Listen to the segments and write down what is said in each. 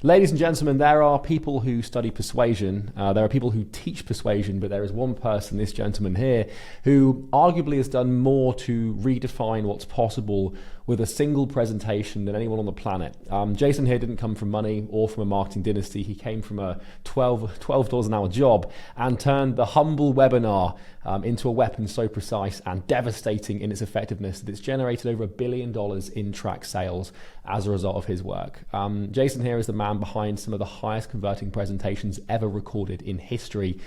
Ladies and gentlemen, there are people who study persuasion, there are people who teach persuasion, but there is one person, this gentleman here, who arguably has done more to redefine what's possible with a single presentation than anyone on the planet. Jason here didn't come from money or from a marketing dynasty. He came from a $12 an hour job and turned the humble webinar into a weapon so precise and devastating in its effectiveness that it's generated over $1 billion in track sales as a result of his work. Jason here is the man behind some of the highest converting presentations ever recorded in history.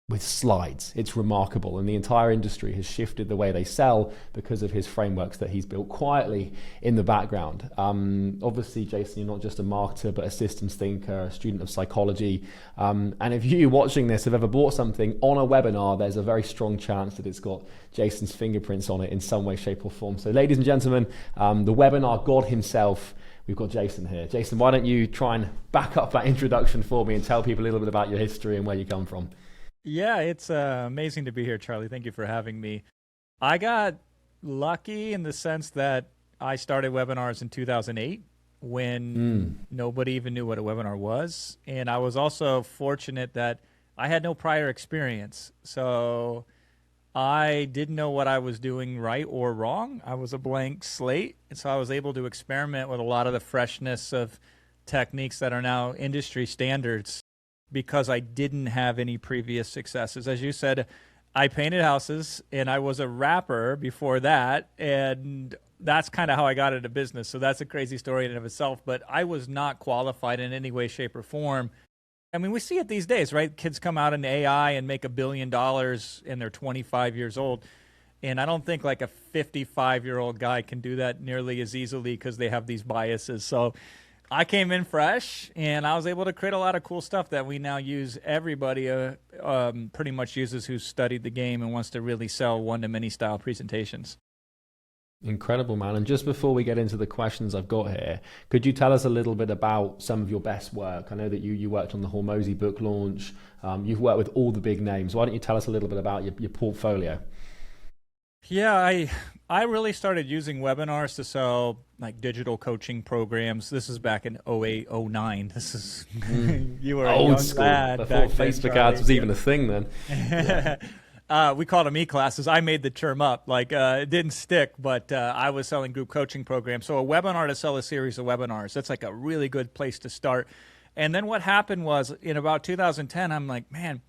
With slides. It's remarkable, and the entire industry has shifted the way they sell because of his frameworks that he's built quietly in the background. Obviously, Jason, you're not just a marketer, but a systems thinker, a student of psychology. And if you watching this have ever bought something on a webinar, there's a very strong chance that it's got Jason's fingerprints on it in some way, shape, or form. So, ladies and gentlemen, the webinar god himself, we've got Jason here. Jason, why don't you try and back up that introduction for me and tell people a little bit about your history and where you come from? Yeah, it's amazing to be here, Charlie. Thank you for having me. I got lucky in the sense that I started webinars in 2008 when nobody even knew what a webinar was. And I was also fortunate that I had no prior experience. So I didn't know what I was doing right or wrong. I was a blank slate. And so I was able to experiment with a lot of the freshness of techniques that are now industry standards, because I didn't have any previous successes. As you said, I painted houses and I was a rapper before that, and that's kind of how I got into business. So that's a crazy story in and of itself, but I was not qualified in any way, shape, or form. I mean, we see it these days, right? Kids come out in AI and make $1 billion and they're 25 years old. And I don't think like a 55-year-old guy can do that nearly as easily because they have these biases. So I came in fresh, and I was able to create a lot of cool stuff that we now use. Everybody pretty much uses who's studied the game and wants to really sell one-to-many style presentations. Incredible, man. And just before we get into the questions I've got here, could you tell us a little bit about some of your best work? I know that you worked on the Hormozi book launch. You've worked with all the big names. Why don't you tell us a little bit about your portfolio? Yeah, I really started using webinars to sell like digital coaching programs. This is back in 08, 09. This is, you were old a young school. lad. Before Facebook ads was even a thing then. Yeah. We called them e-classes. I made the term up. Like it didn't stick, but I was selling group coaching programs. So a webinar to sell a series of webinars, that's like a really good place to start. And then what happened was in about 2010, I'm like, man,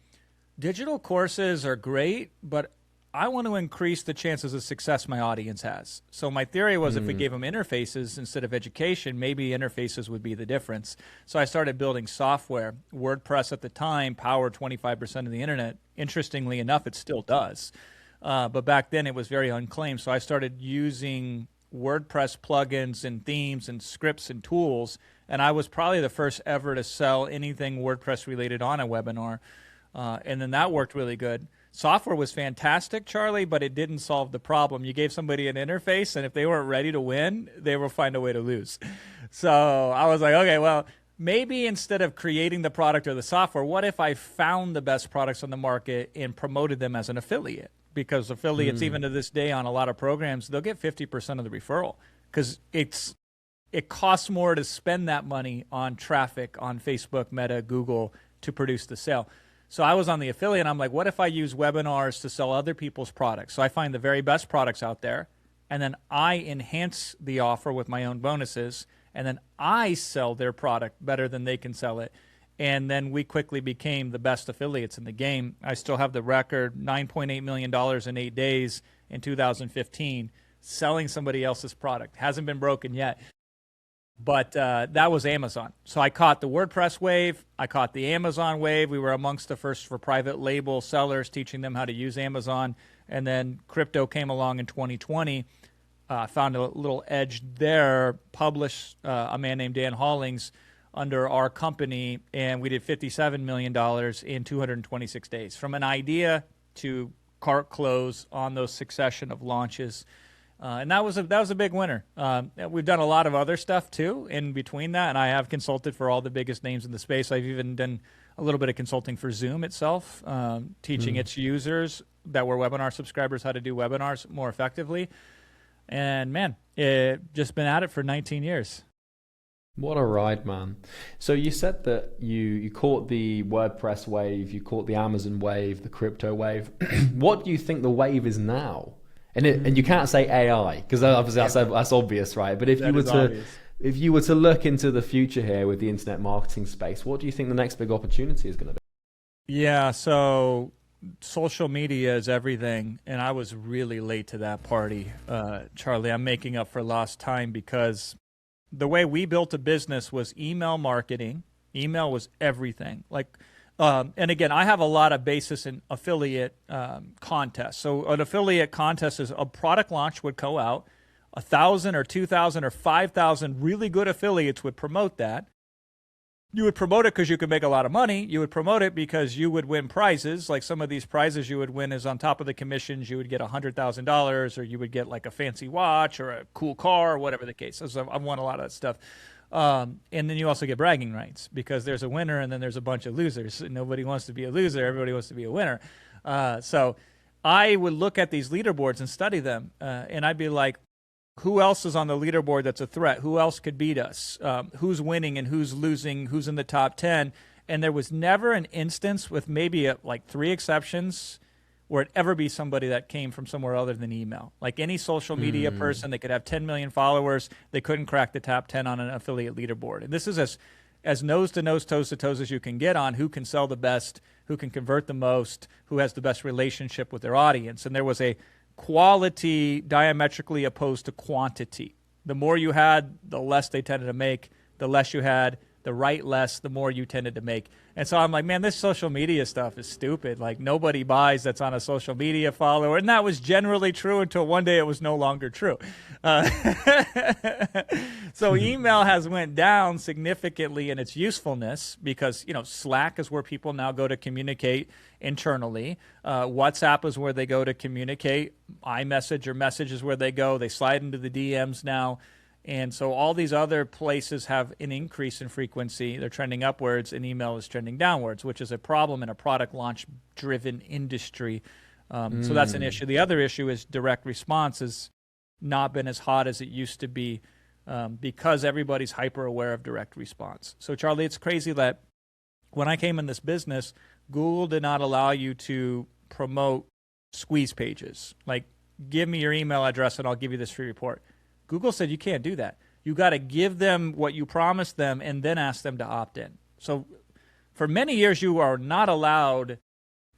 digital courses are great, but I want to increase the chances of success my audience has. So my theory was if we gave them interfaces instead of education, maybe interfaces would be the difference. So I started building software. WordPress at the time powered 25% of the internet. Interestingly enough, it still does. But back then it was very unclaimed. So I started using WordPress plugins and themes and scripts and tools. And I was probably the first ever to sell anything WordPress related on a webinar. And then that worked really good. Software was fantastic, Charlie, but it didn't solve the problem. You gave somebody an interface, and if they weren't ready to win, they will find a way to lose. So I was like, okay, well, maybe instead of creating the product or the software, what if I found the best products on the market and promoted them as an affiliate? Because affiliates, even to this day on a lot of programs, they'll get 50% of the referral because it costs more to spend that money on traffic on Facebook, Meta, Google to produce the sale. So I was on the affiliate, and I'm like, what if I use webinars to sell other people's products? So I find the very best products out there, and then I enhance the offer with my own bonuses, and then I sell their product better than they can sell it. And then we quickly became the best affiliates in the game. I still have the record, $9.8 million in 8 days in 2015, selling somebody else's product. Hasn't been broken yet. But that was Amazon. So I caught the WordPress wave. I caught the Amazon wave. We were amongst the first for private label sellers, teaching them how to use Amazon. And then crypto came along in 2020. Found a little edge there, published a man named Dan Hollings under our company, and we did $57 million in 226 days. From an idea to cart close on those succession of launches. And that was a big winner. We've done a lot of other stuff too in between that, and I have consulted for all the biggest names in the space. I've even done a little bit of consulting for Zoom itself, teaching its users that were webinar subscribers how to do webinars more effectively. And man, just been at it for 19 years. What a ride, man. So you said that you caught the WordPress wave, you caught the Amazon wave, the crypto wave. What do you think the wave is now? And you can't say AI because obviously that's obvious, right? But if you were to look into the future here with the internet marketing space, what do you think the next big opportunity is going to be? Yeah, so social media is everything, and I was really late to that party, Charlie. I'm making up for lost time because the way we built a business was email marketing. Email was everything. And again, I have a lot of basis in affiliate contests. So an affiliate contest is a product launch would go out, 1,000 or 2,000 or 5,000 really good affiliates would promote that. You would promote it because you could make a lot of money. You would promote it because you would win prizes. Like some of these prizes you would win is on top of the commissions, you would get $100,000 or you would get like a fancy watch or a cool car or whatever the case is. So I've won a lot of that stuff. And then you also get bragging rights because there's a winner and then there's a bunch of losers. Nobody wants to be a loser. Everybody wants to be a winner. So I would look at these leaderboards and study them. And I'd be like, who else is on the leaderboard that's a threat? Who else could beat us? Who's winning and who's losing? Who's in the top 10? And there was never an instance with maybe like 3 exceptions where it ever be somebody that came from somewhere other than email. Like any social media person, they could have 10 million followers. They couldn't crack the top 10 on an affiliate leaderboard. And this is as nose to nose, toes to toes as you can get on who can sell the best, who can convert the most, who has the best relationship with their audience. And there was a quality diametrically opposed to quantity. The more you had, the less they tended to make. The less you had, the less, the more you tended to make. And so I'm like, man, this social media stuff is stupid. Like nobody buys that's on a social media follower. And that was generally true until one day it was no longer true. So email has went down significantly in its usefulness because, Slack is where people now go to communicate internally. WhatsApp is where they go to communicate. iMessage or Message is where they go. They slide into the DMs now. And so all these other places have an increase in frequency. They're trending upwards, and email is trending downwards, which is a problem in a product launch-driven industry. So that's an issue. The other issue is direct response has not been as hot as it used to be because everybody's hyper-aware of direct response. So, Charlie, it's crazy that when I came in this business, Google did not allow you to promote squeeze pages. Like, give me your email address and I'll give you this free report. Google said you can't do that. You got to give them what you promised them and then ask them to opt in. So for many years, you are not allowed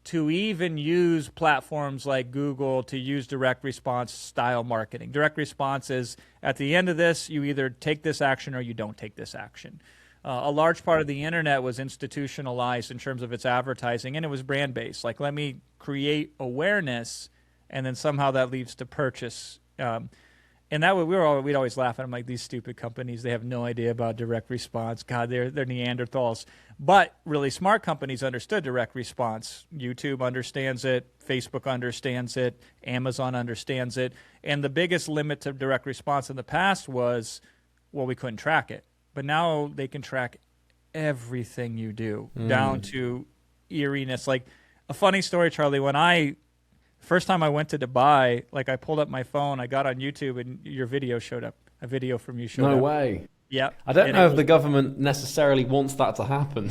to even use platforms like Google to use direct response style marketing. Direct response is at the end of this, you either take this action or you don't take this action. A large part of the internet was institutionalized in terms of its advertising, and it was brand-based. Like, let me create awareness, and then somehow that leads to purchase. And that we'd always laugh at them like, these stupid companies, they have no idea about direct response. God, they're Neanderthals. But really smart companies understood direct response. YouTube understands it. Facebook understands it. Amazon understands it. And the biggest limit to direct response in the past was, well, we couldn't track it. But now they can track everything you do down to eeriness. Like a funny story, Charlie, first time I went to Dubai, like I pulled up my phone, I got on YouTube, and your video showed up. A video from you showed up. No way. Yeah. I don't know if the government necessarily wants that to happen.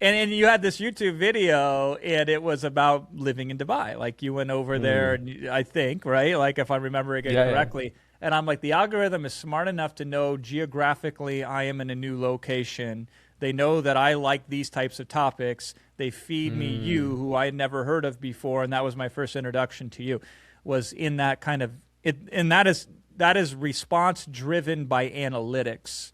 and you had this YouTube video, and it was about living in Dubai. Like you went over there, and I think, right? Like if I remember it correctly. Yeah. And I'm like, the algorithm is smart enough to know geographically I am in a new location. They know that I like these types of topics. They feed me you, who I had never heard of before, and that was my first introduction to you, was in that kind of it. And that is response driven by analytics.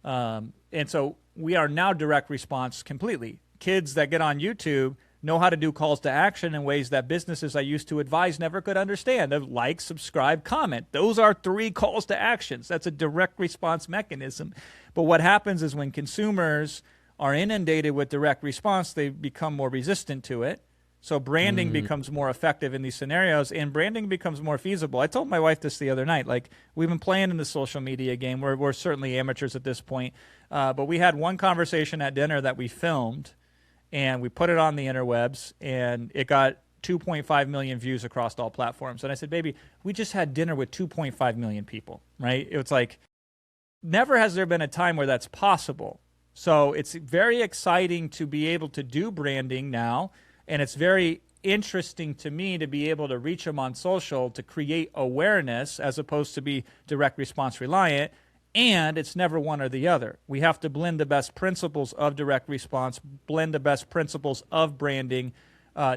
And so we are now direct response completely. Kids that get on YouTube know how to do calls to action in ways that businesses I used to advise never could understand. Like, subscribe, comment. Those are 3 calls to actions. That's a direct response mechanism. But what happens is when consumers are inundated with direct response, they become more resistant to it. So branding becomes more effective in these scenarios, and branding becomes more feasible. I told my wife this the other night. Like, we've been playing in the social media game. We're certainly amateurs at this point. But we had one conversation at dinner that we filmed, and we put it on the interwebs, and it got 2.5 million views across all platforms. And I said, baby, we just had dinner with 2.5 million people, right? It was like, never has there been a time where that's possible. So it's very exciting to be able to do branding now, and it's very interesting to me to be able to reach them on social to create awareness as opposed to be direct response reliant. And it's never one or the other. We have to blend the best principles of direct response, blend the best principles of branding,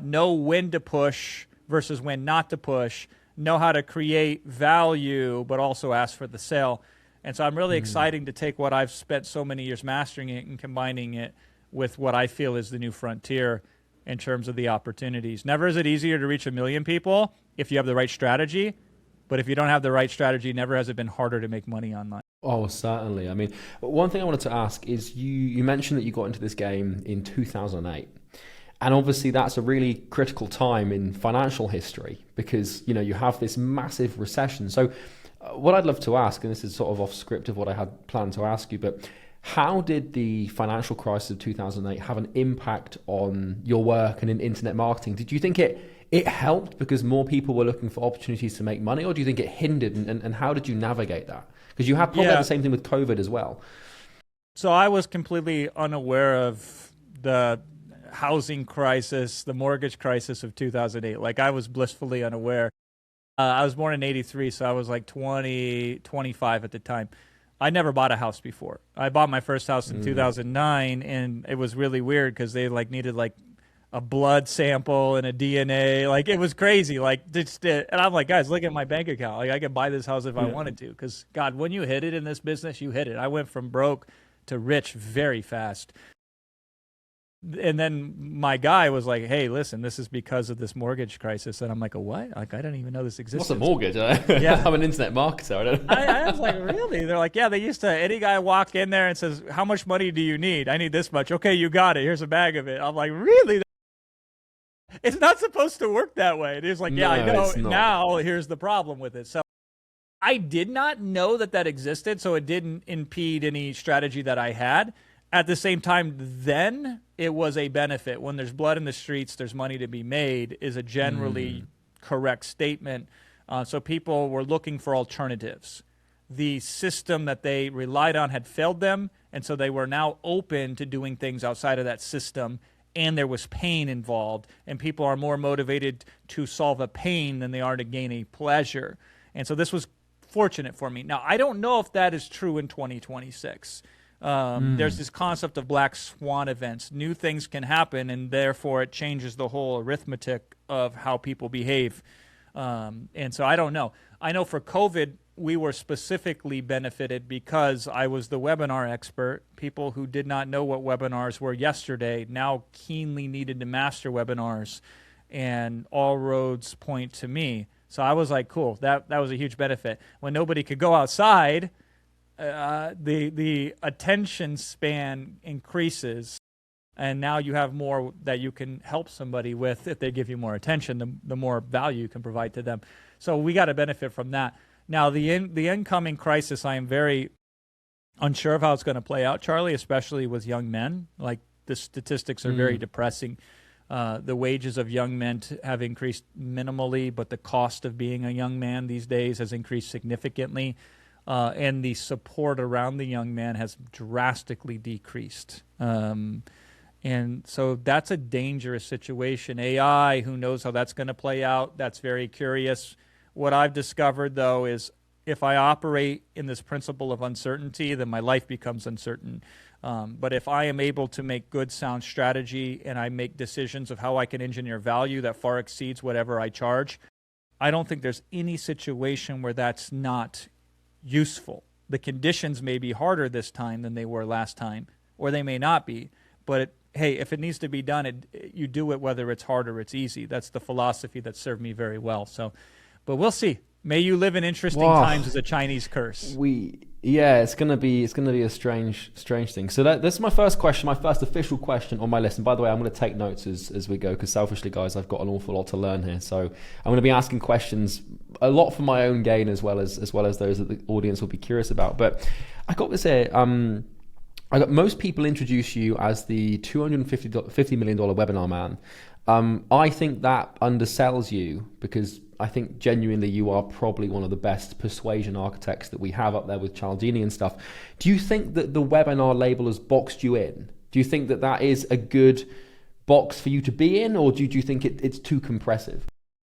know when to push versus when not to push, know how to create value, but also ask for the sale. And so I'm really excited to take what I've spent so many years mastering it and combining it with what I feel is the new frontier in terms of the opportunities. Never is it easier to reach 1 million people if you have the right strategy. But if you don't have the right strategy, never has it been harder to make money online. Oh, certainly. I mean, one thing I wanted to ask is you mentioned that you got into this game in 2008. And obviously that's a really critical time in financial history because, you have this massive recession. So what I'd love to ask, and this is sort of off script of what I had planned to ask you, but how did the financial crisis of 2008 have an impact on your work and in internet marketing? Did you think it helped because more people were looking for opportunities to make money, or do you think it hindered? And how did you navigate that? Because you had probably had the same thing with COVID as well. So I was completely unaware of the housing crisis, the mortgage crisis of 2008. Like I was blissfully unaware. I was born in 83, so I was like 25 at the time. I never bought a house before. I bought my first house in 2009, and it was really weird because they needed a blood sample and a DNA. Like it was crazy. And I'm like, guys, look at my bank account. Like I could buy this house if I wanted to. Because God, when you hit it in this business, you hit it. I went from broke to rich very fast. And then my guy was like, hey, listen, this is because of this mortgage crisis. And I'm like, a what? Like, I didn't even know this existed. What's a mortgage? Yeah. I'm an internet marketer. I was like, really? They're like, yeah, they used to, any guy walk in there and says, how much money do you need? I need this much. Okay, you got it. Here's a bag of it. I'm like, really? It's not supposed to work that way. And he was like, yeah, no, I know. Now here's the problem with it. So I did not know that existed, so it didn't impede any strategy that I had. At the same time, then it was a benefit. When there's blood in the streets, there's money to be made is a generally correct statement. So people were looking for alternatives. The system that they relied on had failed them, and so they were now open to doing things outside of that system, and there was pain involved, and people are more motivated to solve a pain than they are to gain a pleasure. And so this was fortunate for me. Now, I don't know if that is true in 2026. There's this concept of black swan events. New things can happen, and therefore it changes the whole arithmetic of how people behave. And so I don't know. I know for COVID, we were specifically benefited because I was the webinar expert. People who did not know what webinars were yesterday now keenly needed to master webinars, and all roads point to me. So I was like, cool, that was a huge benefit. When nobody could go outside, the attention span increases, and now you have more that you can help somebody with. If they give you more attention, the more value you can provide to them. So we got to benefit from that. Now, the incoming crisis, I am very unsure of how it's going to play out, Charlie, especially with young men. Like, the statistics are very depressing. The wages of young men have increased minimally, but the cost of being a young man these days has increased significantly. And the support around the young man has drastically decreased. And so that's a dangerous situation. AI, who knows how that's going to play out? That's very curious. What I've discovered, though, is if I operate in this principle of uncertainty, then my life becomes uncertain. But if I am able to make good, sound strategy and I make decisions of how I can engineer value that far exceeds whatever I charge, I don't think there's any situation where that's not useful. The conditions may be harder this time than they were last time, or they may not be. But hey, if it needs to be done, you do it whether it's hard or it's easy. That's the philosophy that served me very well. So, but we'll see. May you live in interesting times is a Chinese curse. It's gonna be a strange thing. So that's my first question, my first official question on my list. And by the way, I'm gonna take notes as we go, because selfishly, guys, I've got an awful lot to learn here. So I'm gonna be asking questions a lot for my own gain as well as those that the audience will be curious about. But I got this here. Most people introduce you as the $250 million webinar man. I think that undersells you, because I think genuinely you are probably one of the best persuasion architects that we have up there with Cialdini and stuff. Do you think that the webinar label has boxed you in? Do you think that that is a good box for you to be in, or do you think it's too compressive?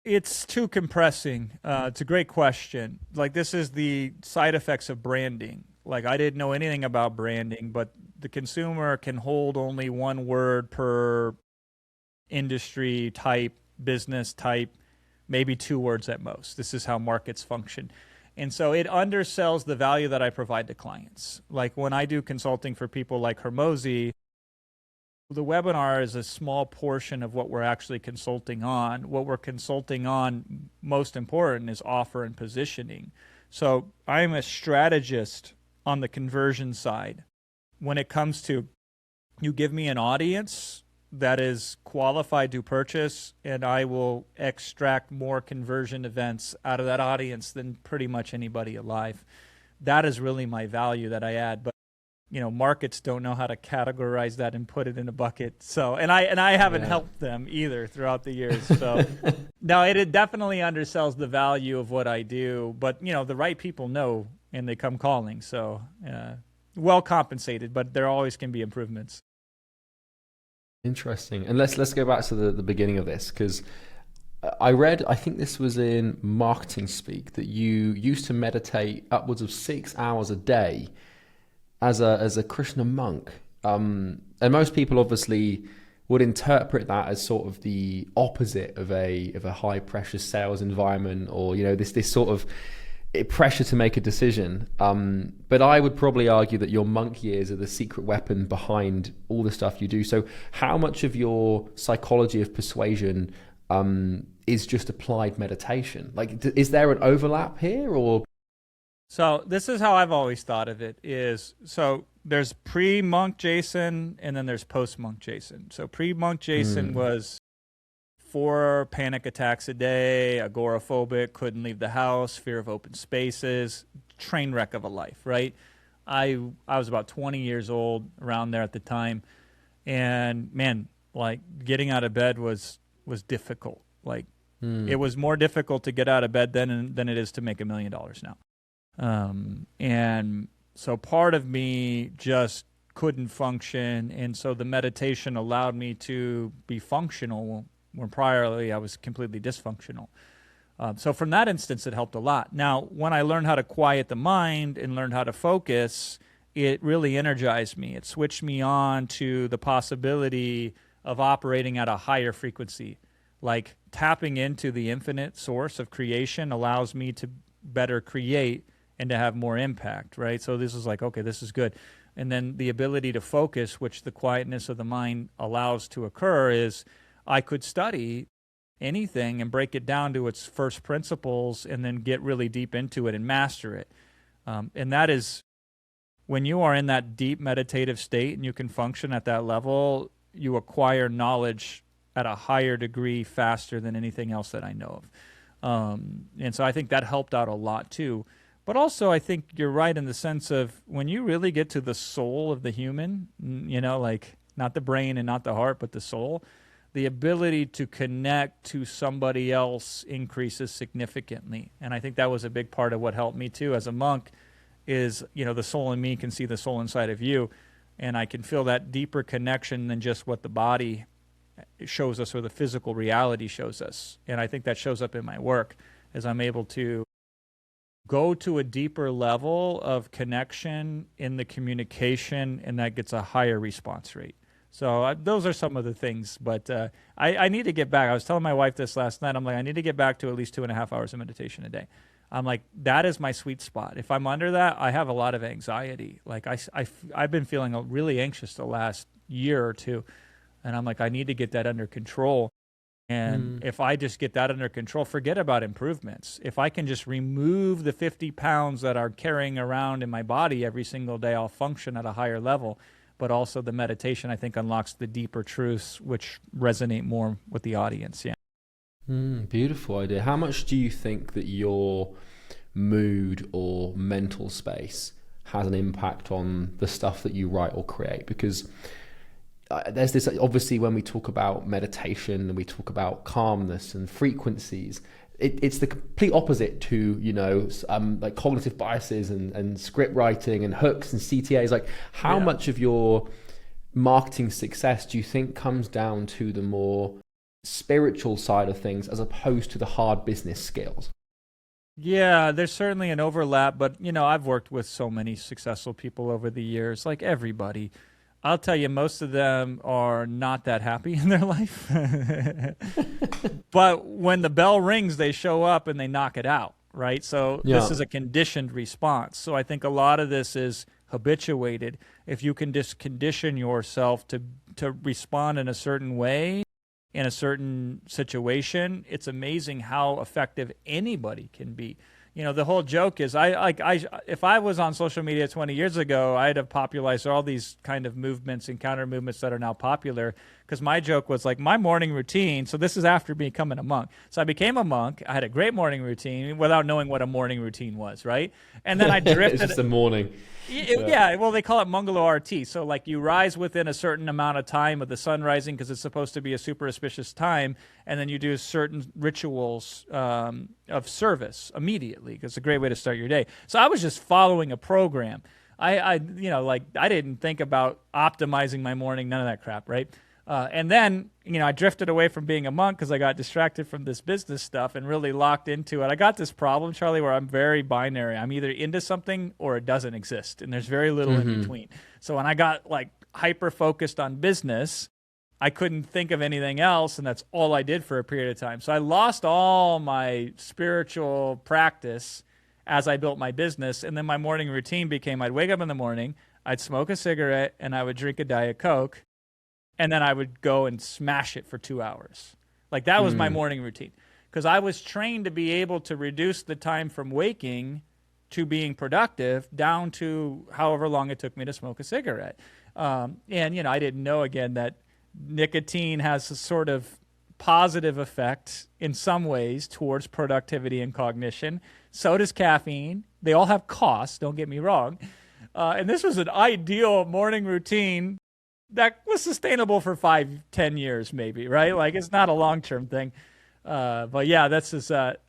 It's too compressing. It's a great question. Like, this is the side effects of branding. Like, I didn't know anything about branding, but the consumer can hold only one word per industry type, business type, maybe 2 words at most. This is how markets function. And so it undersells the value that I provide to clients. Like, when I do consulting for people like Hermosi, the webinar is a small portion of what we're actually consulting on. What we're consulting on, most important, is offer and positioning. So I'm a strategist on the conversion side. When it comes to, you give me an audience that is qualified to purchase, and I will extract more conversion events out of that audience than pretty much anybody alive. That is really my value that I add. But markets don't know how to categorize that and put it in a bucket. So, and I haven't helped them either throughout the years. So, no, it definitely undersells the value of what I do. But the right people know, and they come calling. So, well compensated, but there always can be improvements. Interesting. And let's go back to the beginning of this, because I read, I think this was in marketing speak, that you used to meditate upwards of 6 hours a day as a Krishna monk. And most people obviously would interpret that as sort of the opposite of a high pressure sales environment, or this sort of pressure to make a decision. But I would probably argue that your monk years are the secret weapon behind all the stuff you do. So how much of your psychology of persuasion is just applied meditation? Like, is there an overlap here, or? So this is how I've always thought of it is, so there's pre-monk Jason and then there's post-monk Jason. So pre-monk Jason was 4 panic attacks a day, agoraphobic, couldn't leave the house, fear of open spaces, train wreck of a life, right? I was about 20 years old around there at the time. And man, like, getting out of bed was difficult. Like, it was more difficult to get out of bed then than it is to make $1 million now. And so part of me just couldn't function. And so the meditation allowed me to be functional when priorly I was completely dysfunctional. So from that instance, it helped a lot. Now, when I learned how to quiet the mind and learned how to focus, it really energized me. It switched me on to the possibility of operating at a higher frequency. Like, tapping into the infinite source of creation allows me to better create and to have more impact, right? So this is like, okay, this is good. And then the ability to focus, which the quietness of the mind allows to occur, is I could study anything and break it down to its first principles and then get really deep into it and master it. And that is, when you are in that deep meditative state and you can function at that level, you acquire knowledge at a higher degree faster than anything else that I know of. And so I think that helped out a lot too. But also, I think you're right in the sense of when you really get to the soul of the human, like, not the brain and not the heart, but the soul, the ability to connect to somebody else increases significantly. And I think that was a big part of what helped me too as a monk is, the soul in me can see the soul inside of you. And I can feel that deeper connection than just what the body shows us or the physical reality shows us. And I think that shows up in my work as I'm able to go to a deeper level of connection in the communication, and that gets a higher response rate. So those are some of the things, but I need to get back. I was telling my wife this last night. I'm like, I need to get back to at least 2.5 hours of meditation a day. I'm like, that is my sweet spot. If I'm under that, I have a lot of anxiety. Like, I've been feeling really anxious the last year or two, and I'm like, I need to get that under control. And if I just get that under control, forget about improvements. If I can just remove the 50 pounds that are carrying around in my body every single day, I'll function at a higher level. But also the meditation, I think, unlocks the deeper truths, which resonate more with the audience. Yeah. Beautiful idea. How much do you think that your mood or mental space has an impact on the stuff that you write or create? Because there's this, obviously, when we talk about meditation and we talk about calmness and frequencies, it's the complete opposite to, like cognitive biases and script writing and hooks and CTAs. Like, how much of your marketing success do you think comes down to the more spiritual side of things as opposed to the hard business skills? Yeah, there's certainly an overlap, but I've worked with so many successful people over the years, like everybody. I'll tell you, most of them are not that happy in their life. But when the bell rings, they show up and they knock it out, right? So this is a conditioned response. So I think a lot of this is habituated. If you can just condition yourself to respond in a certain way, in a certain situation, it's amazing how effective anybody can be. The whole joke is, if I was on social media 20 years ago, I'd have popularized all these kind of movements and counter movements that are now popular. Because my joke was like my morning routine. So this is after becoming a monk. So I became a monk. I had a great morning routine without knowing what a morning routine was, right? And then I drifted. It's just the morning. Yeah, well, they call it Mangalo RT. So like you rise within a certain amount of time of the sun rising because it's supposed to be a super auspicious time, and then you do certain rituals of service immediately because it's a great way to start your day. So I was just following a program. I didn't think about optimizing my morning, none of that crap, right? And then, I drifted away from being a monk because I got distracted from this business stuff and really locked into it. I got this problem, Charlie, where I'm very binary. I'm either into something or it doesn't exist, and there's very little in between. So when I got hyper-focused on business, I couldn't think of anything else, and that's all I did for a period of time. So I lost all my spiritual practice as I built my business, and then my morning routine became I'd wake up in the morning, I'd smoke a cigarette, and I would drink a Diet Coke, and then I would go and smash it for 2 hours. Like that was my morning routine because I was trained to be able to reduce the time from waking to being productive down to however long it took me to smoke a cigarette. And, I didn't know, again, that nicotine has a sort of positive effect in some ways towards productivity and cognition. So does caffeine. They all have costs, don't get me wrong. And this was an ideal morning routine that was sustainable for 5-10 years maybe, right? Like it's not a long-term thing. But yeah,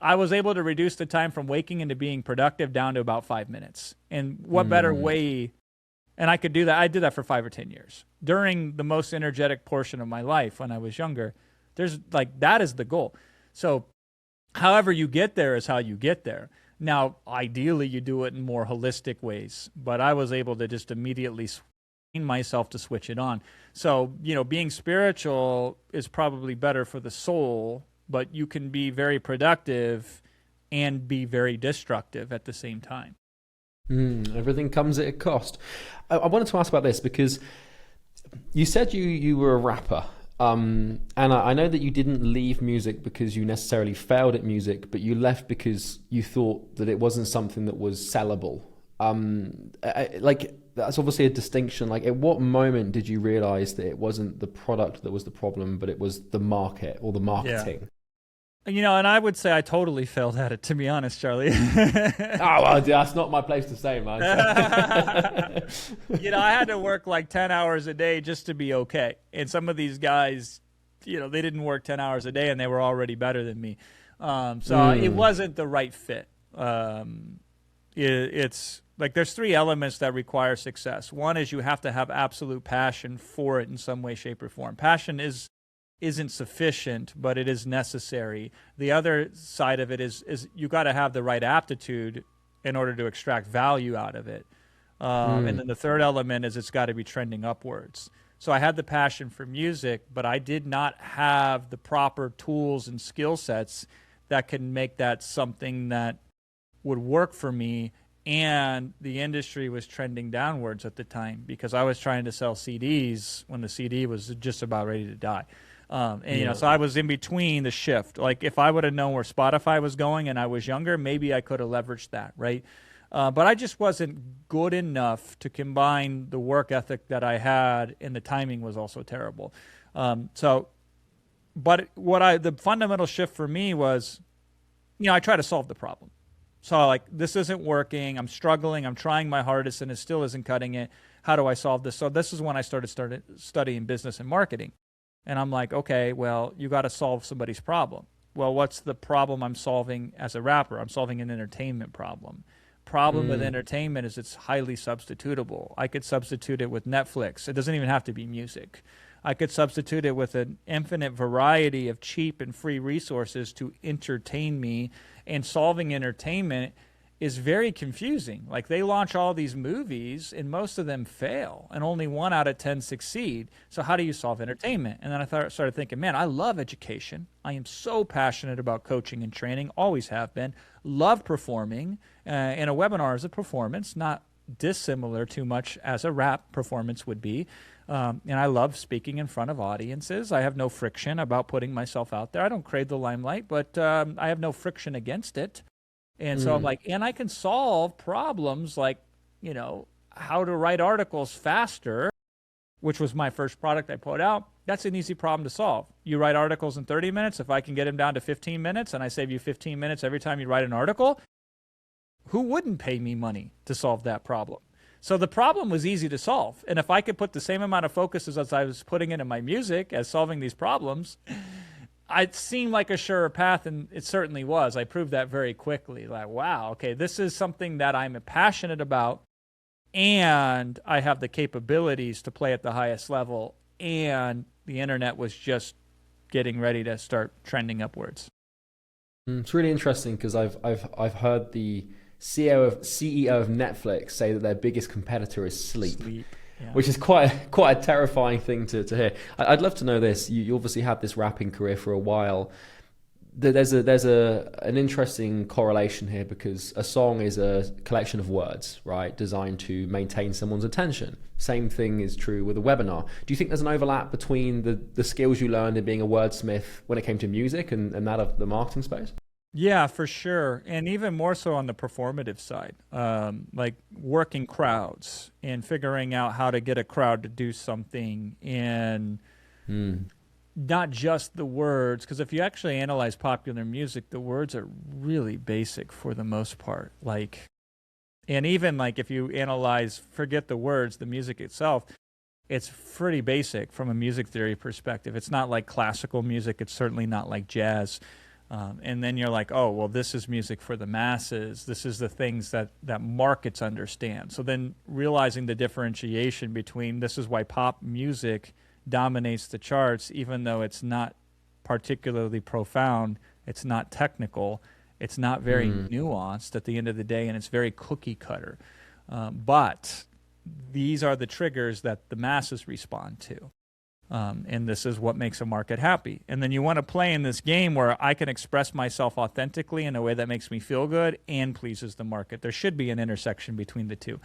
I was able to reduce the time from waking into being productive down to about 5 minutes. And what better way, and I could do that. I did that for 5 or 10 years during the most energetic portion of my life when I was younger. That is the goal. So however you get there is how you get there. Now, ideally you do it in more holistic ways, but I was able to just immediately myself to switch it on. So, being spiritual is probably better for the soul, but you can be very productive and be very destructive at the same time. Everything comes at a cost. I wanted to ask about this because you said you were a rapper. And I know that you didn't leave music because you necessarily failed at music, but you left because you thought that it wasn't something that was sellable. That's obviously a distinction. Like, at what moment did you realize that it wasn't the product that was the problem, but it was the market or the marketing? Yeah. And I would say I totally failed at it, to be honest, Charlie. That's not my place to say, man. I had to work 10 hours a day just to be okay. And some of these guys, they didn't work 10 hours a day and they were already better than me. It wasn't the right fit. It's there's 3 elements that require success. One is you have to have absolute passion for it in some way, shape, or form. Passion isn't sufficient, but it is necessary. The other side of it is you got to have the right aptitude in order to extract value out of it. And then the third element is it's got to be trending upwards. So I had the passion for music, but I did not have the proper tools and skill sets that can make that something that would work for me. And the industry was trending downwards at the time because I was trying to sell CDs when the CD was just about ready to die. So I was in between the shift. Like if I would have known where Spotify was going and I was younger, maybe I could have leveraged that, right? But I just wasn't good enough to combine the work ethic that I had, and the timing was also terrible. The fundamental shift for me was, I try to solve the problem. So this isn't working. I'm struggling. I'm trying my hardest, and it still isn't cutting it. How do I solve this? So this is when I started studying business and marketing. And I'm like, okay, well, you got to solve somebody's problem. well, what's the problem I'm solving as a rapper? I'm solving an entertainment problem. Problem with entertainment is it's highly substitutable. I could substitute it with Netflix. It doesn't even have to be music. I could substitute it with an infinite variety of cheap and free resources to entertain me. And solving entertainment is very confusing. Like, they launch all these movies and most of them fail and only 1 out of 10 succeed. So how do you solve entertainment? And then I started thinking, man, I love education. I am so passionate about coaching and training, always have been. Love performing, and a webinar is a performance, not dissimilar too much as a rap performance would be. And I love speaking in front of audiences. I have no friction about putting myself out there. I don't crave the limelight, but I have no friction against it. And so I'm like, and I can solve problems like, you know, how to write articles faster, which was my first product I put out. That's an easy problem to solve. You write articles in 30 minutes. If I can get them down to 15 minutes and I save you 15 minutes every time you write an article, who wouldn't pay me money to solve that problem? So the problem was easy to solve. And if I could put the same amount of focus as I was putting into my music as solving these problems, it seemed like a surer path, and it certainly was. I proved that very quickly. Like, wow, okay, this is something that I'm passionate about, and I have the capabilities to play at the highest level, and the internet was just getting ready to start trending upwards. It's really interesting because I've heard the CEO of Netflix say that their biggest competitor is sleep. Yeah. Which is quite a terrifying thing to hear. I'd love to know this. You obviously had this rapping career for a while. There's an interesting correlation here because a song is a collection of words, right, designed to maintain someone's attention. Same thing is true with a webinar. Do you think there's an overlap between the skills you learned in being a wordsmith when it came to music and that of the marketing space? Yeah, for sure. And even more so on the performative side, like working crowds and figuring out how to get a crowd to do something, and not just the words. Because if you actually analyze popular music, the words are really basic for the most part. Like, and even like if you analyze, forget the words, the music itself, it's pretty basic from a music theory perspective. It's not like classical music. It's certainly not like jazz. And then you're like, oh, well, this is music for the masses. This is the things that markets understand. So then realizing the differentiation between this is why pop music dominates the charts, even though it's not particularly profound, it's not technical, it's not very nuanced at the end of the day, and it's very cookie cutter. But these are the triggers that the masses respond to. And this is what makes a market happy. And then you want to play in this game where I can express myself authentically in a way that makes me feel good and pleases the market. There should be an intersection between the two.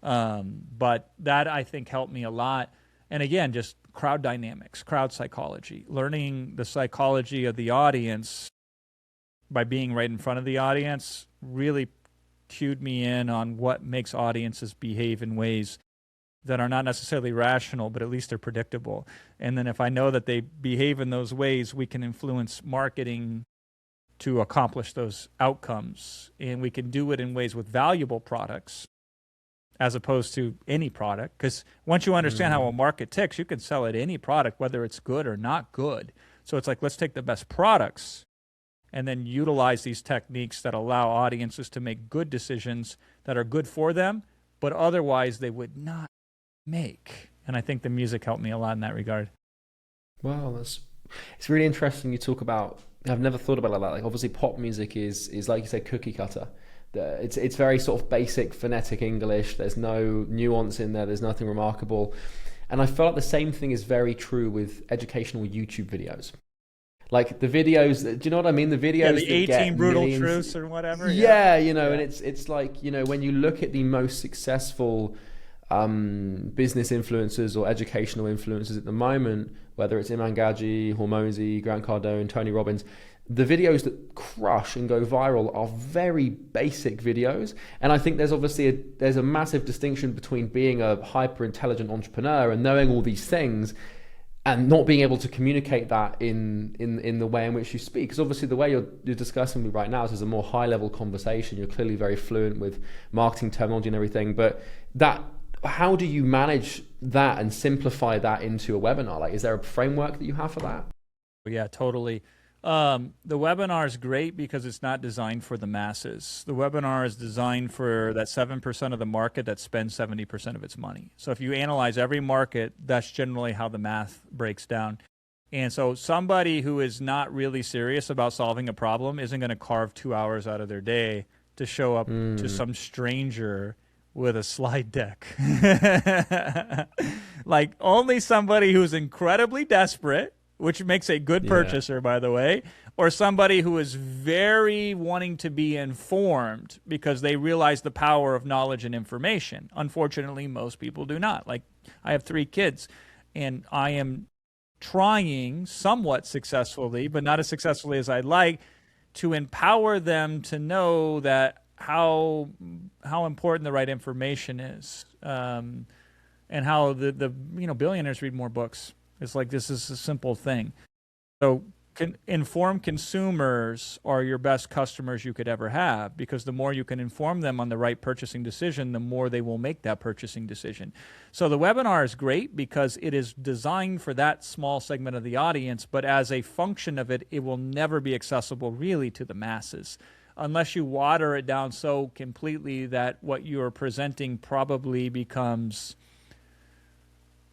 But that, I think, helped me a lot. And again, just crowd dynamics, crowd psychology, learning the psychology of the audience by being right in front of the audience really cued me in on what makes audiences behave in ways that are not necessarily rational, but at least they're predictable. And then if I know that they behave in those ways, we can influence marketing to accomplish those outcomes. And we can do it in ways with valuable products as opposed to any product. Because once you understand how a market ticks, you can sell it any product, whether it's good or not good. So it's like, let's take the best products and then utilize these techniques that allow audiences to make good decisions that are good for them, but otherwise they would not make. And I think the music helped me a lot in that regard. Wow, it's really interesting. You talk about, I've never thought about it like that. Like, obviously pop music is like you said, cookie cutter. It's very sort of basic phonetic English. There's no nuance in there. There's nothing remarkable. And I felt like the same thing is very true with educational YouTube videos. Like the videos, do you know what I mean? The videos, the 18 brutal truths or whatever. Yeah, you know, and it's like, you know, when you look at the most successful business influencers or educational influencers at the moment, whether it's Iman Gadzhi, Hormozi, Grant Cardone, Tony Robbins, the videos that crush and go viral are very basic videos. And I think there's obviously there's a massive distinction between being a hyper intelligent entrepreneur and knowing all these things and not being able to communicate that in the way in which you speak. Because obviously the way you're discussing me right now is a more high level conversation. You're clearly very fluent with marketing terminology and everything, but how do you manage that and simplify that into a webinar? Like, is there a framework that you have for that? Yeah, totally. The webinar is great because it's not designed for the masses. The webinar is designed for that 7% of the market that spends 70% of its money. So if you analyze every market, that's generally how the math breaks down. And so somebody who is not really serious about solving a problem isn't going to carve 2 hours out of their day to show up to some stranger with a slide deck. Like only somebody who's incredibly desperate, which makes a good purchaser, by the way, or somebody who is very wanting to be informed because they realize the power of knowledge and information. Unfortunately, most people do not. Like, I have 3 kids, and I am trying somewhat successfully, but not as successfully as I'd like, to empower them to know that how important the right information is, and how the billionaires read more books. It's like, this is a simple thing. So informed consumers are your best customers you could ever have, because the more you can inform them on the right purchasing decision, the more they will make that purchasing decision. So the webinar is great because it is designed for that small segment of the audience, but as a function of it, it will never be accessible really to the masses, unless you water it down so completely that what you are presenting probably becomes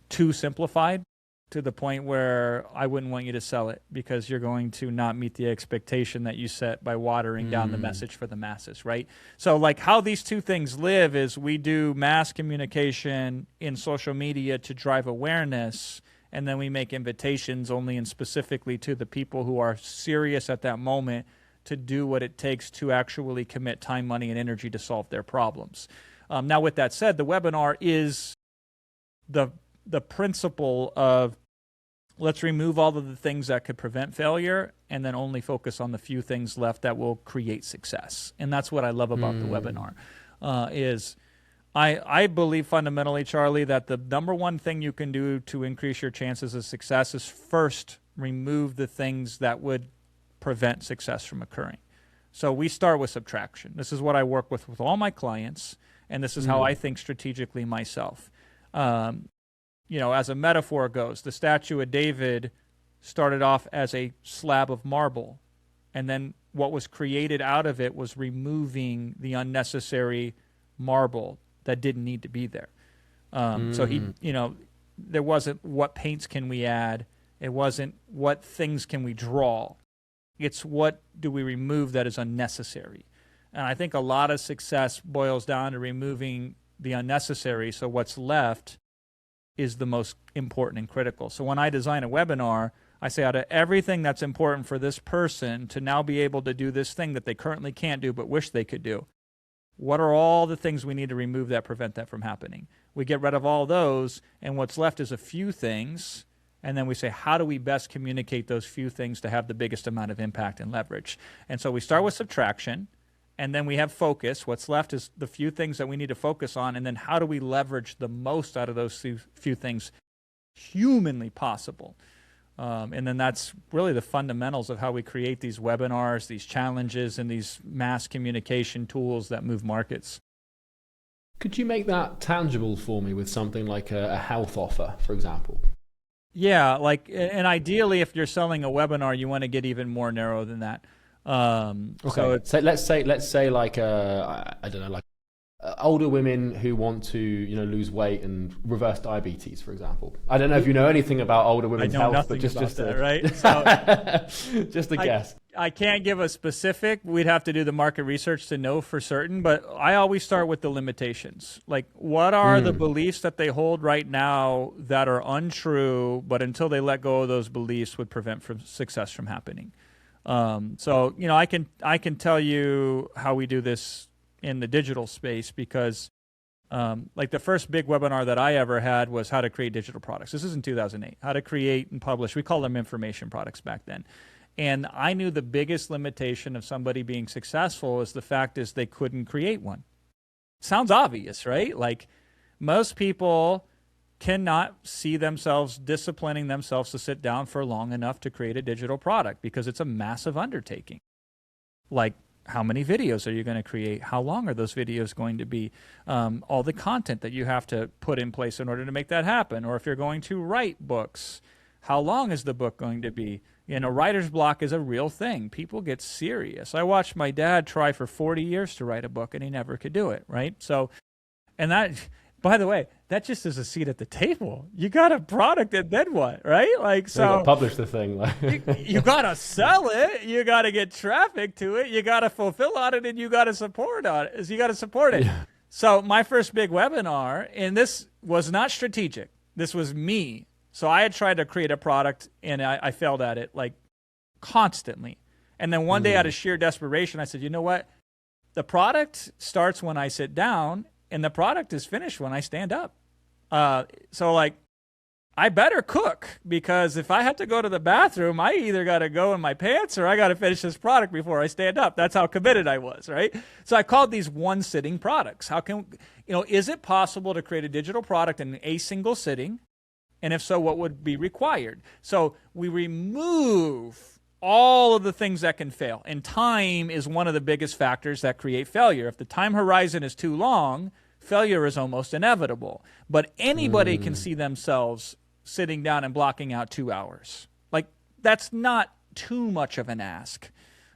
too simplified, to the point where I wouldn't want you to sell it, because you're going to not meet the expectation that you set by watering down the message for the masses, right? So like how these two things live is we do mass communication in social media to drive awareness, and then we make invitations only and specifically to the people who are serious at that moment to do what it takes to actually commit time, money, and energy to solve their problems. Now, with that said, the webinar is the principle of, let's remove all of the things that could prevent failure and then only focus on the few things left that will create success. And that's what I love about the webinar, is I believe fundamentally, Charlie, that the number one thing you can do to increase your chances of success is first remove the things that would prevent success from occurring. So we start with subtraction. This is what I work with all my clients, and this is how I think strategically myself. As a metaphor goes, the statue of David started off as a slab of marble, and then what was created out of it was removing the unnecessary marble that didn't need to be there. So there wasn't what paints can we add. It wasn't what things can we draw. It's what do we remove that is unnecessary. And I think a lot of success boils down to removing the unnecessary, so what's left is the most important and critical. So when I design a webinar, I say, out of everything that's important for this person to now be able to do this thing that they currently can't do but wish they could do, what are all the things we need to remove that prevent that from happening? We get rid of all those, and what's left is a few things, and then we say, how do we best communicate those few things to have the biggest amount of impact and leverage? And so we start with subtraction, and then we have focus. What's left is the few things that we need to focus on, and then how do we leverage the most out of those few things humanly possible? And then that's really the fundamentals of how we create these webinars, these challenges, and these mass communication tools that move markets. Could you make that tangible for me with something like a health offer, for example? Yeah, and ideally, if you're selling a webinar, you want to get even more narrow than that. Okay. So let's say like I don't know, like older women who want to lose weight and reverse diabetes, for example. I don't know if you know anything about older women's health, but just that, right? So, just a guess. I can't give a specific. We'd have to do the market research to know for certain, but I always start with the limitations. Like, what are the beliefs that they hold right now that are untrue, but until they let go of those beliefs would prevent success from happening? So I can tell you how we do this in the digital space, because like the first big webinar that I ever had was how to create digital products. This is in 2008. How to create and publish. We called them information products back then. And I knew the biggest limitation of somebody being successful is the fact is they couldn't create one. Sounds obvious, right? Like, most people cannot see themselves disciplining themselves to sit down for long enough to create a digital product, because it's a massive undertaking. Like, how many videos are you going to create? How long are those videos going to be? All the content that you have to put in place in order to make that happen. Or if you're going to write books, how long is the book going to be? Writer's block is a real thing. People get serious. I watched my dad try for 40 years to write a book, and he never could do it, right? So, and that, by the way, that just is a seat at the table. You got a product, and then what, right? Like, so you got to publish the thing. you got to sell it. You got to get traffic to it. You got to fulfill on it, and you got to support on it. You got to support it. Yeah. So my first big webinar, and this was not strategic. This was me. So I had tried to create a product, and I failed at it like constantly. And then one day, out of sheer desperation, I said, you know what? The product starts when I sit down, and the product is finished when I stand up. So like, I better cook, because if I have to go to the bathroom, I either got to go in my pants or I got to finish this product before I stand up. That's how committed I was, right? So I called these one-sitting products. How can, is it possible to create a digital product in a single sitting? And if so, what would be required? So we remove all of the things that can fail. And time is one of the biggest factors that create failure. If the time horizon is too long, failure is almost inevitable. But anybody can see themselves sitting down and blocking out 2 hours. Like, that's not too much of an ask.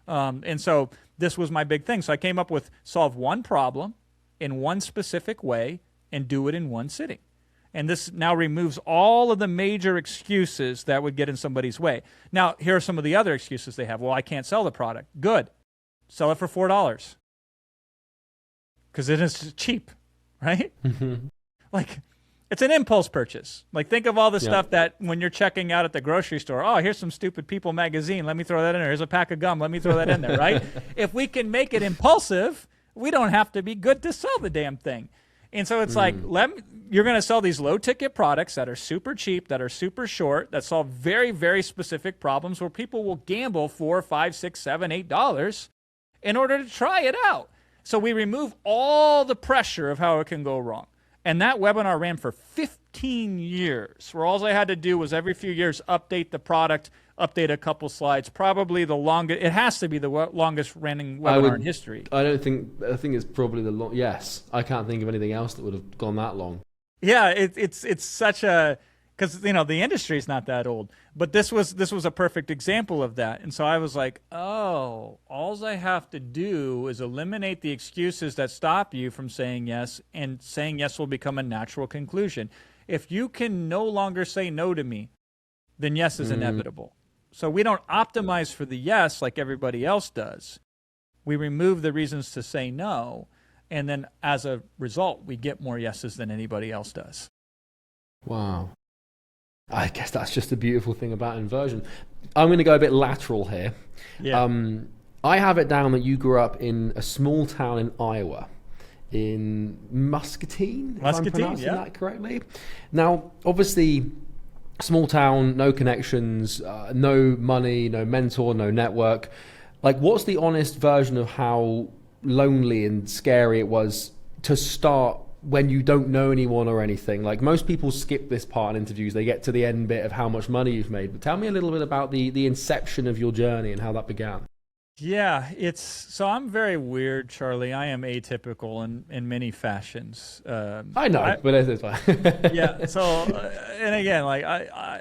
And so this was my big thing. So I came up with solve one problem in one specific way and do it in one sitting. And this now removes all of the major excuses that would get in somebody's way. Now, here are some of the other excuses they have. Well, I can't sell the product. Good. Sell it for $4. Because it is cheap, right? Like, it's an impulse purchase. Like, think of all the stuff that when you're checking out at the grocery store, oh, here's some Stupid People magazine. Let me throw that in there. Here's a pack of gum. Let me throw that in there, right? If we can make it impulsive, we don't have to be good to sell the damn thing. And so it's like, you're going to sell these low-ticket products that are super cheap, that are super short, that solve very, very specific problems where people will gamble $4, $5, $6, $7, $8 in order to try it out. So we remove all the pressure of how it can go wrong. And that webinar ran for 15 years, where all I had to do was every few years update the product, update a couple slides. Probably the longest, it has to be the longest running webinar in history. I think it's probably the long, yes. I can't think of anything else that would have gone that long. Yeah, it's such a, because the industry is not that old, but this was a perfect example of that. And so I was like, oh, all I have to do is eliminate the excuses that stop you from saying yes, and saying yes will become a natural conclusion. If you can no longer say no to me, then yes is inevitable. So we don't optimize for the yes like everybody else does. We remove the reasons to say no, and then as a result, we get more yeses than anybody else does. Wow. I guess that's just the beautiful thing about inversion. I'm going to go a bit lateral here. Yeah. I have it down that you grew up in a small town in Iowa, in Muscatine, if I'm pronouncing that correctly. Now, obviously, small town, no connections, no money, no mentor, no network. Like, what's the honest version of how lonely and scary it was to start when you don't know anyone or anything? Like, most people skip this part in interviews. They get to the end bit of how much money you've made. But tell me a little bit about the inception of your journey and how that began. Yeah, so I'm very weird, Charlie. I am atypical in many fashions. I know, but it's fine. Yeah. So, and again, like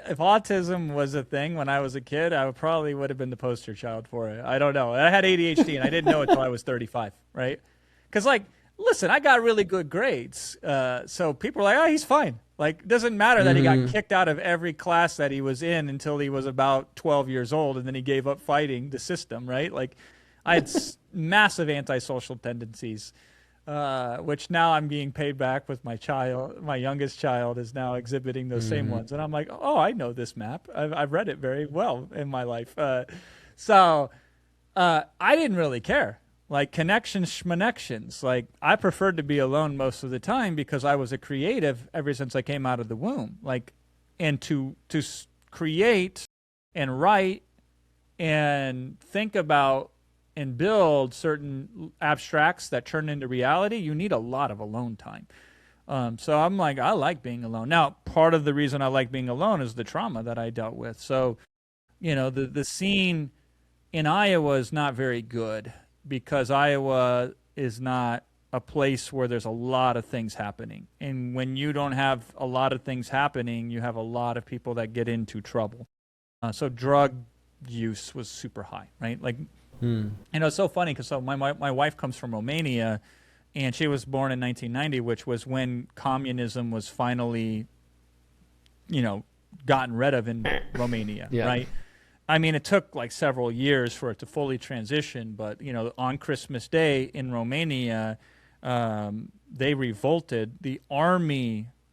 if autism was a thing when I was a kid, I probably would have been the poster child for it. I don't know. I had ADHD, and I didn't know it until I was 35, right? Because, like, listen, I got really good grades. So people are like, oh, he's fine. Like, it doesn't matter that he got kicked out of every class that he was in until he was about 12 years old, and then he gave up fighting the system, right? Like, I had massive antisocial tendencies, which now I'm being paid back with my child. My youngest child is now exhibiting those same ones. And I'm like, oh, I know this map. I've read it very well in my life. So I didn't really care. Like, connections, schmonnections. Like, I preferred to be alone most of the time because I was a creative ever since I came out of the womb. Like, and to create and write and think about and build certain abstracts that turn into reality, you need a lot of alone time. So I'm like, I like being alone. Now, part of the reason I like being alone is the trauma that I dealt with. So, the scene in Iowa is not very good, because Iowa is not a place where there's a lot of things happening. And when you don't have a lot of things happening, you have a lot of people that get into trouble. So drug use was super high, right? Like, it's so funny because my wife comes from Romania, and she was born in 1990, which was when communism was finally, gotten rid of in Romania, right? I mean, it took like several years for it to fully transition, but on Christmas Day in Romania, they revolted. The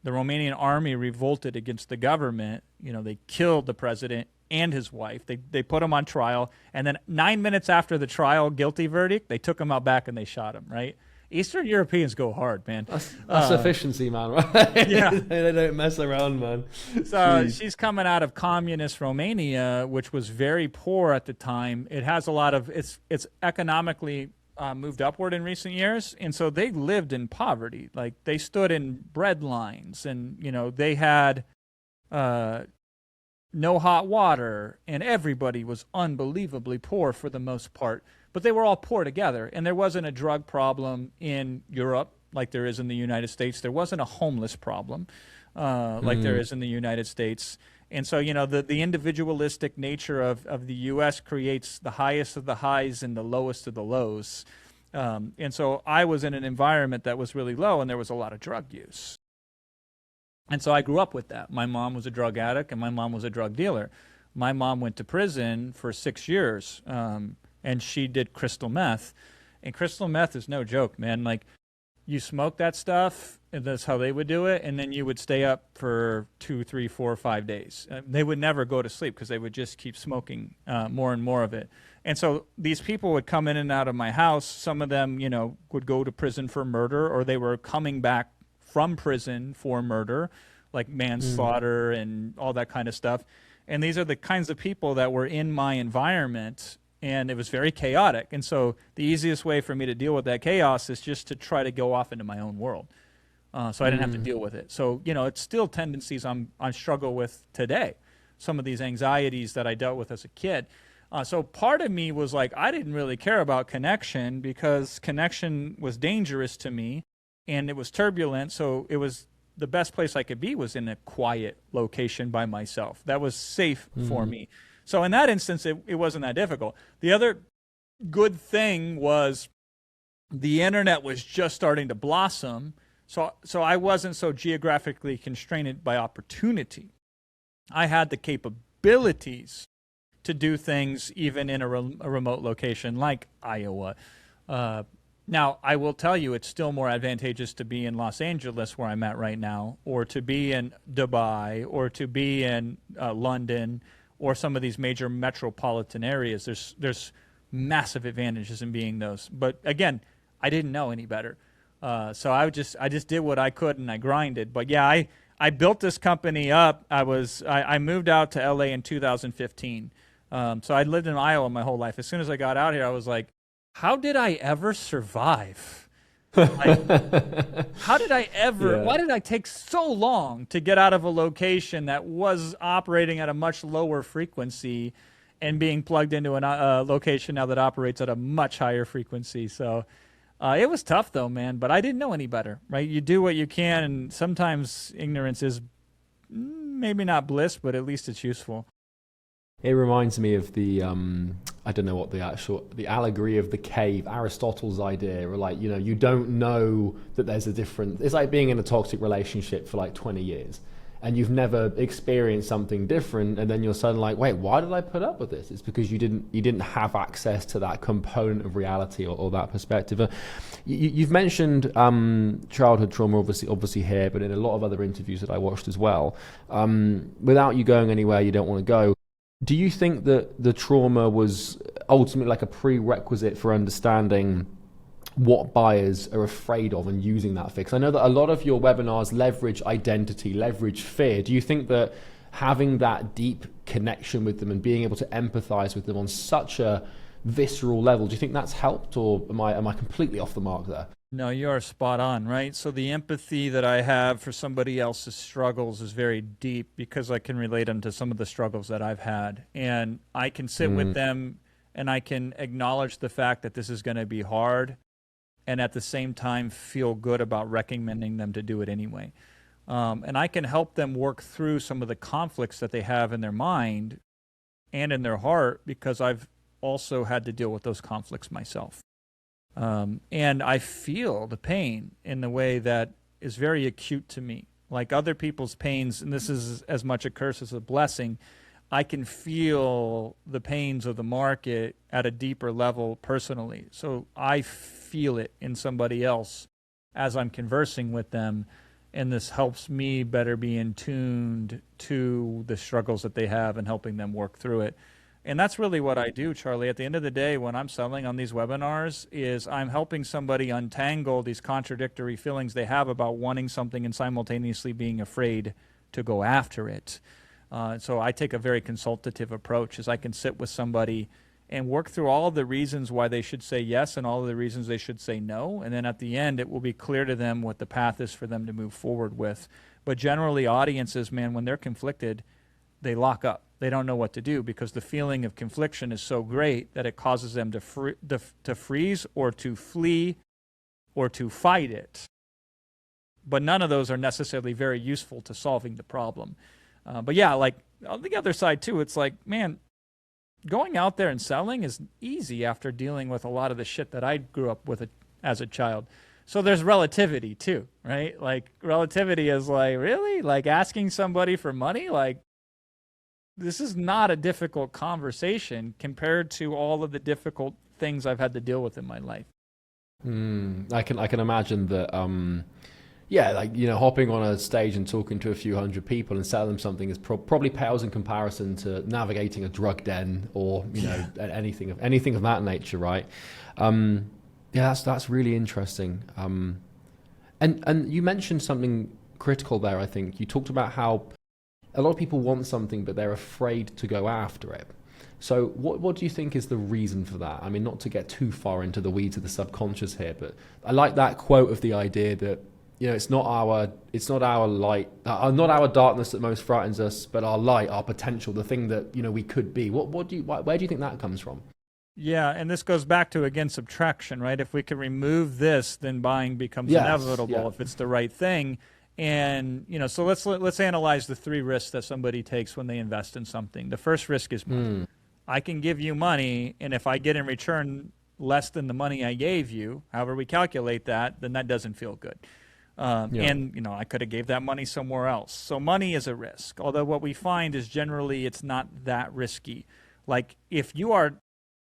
Romanian army revolted against the government. They killed the president and his wife. They put him on trial, and then 9 minutes after the trial, guilty verdict, they took him out back and they shot him, right? Eastern Europeans go hard, man. That's efficiency, man, right? Yeah. They don't mess around, man. So she's coming out of communist Romania, which was very poor at the time. It has a lot of, it's economically moved upward in recent years, and so they lived in poverty. Like, they stood in bread lines, and, they had no hot water, and everybody was unbelievably poor for the most part. But they were all poor together, and there wasn't a drug problem in Europe like there is in the United States. There wasn't a homeless problem like there is in the United States. And so, the individualistic nature of the U.S. creates the highest of the highs and the lowest of the lows. And so I was in an environment that was really low, and there was a lot of drug use. And so I grew up with that. My mom was a drug addict, and my mom was a drug dealer. My mom went to prison for 6 years. And she did crystal meth. And crystal meth is no joke, man. Like, you smoke that stuff, and that's how they would do it, and then you would stay up for 2, 3, 4, 5 days. They would never go to sleep because they would just keep smoking more and more of it. And so these people would come in and out of my house. Some of them, would go to prison for murder, or they were coming back from prison for murder, like manslaughter and all that kind of stuff. And these are the kinds of people that were in my environment, and it was very chaotic. And so the easiest way for me to deal with that chaos is just to try to go off into my own world. So I didn't have to deal with it. So, it's still tendencies I struggle with today, some of these anxieties that I dealt with as a kid. So part of me was like, I didn't really care about connection because connection was dangerous to me, and it was turbulent. So it was the best place I could be was in a quiet location by myself. That was safe for me. So in that instance, it wasn't that difficult. The other good thing was the internet was just starting to blossom. So I wasn't so geographically constrained by opportunity. I had the capabilities to do things even in a remote location like Iowa. Now, I will tell you, it's still more advantageous to be in Los Angeles, where I'm at right now, or to be in Dubai, or to be in London, or some of these major metropolitan areas. There's massive advantages in being those. But again, I didn't know any better. So I just did what I could, and I grinded. But yeah, I built this company up. I moved out to LA in 2015. So I lived in Iowa my whole life. As soon as I got out here, I was like, how did I ever survive? How did I ever, why did I take so long to get out of a location that was operating at a much lower frequency and being plugged into a location now that operates at a much higher frequency? So it was tough though, man, but I didn't know any better, right? You do what you can, and sometimes ignorance is maybe not bliss, but at least it's useful. It reminds me of the, I don't know what the allegory of the cave, Aristotle's idea, or like, you don't know that there's a difference. It's like being in a toxic relationship for like 20 years and you've never experienced something different, and then you're suddenly like, wait, why did I put up with this? It's because you didn't have access to that component of reality or that perspective. You've mentioned childhood trauma obviously here, but in a lot of other interviews that I watched as well. Without you going anywhere you don't want to go, do you think that the trauma was ultimately like a prerequisite for understanding what buyers are afraid of and using that fear? Because I know that a lot of your webinars leverage identity, leverage fear. Do you think that having that deep connection with them and being able to empathize with them on such a visceral level, do you think that's helped, or am I completely off the mark there? No, you are spot on, right? So the empathy that I have for somebody else's struggles is very deep because I can relate them to some of the struggles that I've had. And I can sit with them and I can acknowledge the fact that this is going to be hard, and at the same time feel good about recommending them to do it anyway. And I can help them work through some of the conflicts that they have in their mind and in their heart, because I've also had to deal with those conflicts myself. And I feel the pain in the way that is very acute to me. Like other people's pains, and this is as much a curse as a blessing, I can feel the pains of the market at a deeper level personally. So I feel it in somebody else as I'm conversing with them, and this helps me better be in tuned to the struggles that they have and helping them work through it. And that's really what I do, Charlie. At the end of the day, when I'm selling on these webinars, is I'm helping somebody untangle these contradictory feelings they have about wanting something and simultaneously being afraid to go after it. So I take a very consultative approach, as I can sit with somebody and work through all of the reasons why they should say yes and all of the reasons they should say no. And then at the end, it will be clear to them what the path is for them to move forward with. But generally, audiences, man, when they're conflicted, they lock up. They don't know what to do because the feeling of confliction is so great that it causes them to freeze or to flee or to fight it. But none of those are necessarily very useful to solving the problem. But yeah, like on the other side too, it's like, man, going out there and selling is easy after dealing with a lot of the shit that I grew up with as a child. So there's relativity too, right? Like relativity is like, really? Like asking somebody for money? Like, this is not a difficult conversation compared to all of the difficult things I've had to deal with in my life. I can imagine that. Yeah, like, you know, hopping on a stage and talking to a few hundred people and selling them something is probably pales in comparison to navigating a drug den or, you know, anything of that nature, right? Yeah, that's really interesting. And you mentioned something critical there. I think you talked about how a lot of people want something, but they're afraid to go after it. So what do you think is the reason for that? I mean, not to get too far into the weeds of the subconscious here, but I like that quote of the idea that, you know, it's not our light, not our darkness that most frightens us, but our light, our potential, the thing that, you know, we could be. Where do you think that comes from? Yeah, and this goes back to, again, subtraction, right? If we can remove this, then buying becomes inevitable if it's the right thing. And, you know, so let's analyze the 3 risks that somebody takes when they invest in something. The first risk is money. I can give you money, and if I get in return less than the money I gave you, however we calculate that, then that doesn't feel good. And, you know, I could have gave that money somewhere else. So money is a risk. Although what we find is generally it's not that risky. Like if you are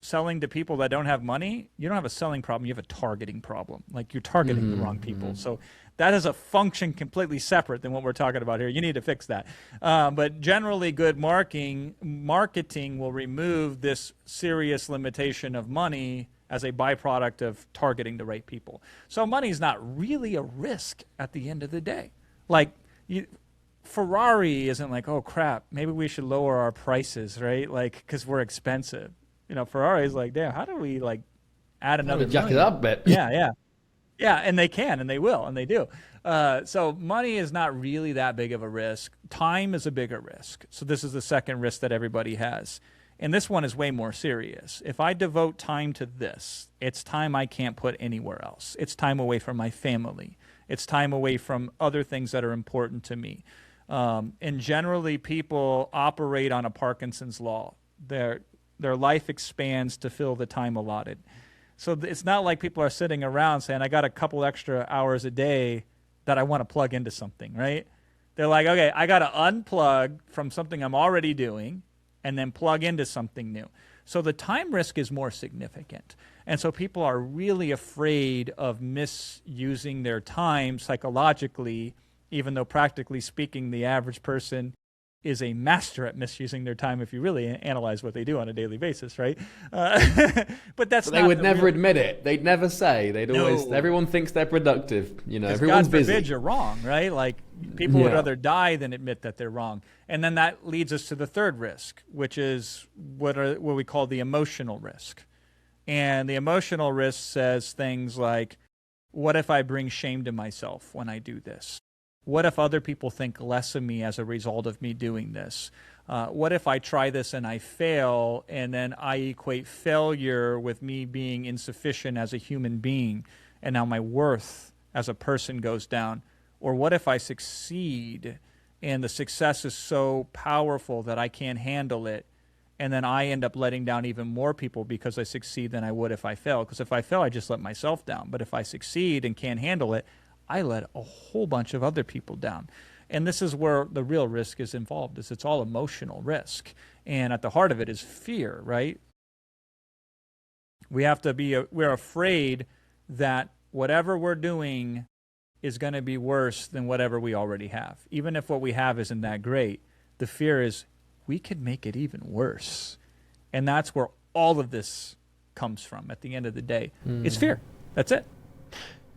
selling to people that don't have money, you don't have a selling problem. You have a targeting problem. Like you're targeting the wrong people. So that is a function completely separate than what we're talking about here. You need to fix that. But generally good marketing will remove this serious limitation of money as a byproduct of targeting the right people. So money is not really a risk at the end of the day. Like Ferrari isn't like, oh crap, maybe we should lower our prices, right? Like, because we're expensive. You know, Ferrari is like, damn, how do we like add another jack it up a bit? Yeah, and they can, and they will, and they do. So money is not really that big of a risk. Time is a bigger risk. So this is the second risk that everybody has. And this one is way more serious. If I devote time to this, it's time I can't put anywhere else. It's time away from my family. It's time away from other things that are important to me. And generally, people operate on a Parkinson's law. Their life expands to fill the time allotted. So it's not like people are sitting around saying, I got a couple extra hours a day that I want to plug into something, right? They're like, okay, I got to unplug from something I'm already doing and then plug into something new. So the time risk is more significant. And so people are really afraid of misusing their time psychologically, even though practically speaking, the average person is a master at misusing their time if you really analyze what they do on a daily basis, right? But that's they would never admit it. They'd never say. They'd always, everyone thinks they're productive. You know, everyone's busy. God forbid you're wrong, right? Like people would rather die than admit that they're wrong. And then that leads us to the third risk, which is what we call the emotional risk. And the emotional risk says things like, what if I bring shame to myself when I do this? What if other people think less of me as a result of me doing this? What if I try this and I fail, and then I equate failure with me being insufficient as a human being, and now my worth as a person goes down? Or what if I succeed, and the success is so powerful that I can't handle it, And then I end up letting down even more people because I succeed than I would if I fail. Because if I fail, I just let myself down. But if I succeed and can't handle it, I let a whole bunch of other people down. And this is where the real risk is involved, is it's all emotional risk. And at the heart of it is fear, right? We have to be, we're afraid that whatever we're doing is going to be worse than whatever we already have. Even if what we have isn't that great, the fear is we could make it even worse. And that's where all of this comes from at the end of the day. It's fear. That's it.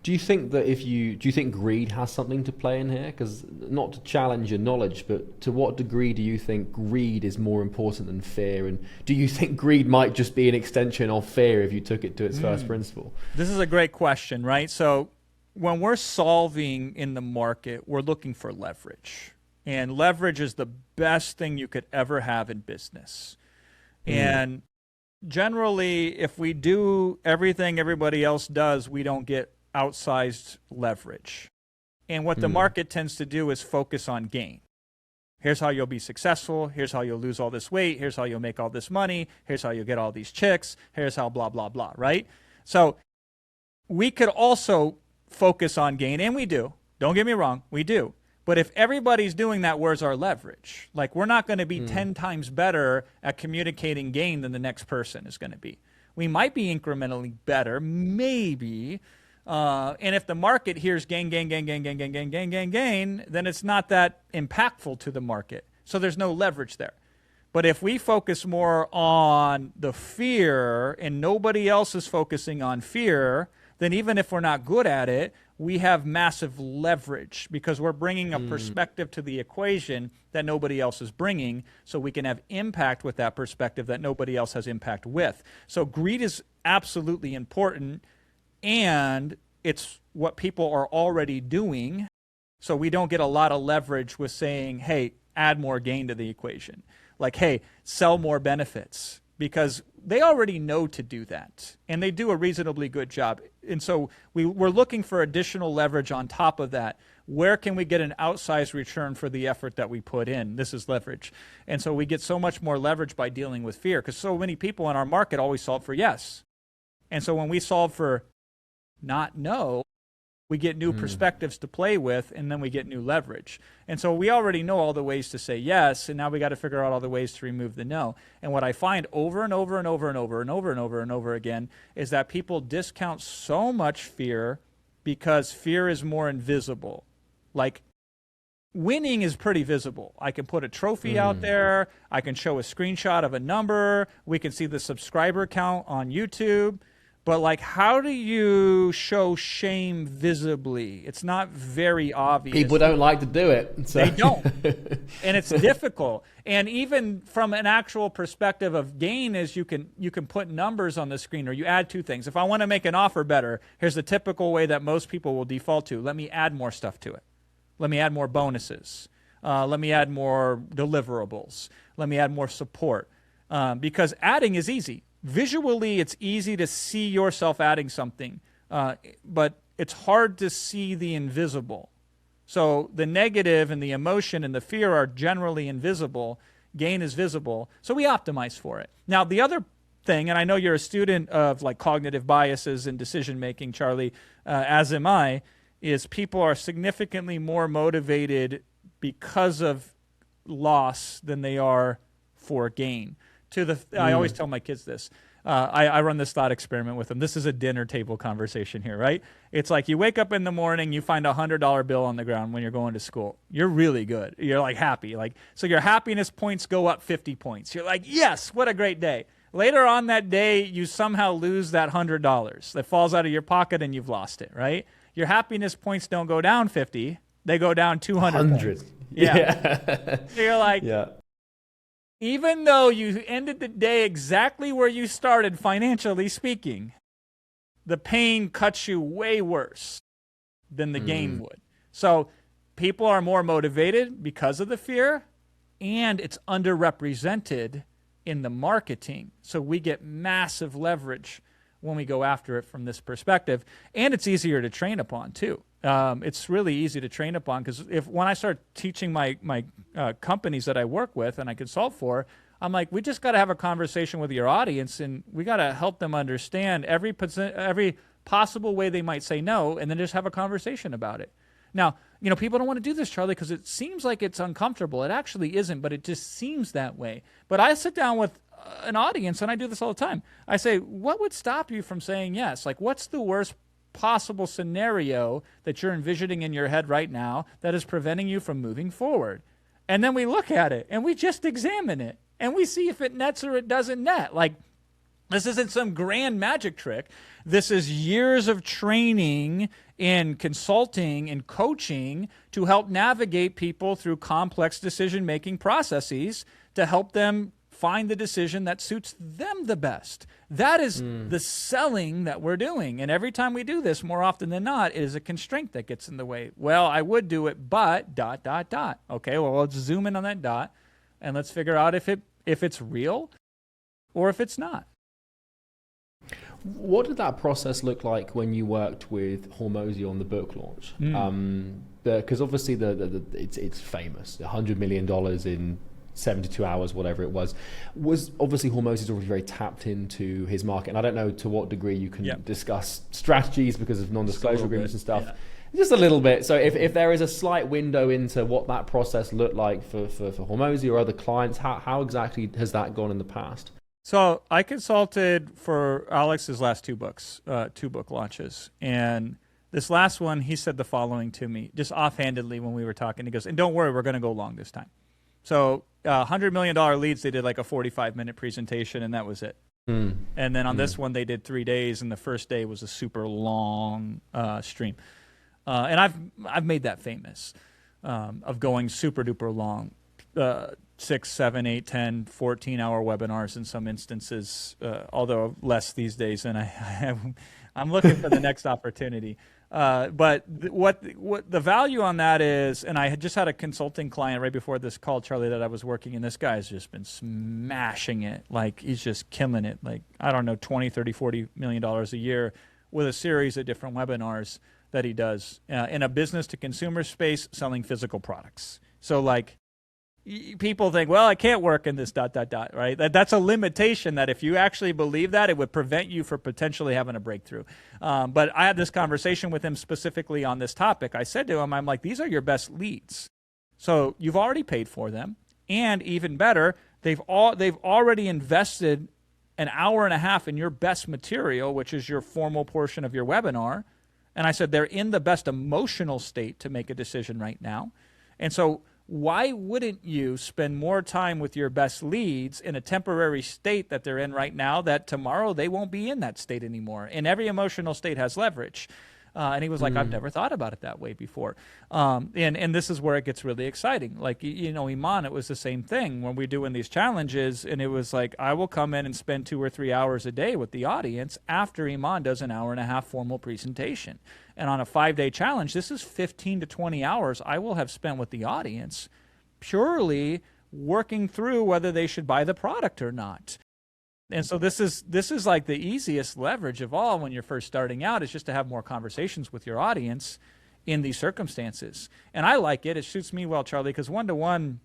Do you think that do you think greed has something to play in here? Because not to challenge your knowledge, but to what degree do you think greed is more important than fear? And do you think greed might just be an extension of fear if you took it to its first principle? This is a great question, right? So when we're solving in the market, we're looking for leverage. And leverage is the best thing you could ever have in business. And generally, if we do everything everybody else does, we don't get outsized leverage. And what the market tends to do is focus on gain. Here's how you'll be successful. Here's how you'll lose all this weight. Here's how you'll make all this money. Here's how you'll get all these chicks. Here's how blah, blah, blah, right? So we could also focus on gain, and we do. Don't get me wrong, we do. But if everybody's doing that, where's our leverage? Like, we're not going to be 10 times better at communicating gain than the next person is going to be. We might be incrementally better, maybe. And if the market hears gain, gain, gain, gain, gain, gain, gain, gain, gain, gain, then it's not that impactful to the market. So there's no leverage there. But if we focus more on the fear and nobody else is focusing on fear, then even if we're not good at it, we have massive leverage because we're bringing a perspective to the equation that nobody else is bringing, so we can have impact with that perspective that nobody else has impact with. So greed is absolutely important, and it's what people are already doing, so we don't get a lot of leverage with saying, hey, add more gain to the equation. Like, hey, sell more benefits. Because they already know to do that, and they do a reasonably good job. And so we're looking for additional leverage on top of that. Where can we get an outsized return for the effort that we put in? This is leverage. And so we get so much more leverage by dealing with fear, because so many people in our market always solve for yes. And so when we solve for not no, we get new perspectives to play with, and then we get new leverage. And so we already know all the ways to say yes, and now we got to figure out all the ways to remove the no. And what I find over and over and over and over and over and over and over again is that people discount so much fear because fear is more invisible. Like, winning is pretty visible. I can put a trophy out there. I can show a screenshot of a number. We can see the subscriber count on YouTube. But, like, how do you show shame visibly? It's not very obvious. People don't like to do it. So. They don't. And it's difficult. And even from an actual perspective of gain is you can put numbers on the screen, or you add two things. If I want to make an offer better, here's the typical way that most people will default to. Let me add more stuff to it. Let me add more bonuses. Let me add more deliverables. Let me add more support. Because adding is easy. Visually, it's easy to see yourself adding something, but it's hard to see the invisible. So the negative and the emotion and the fear are generally invisible. Gain is visible, so we optimize for it. Now, the other thing, and I know you're a student of like cognitive biases and decision-making, Charlie, as am I, is people are significantly more motivated because of loss than they are for gain. I always tell my kids this. I run this thought experiment with them. This is a dinner table conversation here, right? It's like you wake up in the morning, you find a $100 bill on the ground when you're going to school. You're really good. You're like happy. So your happiness points go up 50 points. You're like, yes, what a great day. Later on that day, you somehow lose that $100 that falls out of your pocket and you've lost it, right? Your happiness points don't go down 50. They go down 200 points. Yeah. So you're like... Yeah. Even though you ended the day exactly where you started, financially speaking, the pain cuts you way worse than the gain would. So people are more motivated because of the fear, and it's underrepresented in the marketing. So we get massive leverage when we go after it from this perspective, and it's easier to train upon too. It's really easy to train upon, because when I start teaching my companies that I work with and I consult for, I'm like, we just got to have a conversation with your audience, and we got to help them understand every possible way they might say no, and then just have a conversation about it. Now, people don't want to do this, Charlie, because it seems like it's uncomfortable. It actually isn't, but it just seems that way. But I sit down with an audience, and I do this all the time. I say, what would stop you from saying yes? Like, what's the worst possible scenario that you're envisioning in your head right now that is preventing you from moving forward? And then we look at it, and we just examine it, and we see if it nets or it doesn't net. Like, this isn't some grand magic trick. This is years of training in consulting and coaching to help navigate people through complex decision-making processes to help them find the decision that suits them the best. That is the selling that we're doing. And every time we do this, more often than not, it is a constraint that gets in the way. Well, I would do it, but ... Okay, well, let's zoom in on that dot, and let's figure out if it's real or if it's not. What did that process look like when you worked with Hormozi on the book launch? Because obviously it's famous, $100 million in 72 hours, whatever it was obviously Hormozi's already very tapped into his market. And I don't know to what degree you can discuss strategies because of non-disclosure agreements and stuff. Just a little bit. So if there is a slight window into what that process looked like for Hormozi or other clients, how exactly has that gone in the past? So I consulted for Alex's last two book launches. And this last one, he said the following to me, just offhandedly when we were talking. He goes, and don't worry, we're going to go long this time. So $100 million leads, they did like a 45-minute presentation, and that was it. And then on this one, they did 3 days, and the first day was a super long stream. And I've made that famous, of going super duper long, 6, 7, 8, 10, 14-hour webinars in some instances, although less these days. And I'm looking for the next opportunity. But what the value on that is, and I had just had a consulting client right before this call, Charlie, that I was working, and this guy's just been smashing it. Like, he's just killing it. Like, I don't know, $20, $30, $40 million a year with a series of different webinars that he does in a business to consumer space selling physical products. So like, people think, well, I can't work in this ... right? That's a limitation that if you actually believe that, it would prevent you from potentially having a breakthrough. But I had this conversation with him specifically on this topic. I said to him, I'm like, these are your best leads. So you've already paid for them. And even better, they've already invested an hour and a half in your best material, which is your formal portion of your webinar. And I said, they're in the best emotional state to make a decision right now. And so why wouldn't you spend more time with your best leads in a temporary state that they're in right now, that tomorrow they won't be in that state anymore? And every emotional state has leverage. And he was like, I've never thought about it that way before. And this is where it gets really exciting. Like, Iman, it was the same thing when we're doing these challenges. And it was like, I will come in and spend 2 or 3 hours a day with the audience after Iman does an hour and a half formal presentation. And on a 5-day challenge, this is 15 to 20 hours I will have spent with the audience purely working through whether they should buy the product or not. And so this is like the easiest leverage of all when you're first starting out, is just to have more conversations with your audience in these circumstances. And I like it. It suits me well, Charlie, because one-to-one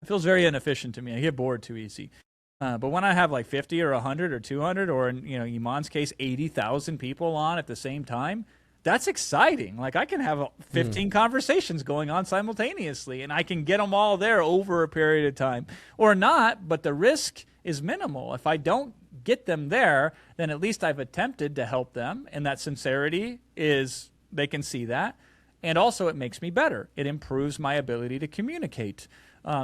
feels very inefficient to me. I get bored too easy. But when I have like 50 or 100 or 200, or in Iman's case, 80,000 people on at the same time, that's exciting. Like, I can have 15 conversations going on simultaneously, and I can get them all there over a period of time. Or not, but the risk is minimal. If I don't get them there, then at least I've attempted to help them, and that sincerity is, they can see that. And also it makes me better. It improves my ability to communicate.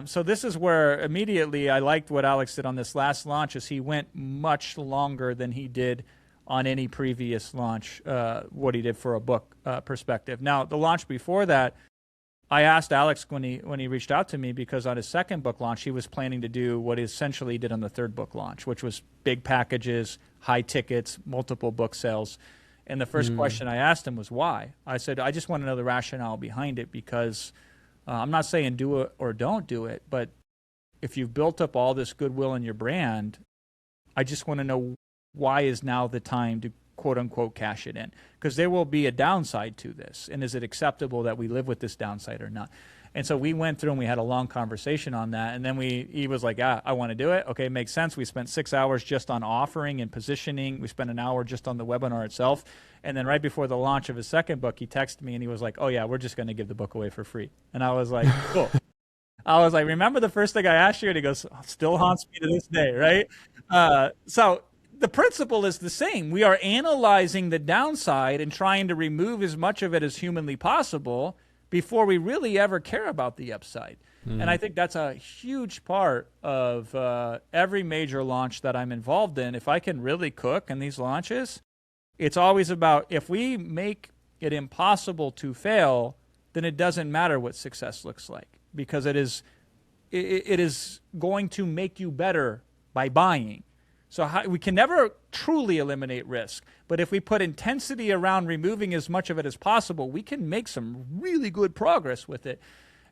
So this is where immediately I liked what Alex did on this last launch, is he went much longer than he did on any previous launch, what he did for a book perspective. Now, the launch before that, I asked Alex when he reached out to me, because on his second book launch, he was planning to do what he essentially did on the third book launch, which was big packages, high tickets, multiple book sales. And the first question I asked him was why. I said, I just want to know the rationale behind it, because I'm not saying do it or don't do it, but if you've built up all this goodwill in your brand, I just want to know, why is now the time to quote unquote cash it in, because there will be a downside to this. And is it acceptable that we live with this downside or not? And so we went through and we had a long conversation on that. And then he was like, I want to do it. Okay, makes sense. We spent 6 hours just on offering and positioning. We spent an hour just on the webinar itself. And then right before the launch of his second book, he texted me and he was like, oh yeah, we're just going to give the book away for free. And I was like, cool. I was like, remember the first thing I asked you? And he goes, still haunts me to this day, right? So the principle is the same. We are analyzing the downside and trying to remove as much of it as humanly possible before we really ever care about the upside. And I think that's a huge part of every major launch that I'm involved in. If I can really cook in these launches, it's always about, if we make it impossible to fail, then it doesn't matter what success looks like, because it is going to make you better by buying. So we can never truly eliminate risk, but if we put intensity around removing as much of it as possible, we can make some really good progress with it.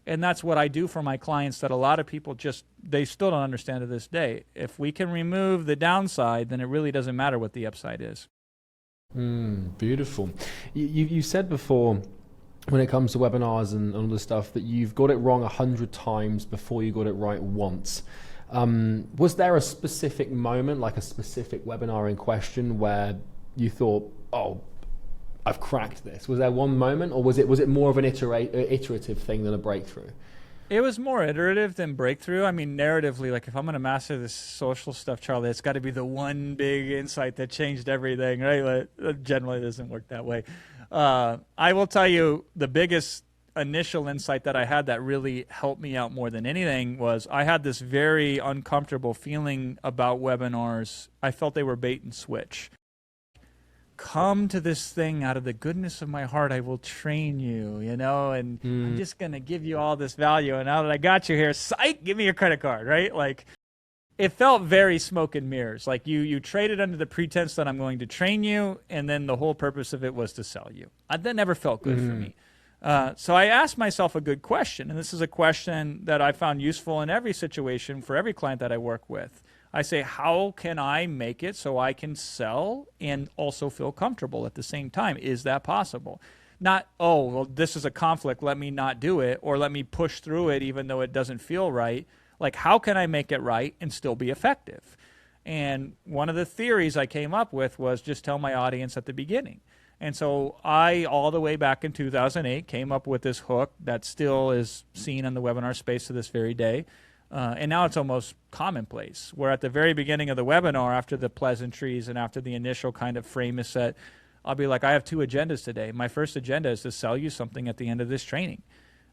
And that's what I do for my clients, that a lot of people they still don't understand to this day. If we can remove the downside, then it really doesn't matter what the upside is. Beautiful. You said before, when it comes to webinars and all this stuff, that you've got it wrong 100 times before you got it right once. Was there a specific moment, like a specific webinar in question, where you thought, oh, I've cracked this? Was there one moment, or was it more of an iterative thing than a breakthrough? It was more iterative than breakthrough. I mean, narratively, like if I'm going to master this social stuff, Charlie, it's got to be the one big insight that changed everything, right? It generally doesn't work that way. I will tell you, the biggest initial insight that I had that really helped me out more than anything was, I had this very uncomfortable feeling about webinars. I felt they were bait and switch. Come to this thing out of the goodness of my heart, I will train you, and I'm just going to give you all this value. And now that I got you here, psych, give me your credit card, right? Like, it felt very smoke and mirrors. Like you traded under the pretense that I'm going to train you, and then the whole purpose of it was to sell you. That never felt good for me. So I asked myself a good question, and this is a question that I found useful in every situation for every client that I work with. I say, how can I make it so I can sell and also feel comfortable at the same time? Is that possible? Not, oh, well, this is a conflict, let me not do it, or let me push through it even though it doesn't feel right. Like, how can I make it right and still be effective? And one of the theories I came up with was just tell my audience at the beginning. And so I, all the way back in 2008, came up with this hook that still is seen in the webinar space to this very day. And now it's almost commonplace, where at the very beginning of the webinar, after the pleasantries and after the initial kind of frame is set, I'll be like, I have 2 agendas today. My first agenda is to sell you something at the end of this training.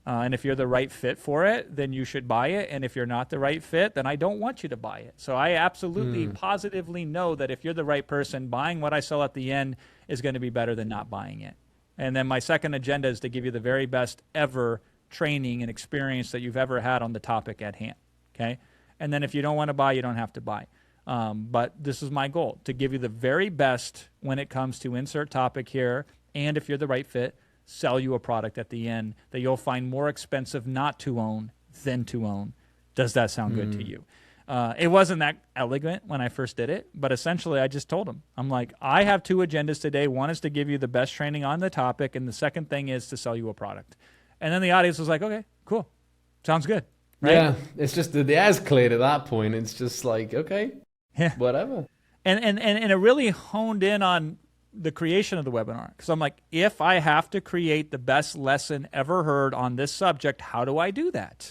And if you're the right fit for it, then you should buy it. And if you're not the right fit, then I don't want you to buy it. So I absolutely positively know that if you're the right person, buying what I sell at the end is going to be better than not buying it. And then my second agenda is to give you the very best ever training and experience that you've ever had on the topic at hand. Okay? And then if you don't want to buy, you don't have to buy. But this is my goal, to give you the very best when it comes to insert topic here. And if you're the right fit, sell you a product at the end that you'll find more expensive not to own than to own. Does that sound good to you? It wasn't that elegant when I first did it, but essentially I just told them, I'm like, I have 2 agendas today. One is to give you the best training on the topic, and the second thing is to sell you a product. And then the audience was like, okay, cool. Sounds good. Right? Yeah, it's just the air's cleared at that point. It's just like, okay, whatever. And it really honed in on the creation of the webinar, because I'm like, if I have to create the best lesson ever heard on this subject, how do I do that?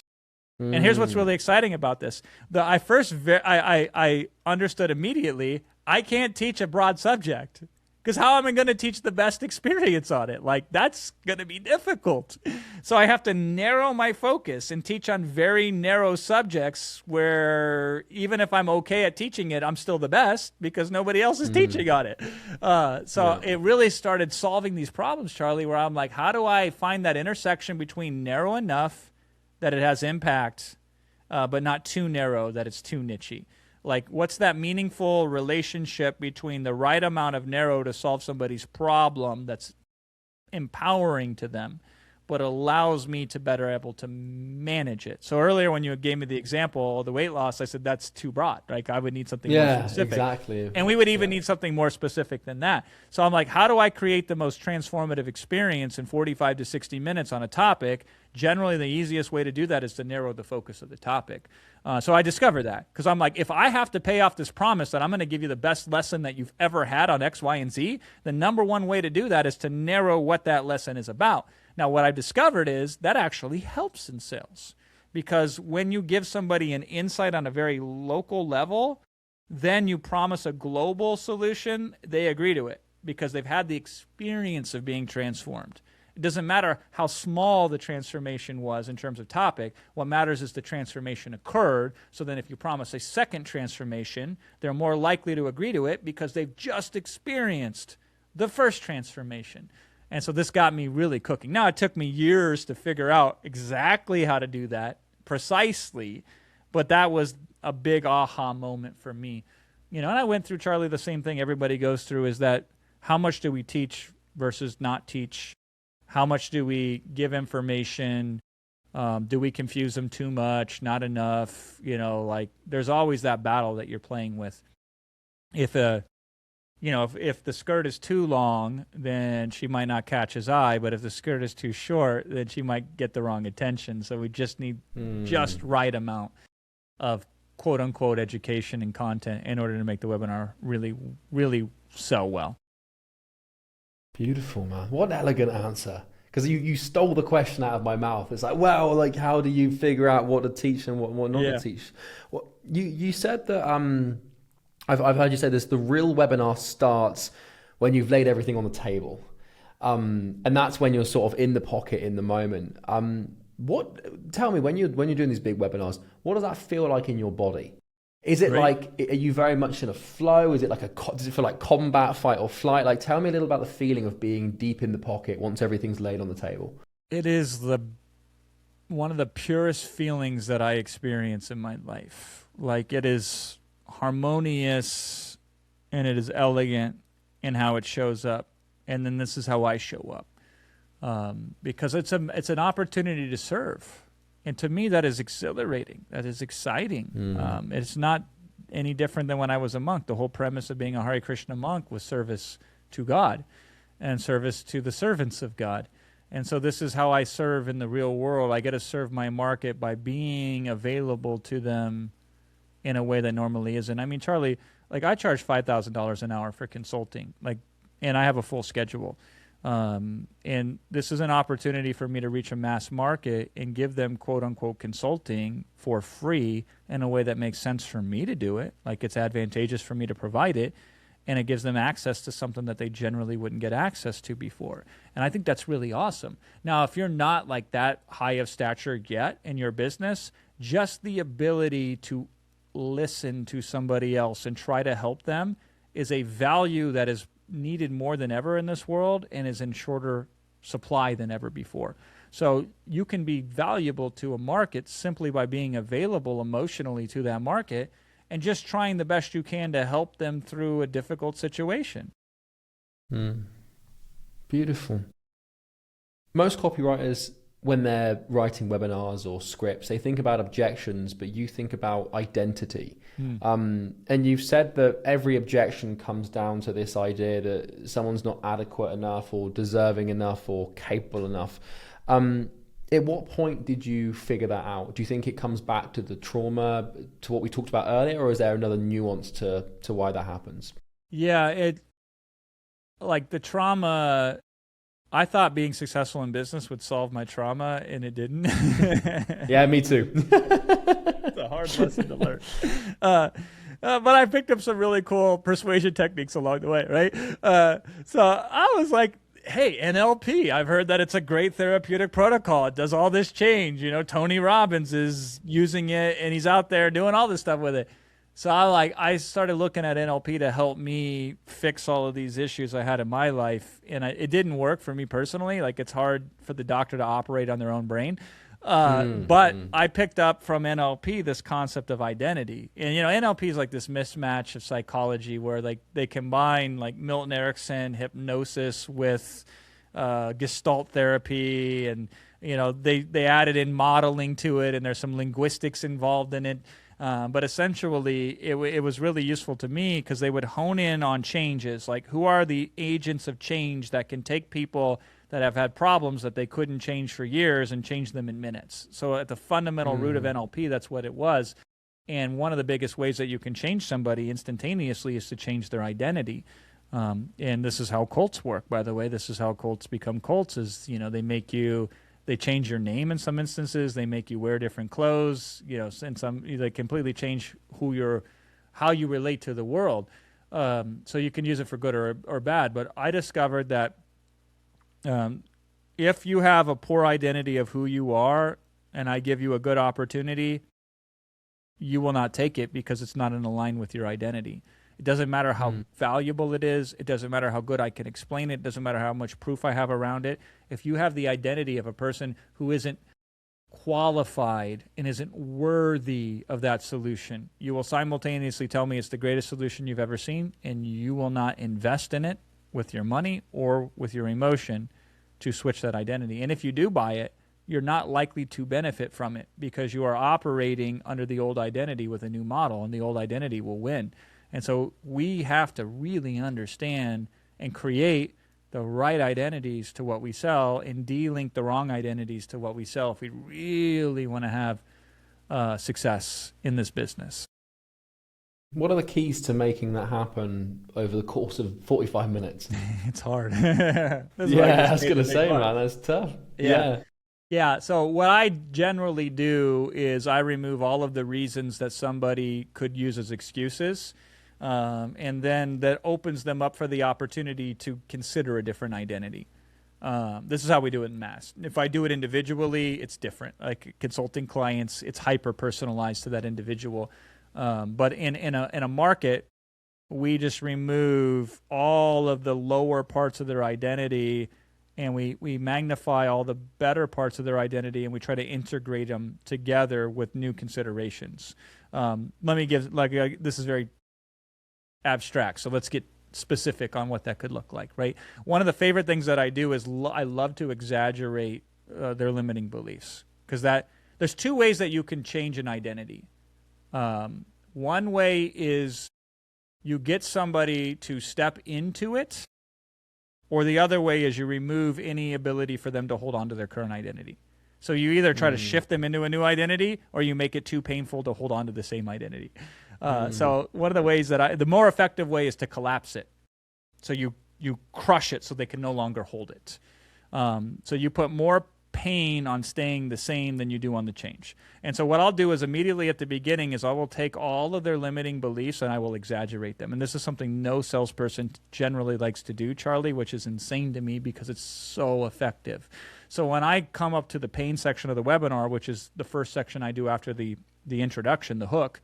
And here's what's really exciting about this. I understood immediately, I can't teach a broad subject, because how am I going to teach the best experience on it? Like, that's going to be difficult. So I have to narrow my focus and teach on very narrow subjects where even if I'm okay at teaching it, I'm still the best because nobody else is teaching on it. It really started solving these problems, Charlie, where I'm like, how do I find that intersection between narrow enough that it has impact, but not too narrow that it's too nichey? Like, what's that meaningful relationship between the right amount of narrow to solve somebody's problem that's empowering to them, but allows me to better able to manage it. So earlier when you gave me the example of the weight loss, I said that's too broad. Like I would need something more specific. Exactly. And we would even need something more specific than that. So I'm like, how do I create the most transformative experience in 45 to 60 minutes on a topic? Generally, the easiest way to do that is to narrow the focus of the topic. So I discovered that because I'm like, if I have to pay off this promise that I'm going to give you the best lesson that you've ever had on X, Y, and Z, the number one way to do that is to narrow what that lesson is about. Now, what I've discovered is that actually helps in sales because when you give somebody an insight on a very local level, then you promise a global solution, they agree to it because they've had the experience of being transformed. It doesn't matter how small the transformation was in terms of topic. What matters is the transformation occurred. So then if you promise a second transformation, they're more likely to agree to it because they've just experienced the first transformation. And so this got me really cooking. Now, it took me years to figure out exactly how to do that precisely, but that was a big aha moment for me. You know, and I went through, Charlie, the same thing everybody goes through is that how much do we teach versus not teach? How much do we give information? Do we confuse them too much, not enough? You know, like there's always that battle that you're playing with. If the skirt is too long, then she might not catch his eye. But if the skirt is too short, then she might get the wrong attention. So we just need just right amount of quote unquote education and content in order to make the webinar really, really sell well. Beautiful, man. What an elegant answer. Because you stole the question out of my mouth. It's like, well, like, how do you figure out what to teach and what not to teach? Well, you said that, I've heard you say this, the real webinar starts when you've laid everything on the table. And that's when you're sort of in the pocket in the moment. Tell me, when you're doing these big webinars, what does that feel like in your body? Is it like, are you very much in a flow? Is it like does it feel like combat, fight or flight? Like, tell me a little about the feeling of being deep in the pocket once everything's laid on the table. It is one of the purest feelings that I experience in my life. Like, it is harmonious and it is elegant in how it shows up. And then this is how I show up. Because it's an opportunity to serve. And to me, that is exhilarating. That is exciting. It's not any different than when I was a monk. The whole premise of being a Hare Krishna monk was service to God and service to the servants of God. And so this is how I serve in the real world. I get to serve my market by being available to them in a way that normally isn't. I mean, Charlie, like I charge $5,000 an hour for consulting, and I have a full schedule. And this is an opportunity for me to reach a mass market and give them quote unquote consulting for free in a way that makes sense for me to do it. Like it's advantageous for me to provide it. And it gives them access to something that they generally wouldn't get access to before. And I think that's really awesome. Now, if you're not like that high of stature yet in your business, just the ability to listen to somebody else and try to help them is a value that is needed more than ever in this world and is in shorter supply than ever before. So you can be valuable to a market simply by being available emotionally to that market and just trying the best you can to help them through a difficult situation. Beautiful. Most copywriters, when they're writing webinars or scripts, they think about objections, but you think about identity. And you've said that every objection comes down to this idea that someone's not adequate enough or deserving enough or capable enough. At what point did you figure that out? Do you think it comes back to the trauma, to what we talked about earlier, or is there another nuance to why that happens? Yeah, like the trauma, I thought being successful in business would solve my trauma, and it didn't. Yeah, me too. It's a hard lesson to learn. But I picked up some really cool persuasion techniques along the way, right? So I was like, hey, NLP, I've heard that it's a great therapeutic protocol. It does all this change. You know, Tony Robbins is using it, and he's out there doing all this stuff with it. So I started looking at NLP to help me fix all of these issues I had in my life. And it didn't work for me personally. Like, it's hard for the doctor to operate on their own brain. But I picked up from NLP this concept of identity. And, you know, NLP is like this mismatch of psychology where like they combine like Milton Erickson hypnosis with Gestalt therapy, and they added in modeling to it, and there's some linguistics involved in it. But essentially, it was really useful to me because they would hone in on changes, like who are the agents of change that can take people that have had problems that they couldn't change for years and change them in minutes. So at the fundamental root of NLP, that's what it was. And one of the biggest ways that you can change somebody instantaneously is to change their identity. And this is how cults work, by the way. This is how cults become cults, is, they change your name in some instances. They make you wear different clothes. In some, they completely change how you relate to the world. So you can use it for good or bad. But I discovered that if you have a poor identity of who you are, and I give you a good opportunity, you will not take it because it's not in line with your identity. It doesn't matter how valuable it is. It doesn't matter how good I can explain it. It doesn't matter how much proof I have around it. If you have the identity of a person who isn't qualified and isn't worthy of that solution, you will simultaneously tell me it's the greatest solution you've ever seen, and you will not invest in it with your money or with your emotion to switch that identity. And if you do buy it, you're not likely to benefit from it because you are operating under the old identity with a new model, and the old identity will win. And so we have to really understand and create the right identities to what we sell and de-link the wrong identities to what we sell if we really want to have success in this business. What are the keys to making that happen over the course of 45 minutes? It's hard. I was going to say, man, that's tough. Yeah, so what I generally do is I remove all of the reasons that somebody could use as excuses, and then that opens them up for the opportunity to consider a different identity. This is how we do it in mass. If I do it individually, it's different. Like consulting clients, it's hyper-personalized to that individual. But in a market, we just remove all of the lower parts of their identity, and we magnify all the better parts of their identity, and we try to integrate them together with new considerations. Let me give, this is very abstract, so let's get specific on what that could look like, right? One of the favorite things that I do is I love to exaggerate their limiting beliefs, because there's two ways that you can change an identity. One way is you get somebody to step into it, or the other way is you remove any ability for them to hold on to their current identity. So you either try to shift them into a new identity, or you make it too painful to hold on to the same identity. So one of the ways the more effective way is to collapse it. So you crush it so they can no longer hold it. So you put more pain on staying the same than you do on the change. And so what I'll do is immediately at the beginning is I will take all of their limiting beliefs and I will exaggerate them. And this is something no salesperson generally likes to do, Charlie, which is insane to me because it's so effective. So when I come up to the pain section of the webinar, which is the first section I do after the introduction, the hook,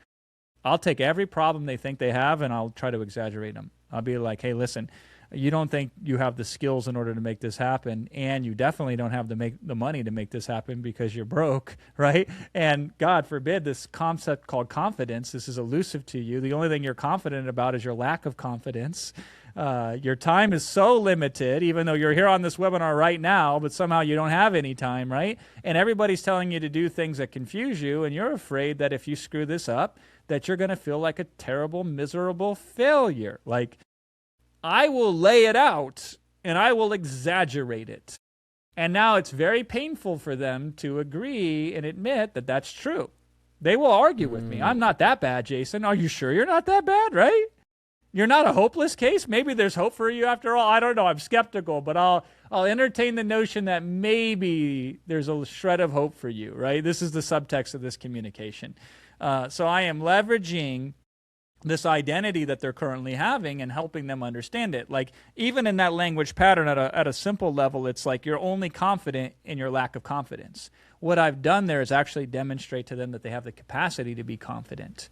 I'll take every problem they think they have and I'll try to exaggerate them. I'll be like, hey, listen, you don't think you have the skills in order to make this happen, and you definitely don't have the money to make this happen because you're broke, right? And God forbid this concept called confidence, this is elusive to you. The only thing you're confident about is your lack of confidence. Your time is so limited, even though you're here on this webinar right now, but somehow you don't have any time, right? And everybody's telling you to do things that confuse you, and you're afraid that if you screw this up, that you're going to feel like a terrible, miserable failure. Like, I will lay it out and I will exaggerate it. And now it's very painful for them to agree and admit that that's true. They will argue with me. I'm not that bad, Jason. Are you sure you're not that bad, right? You're not a hopeless case? Maybe there's hope for you after all. I don't know. I'm skeptical, but I'll entertain the notion that maybe there's a shred of hope for you, right? This is the subtext of this communication. So I am leveraging this identity that they're currently having and helping them understand it. Like, even in that language pattern at a simple level, it's like you're only confident in your lack of confidence. What I've done there is actually demonstrate to them that they have the capacity to be confident.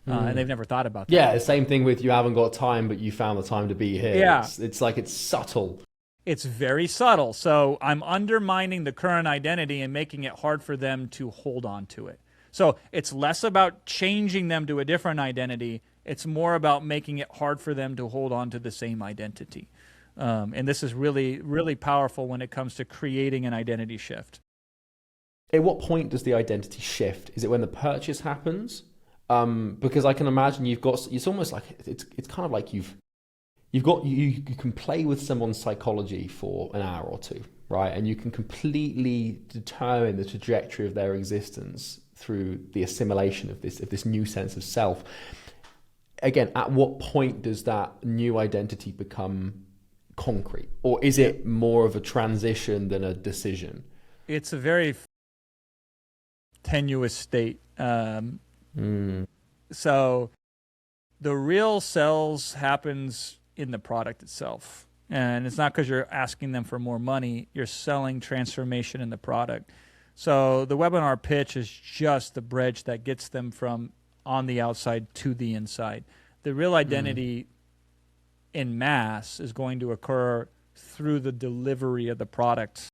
And they've never thought about that. Yeah, the same thing with you haven't got time, but you found the time to be here. Yeah. It's like it's subtle. It's very subtle. So I'm undermining the current identity and making it hard for them to hold on to it. So it's less about changing them to a different identity. It's more about making it hard for them to hold on to the same identity. And this is really, really powerful when it comes to creating an identity shift. At what point does the identity shift? Is it when the purchase happens? Because I can imagine it's almost like it's kind of like you can play with someone's psychology for an hour or two, right? And you can completely determine the trajectory of their existence through the assimilation of this new sense of self. Again, at what point does that new identity become concrete? Or is it more of a transition than a decision? It's a very tenuous state. So the real sales happens in the product itself. And it's not because you're asking them for more money, you're selling transformation in the product. So the webinar pitch is just the bridge that gets them from on the outside to the inside. The real identity in mass is going to occur through the delivery of the product,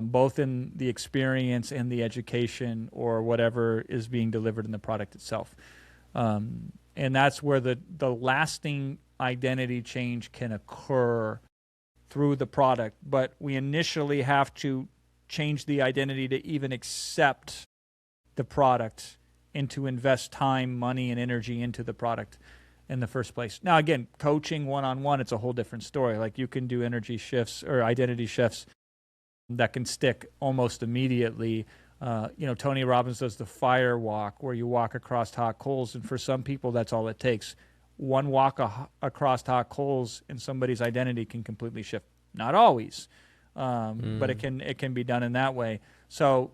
both in the experience and the education or whatever is being delivered in the product itself. And that's where the lasting identity change can occur through the product. But we initially have to change the identity to even accept the product and to invest time, money, and energy into the product in the first place. Now, again, coaching one-on-one, it's a whole different story. Like you can do energy shifts or identity shifts that can stick almost immediately. Tony Robbins does the fire walk where you walk across hot coals. And for some people, that's all it takes. One walk across hot coals and somebody's identity can completely shift. Not always, but it can be done in that way. So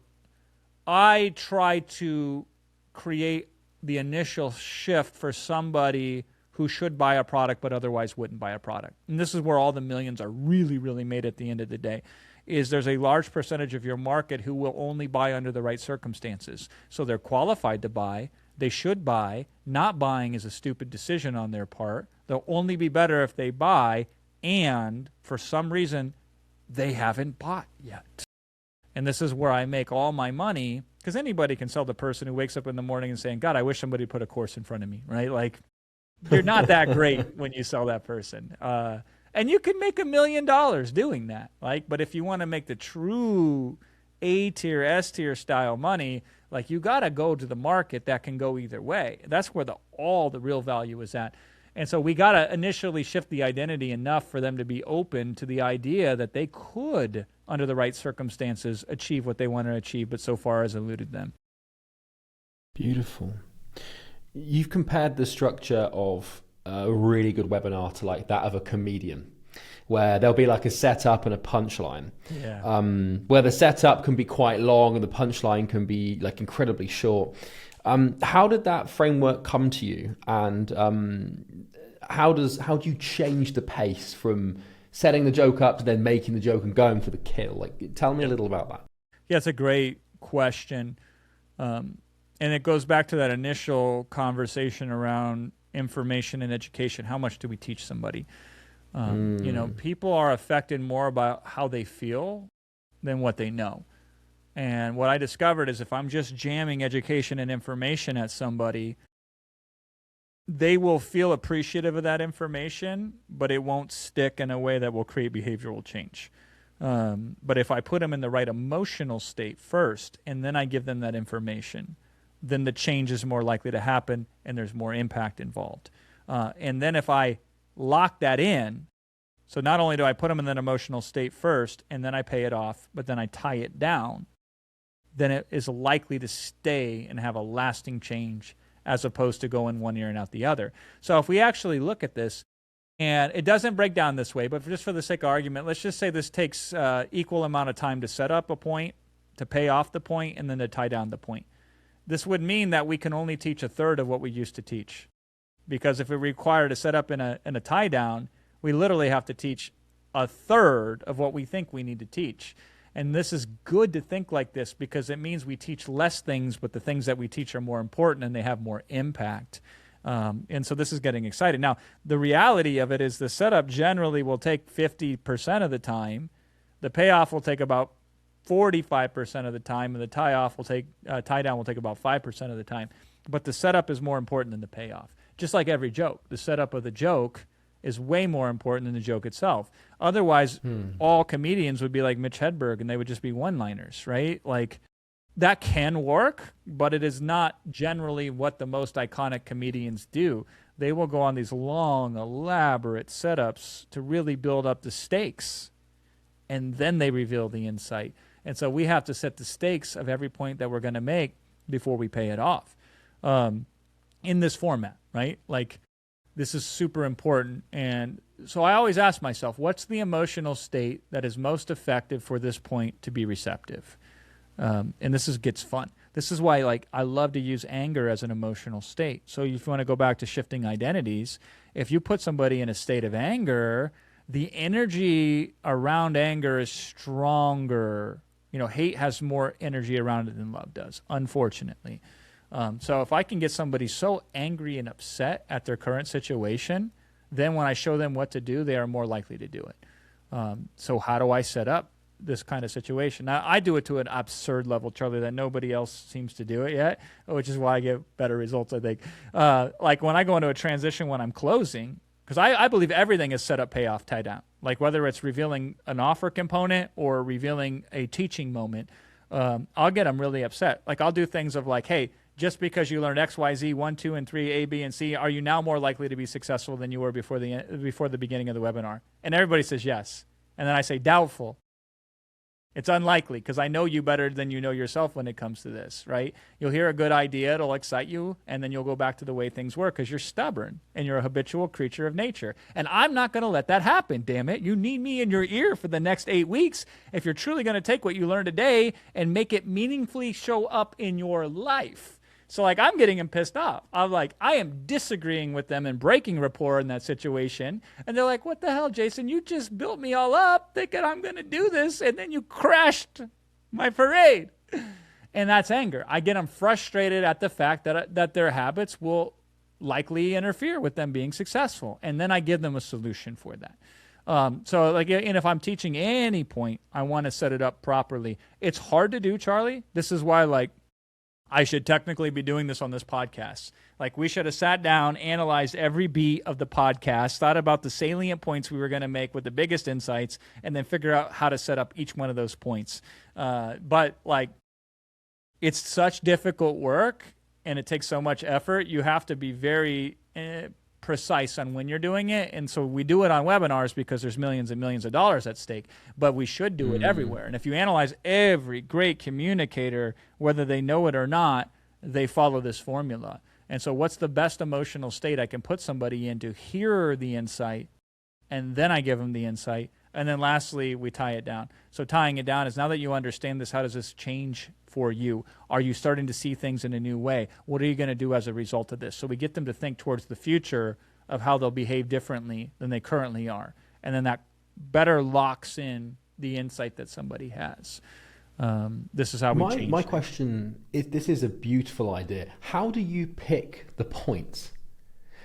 I try to create the initial shift for somebody who should buy a product but otherwise wouldn't buy a product. And this is where all the millions are really, really made at the end of the day, is there's a large percentage of your market who will only buy under the right circumstances. So they're qualified to buy. They should buy. Not buying is a stupid decision on their part. They'll only be better if they buy, and for some reason, they haven't bought yet. And this is where I make all my money, because anybody can sell the person who wakes up in the morning and saying, God, I wish somebody put a course in front of me, right? Like, you're not that great when you sell that person. And you can make $1 million doing that. But if you want to make the true A-tier, S-tier style money, like you got to go to the market that can go either way. That's where all the real value is at. And so we got to initially shift the identity enough for them to be open to the idea that they could, under the right circumstances, achieve what they want to achieve, but so far has eluded them. Beautiful. You've compared the structure of a really good webinar to like that of a comedian, where there'll be like a setup and a punchline. Yeah. Where the setup can be quite long and the punchline can be like incredibly short. How did that framework come to you? And how do you change the pace from setting the joke up to then making the joke and going for the kill? Like, tell me a little about that. Yeah, it's a great question. And it goes back to that initial conversation around information and education. How much do we teach somebody? People are affected more about how they feel than what they know. And what I discovered is if I'm just jamming education and information at somebody, they will feel appreciative of that information, but it won't stick in a way that will create behavioral change. But if I put them in the right emotional state first, and then I give them that information, then the change is more likely to happen and there's more impact involved. And then if I lock that in, so not only do I put them in that emotional state first and then I pay it off, but then I tie it down, then it is likely to stay and have a lasting change as opposed to go in one ear and out the other. So if we actually look at this, and it doesn't break down this way, but just for the sake of argument, let's just say this takes equal amount of time to set up a point, to pay off the point, and then to tie down the point. This would mean that we can only teach a third of what we used to teach. Because if it required a setup and a tie down, we literally have to teach a third of what we think we need to teach. And this is good to think like this because it means we teach less things, but the things that we teach are more important and they have more impact. And so this is getting exciting. Now, the reality of it is the setup generally will take 50% of the time. The payoff will take about 45% of the time, and the tie down will take about 5% of the time. But the setup is more important than the payoff. Just like every joke, the setup of the joke is way more important than the joke itself. Otherwise, all comedians would be like Mitch Hedberg and they would just be one-liners, right? Like, that can work, but it is not generally what the most iconic comedians do. They will go on these long, elaborate setups to really build up the stakes, and then they reveal the insight. And so we have to set the stakes of every point that we're going to make before we pay it off in this format, right? Like, this is super important. And so I always ask myself, what's the emotional state that is most effective for this point to be receptive? And this gets fun. This is why, like, I love to use anger as an emotional state. So if you want to go back to shifting identities, if you put somebody in a state of anger, the energy around anger is stronger. You know, hate has more energy around it than love does, unfortunately. So if I can get somebody so angry and upset at their current situation, then when I show them what to do, they are more likely to do it. So how do I set up this kind of situation? Now, I do it to an absurd level, Charlie, that nobody else seems to do it yet, which is why I get better results, I think. Like when I go into a transition when I'm closing, because I believe everything is set up, payoff, tie down. Like whether it's revealing an offer component or revealing a teaching moment, I'll get them really upset. Like I'll do things of like, hey, just because you learned X, Y, Z, 1, 2, and 3, A, B, and C, are you now more likely to be successful than you were before the beginning of the webinar? And everybody says yes. And then I say doubtful. It's unlikely because I know you better than you know yourself when it comes to this, right? You'll hear a good idea, it'll excite you, and then you'll go back to the way things work because you're stubborn and you're a habitual creature of nature. And I'm not going to let that happen, damn it. You need me in your ear for the next 8 weeks if you're truly going to take what you learned today and make it meaningfully show up in your life. So like I'm getting them pissed off. I'm like, I am disagreeing with them and breaking rapport in that situation. And they're like, what the hell, Jason? You just built me all up thinking I'm going to do this. And then you crashed my parade. And that's anger. I get them frustrated at the fact that their habits will likely interfere with them being successful. And then I give them a solution for that. So like, and if I'm teaching any point, I want to set it up properly. It's hard to do, Charlie. This is why like, I should technically be doing this on this podcast. Like we should have sat down, analyzed every beat of the podcast, thought about the salient points we were going to make with the biggest insights, and then figure out how to set up each one of those points. But like, it's such difficult work and it takes so much effort. You have to be very precise on when you're doing it. And so we do it on webinars because there's millions and millions of dollars at stake, but we should do it everywhere. And if you analyze every great communicator, whether they know it or not, they follow this formula. And so what's the best emotional state I can put somebody in to hear the insight? And then I give them the insight. And then lastly, we tie it down. So tying it down is now that you understand this, how does this change for you? Are you starting to see things in a new way? What are you going to do as a result of this? So we get them to think towards the future of how they'll behave differently than they currently are. And then that better locks in the insight that somebody has. This is how we change. My question is, this is a beautiful idea. How do you pick the points?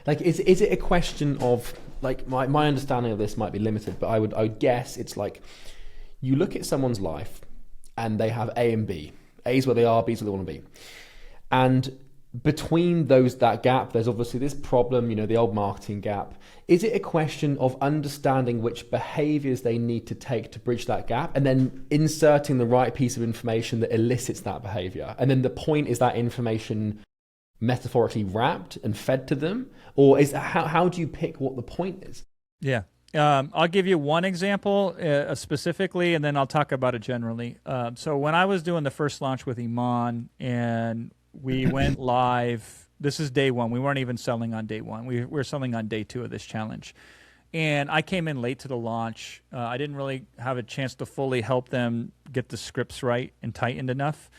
Like, is it a question of, like, my understanding of this might be limited, but I would guess it's like, you look at someone's life and they have A and B. A is where they are, B is where they want to be. And between that gap, there's obviously this problem, the old marketing gap. Is it a question of understanding which behaviors they need to take to bridge that gap and then inserting the right piece of information that elicits that behavior? And then the point is that information metaphorically wrapped and fed to them? Or how do you pick what the point is? Yeah. I'll give you one example specifically, and then I'll talk about it generally. So when I was doing the first launch with Iman and we went live, this is day one. We weren't even selling on day one. We were selling on day 2 of this challenge. And I came in late to the launch. I didn't really have a chance to fully help them get the scripts right and tightened enough.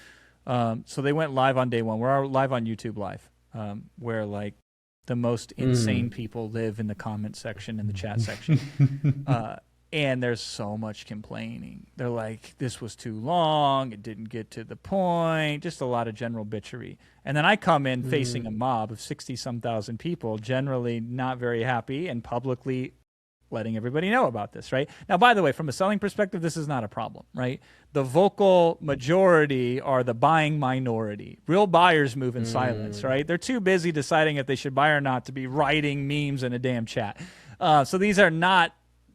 So they went live on day 1. We're live on YouTube Live, where like the most insane people live in the comment section and the chat section. And there's so much complaining. They're like, this was too long. It didn't get to the point. Just a lot of general bitchery. And then I come in facing a mob of 60-some thousand people, generally not very happy and publicly letting everybody know about this, right? Now, by the way, from a selling perspective, this is not a problem, right? The vocal majority are the buying minority. Real buyers move in silence, right? They're too busy deciding if they should buy or not to be writing memes in a damn chat. So these are not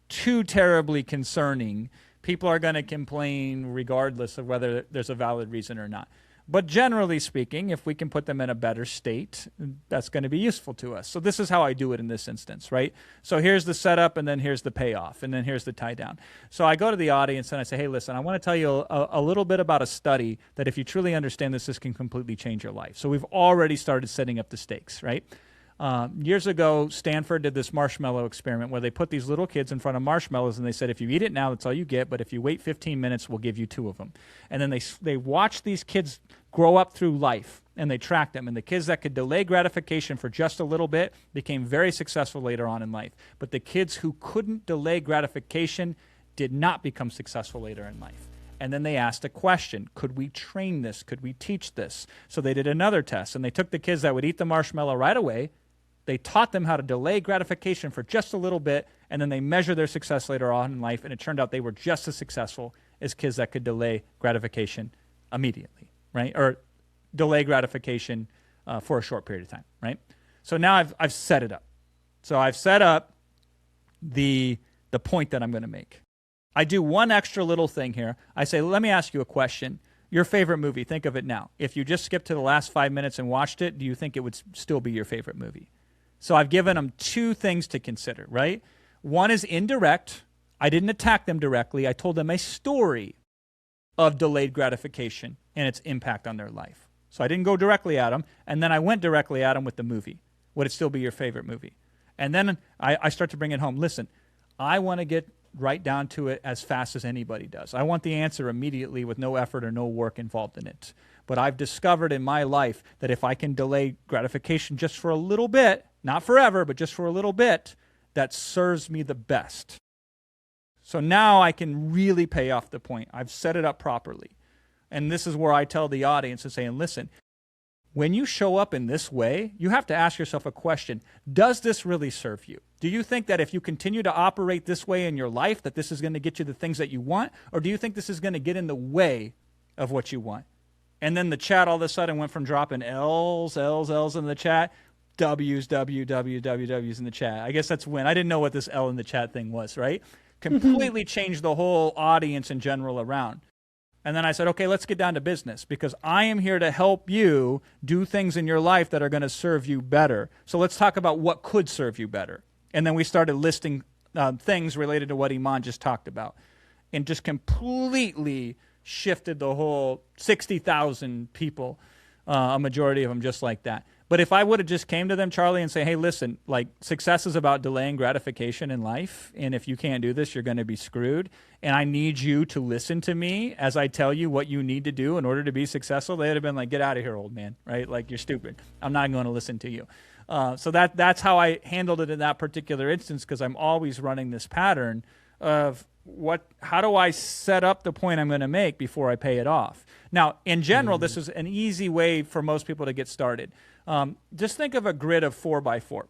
too terribly concerning. People are going to complain regardless of whether there's a valid reason or not. But generally speaking, if we can put them in a better state, that's going to be useful to us. So this is how I do it in this instance, right? So here's the setup, and then here's the payoff, and then here's the tie down. So I go to the audience and I say, hey, listen, I want to tell you a little bit about a study that if you truly understand this can completely change your life. So we've already started setting up the stakes, right? Years ago, Stanford did this marshmallow experiment where they put these little kids in front of marshmallows and they said, if you eat it now, that's all you get, but if you wait 15 minutes, we'll give you 2 of them. And then they watched these kids grow up through life, and they tracked them. And the kids that could delay gratification for just a little bit became very successful later on in life. But the kids who couldn't delay gratification did not become successful later in life. And then they asked a question, could we train this? Could we teach this? So they did another test, and they took the kids that would eat the marshmallow right away. They taught them how to delay gratification for just a little bit, and then they measured their success later on in life, and it turned out they were just as successful as kids that could delay gratification immediately, right? Or delay gratification for a short period of time, right? So now I've set it up. So I've set up the point that I'm going to make. I do one extra little thing here. I say, let me ask you a question. Your favorite movie, think of it now. If you just skipped to the last 5 minutes and watched it, do you think it would still be your favorite movie? So I've given them 2 things to consider, right? One is indirect. I didn't attack them directly. I told them a story of delayed gratification and its impact on their life. So I didn't go directly at them, and then I went directly at them with the movie. Would it still be your favorite movie? And then I start to bring it home. Listen, I want to get right down to it as fast as anybody does. I want the answer immediately with no effort or no work involved in it. But I've discovered in my life that if I can delay gratification just for a little bit, not forever, but just for a little bit, that serves me the best. So now I can really pay off the point. I've set it up properly. And this is where I tell the audience and saying, listen, when you show up in this way, you have to ask yourself a question. Does this really serve you? Do you think that if you continue to operate this way in your life, that this is going to get you the things that you want? Or do you think this is going to get in the way of what you want? And then the chat all of a sudden went from dropping L's in the chat, W's in the chat. I guess that's when. I didn't know what this L in the chat thing was, right? Completely changed the whole audience in general around. And then I said, okay, let's get down to business because I am here to help you do things in your life that are going to serve you better. So let's talk about what could serve you better. And then we started listing things related to what Iman just talked about and just completely shifted the whole 60,000 people, a majority of them just like that. But if I would have just came to them, Charlie, and say, hey, listen, like success is about delaying gratification in life. And if you can't do this, you're going to be screwed. And I need you to listen to me as I tell you what you need to do in order to be successful. They would have been like, get out of here, old man, right? Like you're stupid. I'm not going to listen to you. So that's how I handled it in that particular instance because I'm always running this pattern of how do I set up the point I'm going to make before I pay it off? Now, in general, this is an easy way for most people to get started. Just think of a grid of 4x4.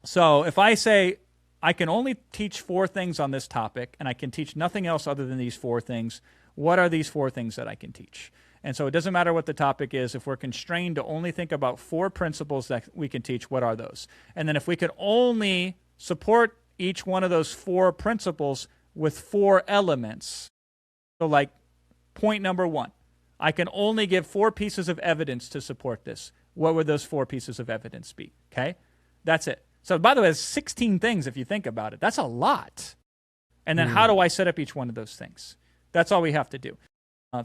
So if I say I can only teach 4 things on this topic and I can teach nothing else other than these 4 things, what are these 4 things that I can teach? And so it doesn't matter what the topic is. If we're constrained to only think about 4 principles that we can teach, what are those? And then if we could only support each one of those 4 principles with 4 elements. So like point number 1, I can only give 4 pieces of evidence to support this. What would those 4 pieces of evidence be? Okay? That's it. So by the way, it's 16 things if you think about it. That's a lot. And then how do I set up each one of those things? That's all we have to do.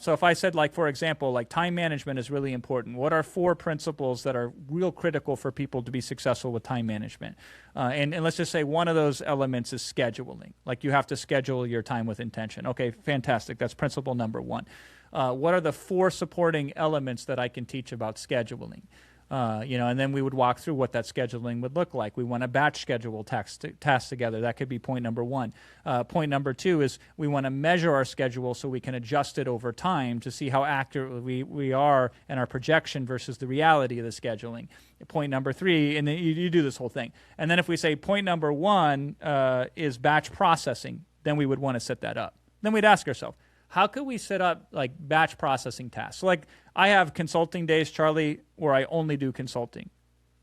So if I said, like, for example, like time management is really important. What are 4 principles that are real critical for people to be successful with time management? And let's just say one of those elements is scheduling. Like you have to schedule your time with intention. Okay, fantastic. That's principle number 1. What are the 4 supporting elements that I can teach about scheduling? And then we would walk through what that scheduling would look like. We want to batch schedule tasks together. That could be point number 1. Point number 2 is we want to measure our schedule so we can adjust it over time to see how accurate we are in our projection versus the reality of the scheduling. Point number 3, and then you do this whole thing. And then if we say point number 1 is batch processing, then we would want to set that up. Then we'd ask ourselves, how could we set up like batch processing tasks? So like I have consulting days, Charlie, where I only do consulting.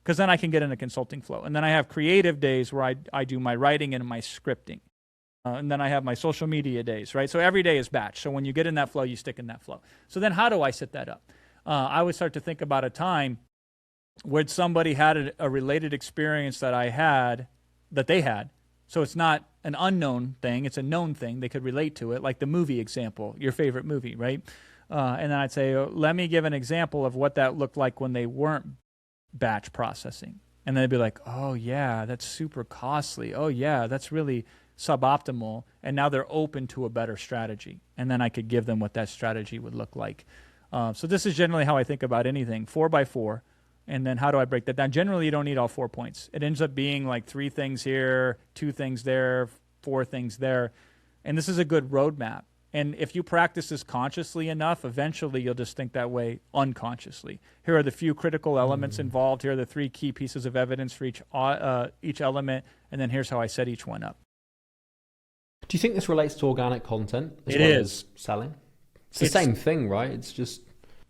because then I can get in a consulting flow. And then I have creative days where I do my writing and my scripting. And then I have my social media days, right? So every day is batch. So when you get in that flow, you stick in that flow. So then how do I set that up? I would start to think about a time where somebody had a related experience that they had. So it's not an unknown thing, it's a known thing. They could relate to it, like the movie example, your favorite movie, right? And then I'd say, let me give an example of what that looked like when they weren't batch processing. And they'd be like, oh yeah, that's super costly. Oh yeah, that's really suboptimal. And now they're open to a better strategy. And then I could give them what that strategy would look like. So this is generally how I think about anything, 4x4. And then how do I break that down? Generally, you don't need all 4 points. It ends up being like 3 things here, 2 things there, 4 things there. And this is a good roadmap. And if you practice this consciously enough, eventually you'll just think that way unconsciously. Here are the few critical elements involved. Here are the 3 key pieces of evidence for each element. And then here's how I set each one up. Do you think this relates to organic content as It well is. as selling? It's the same thing, right?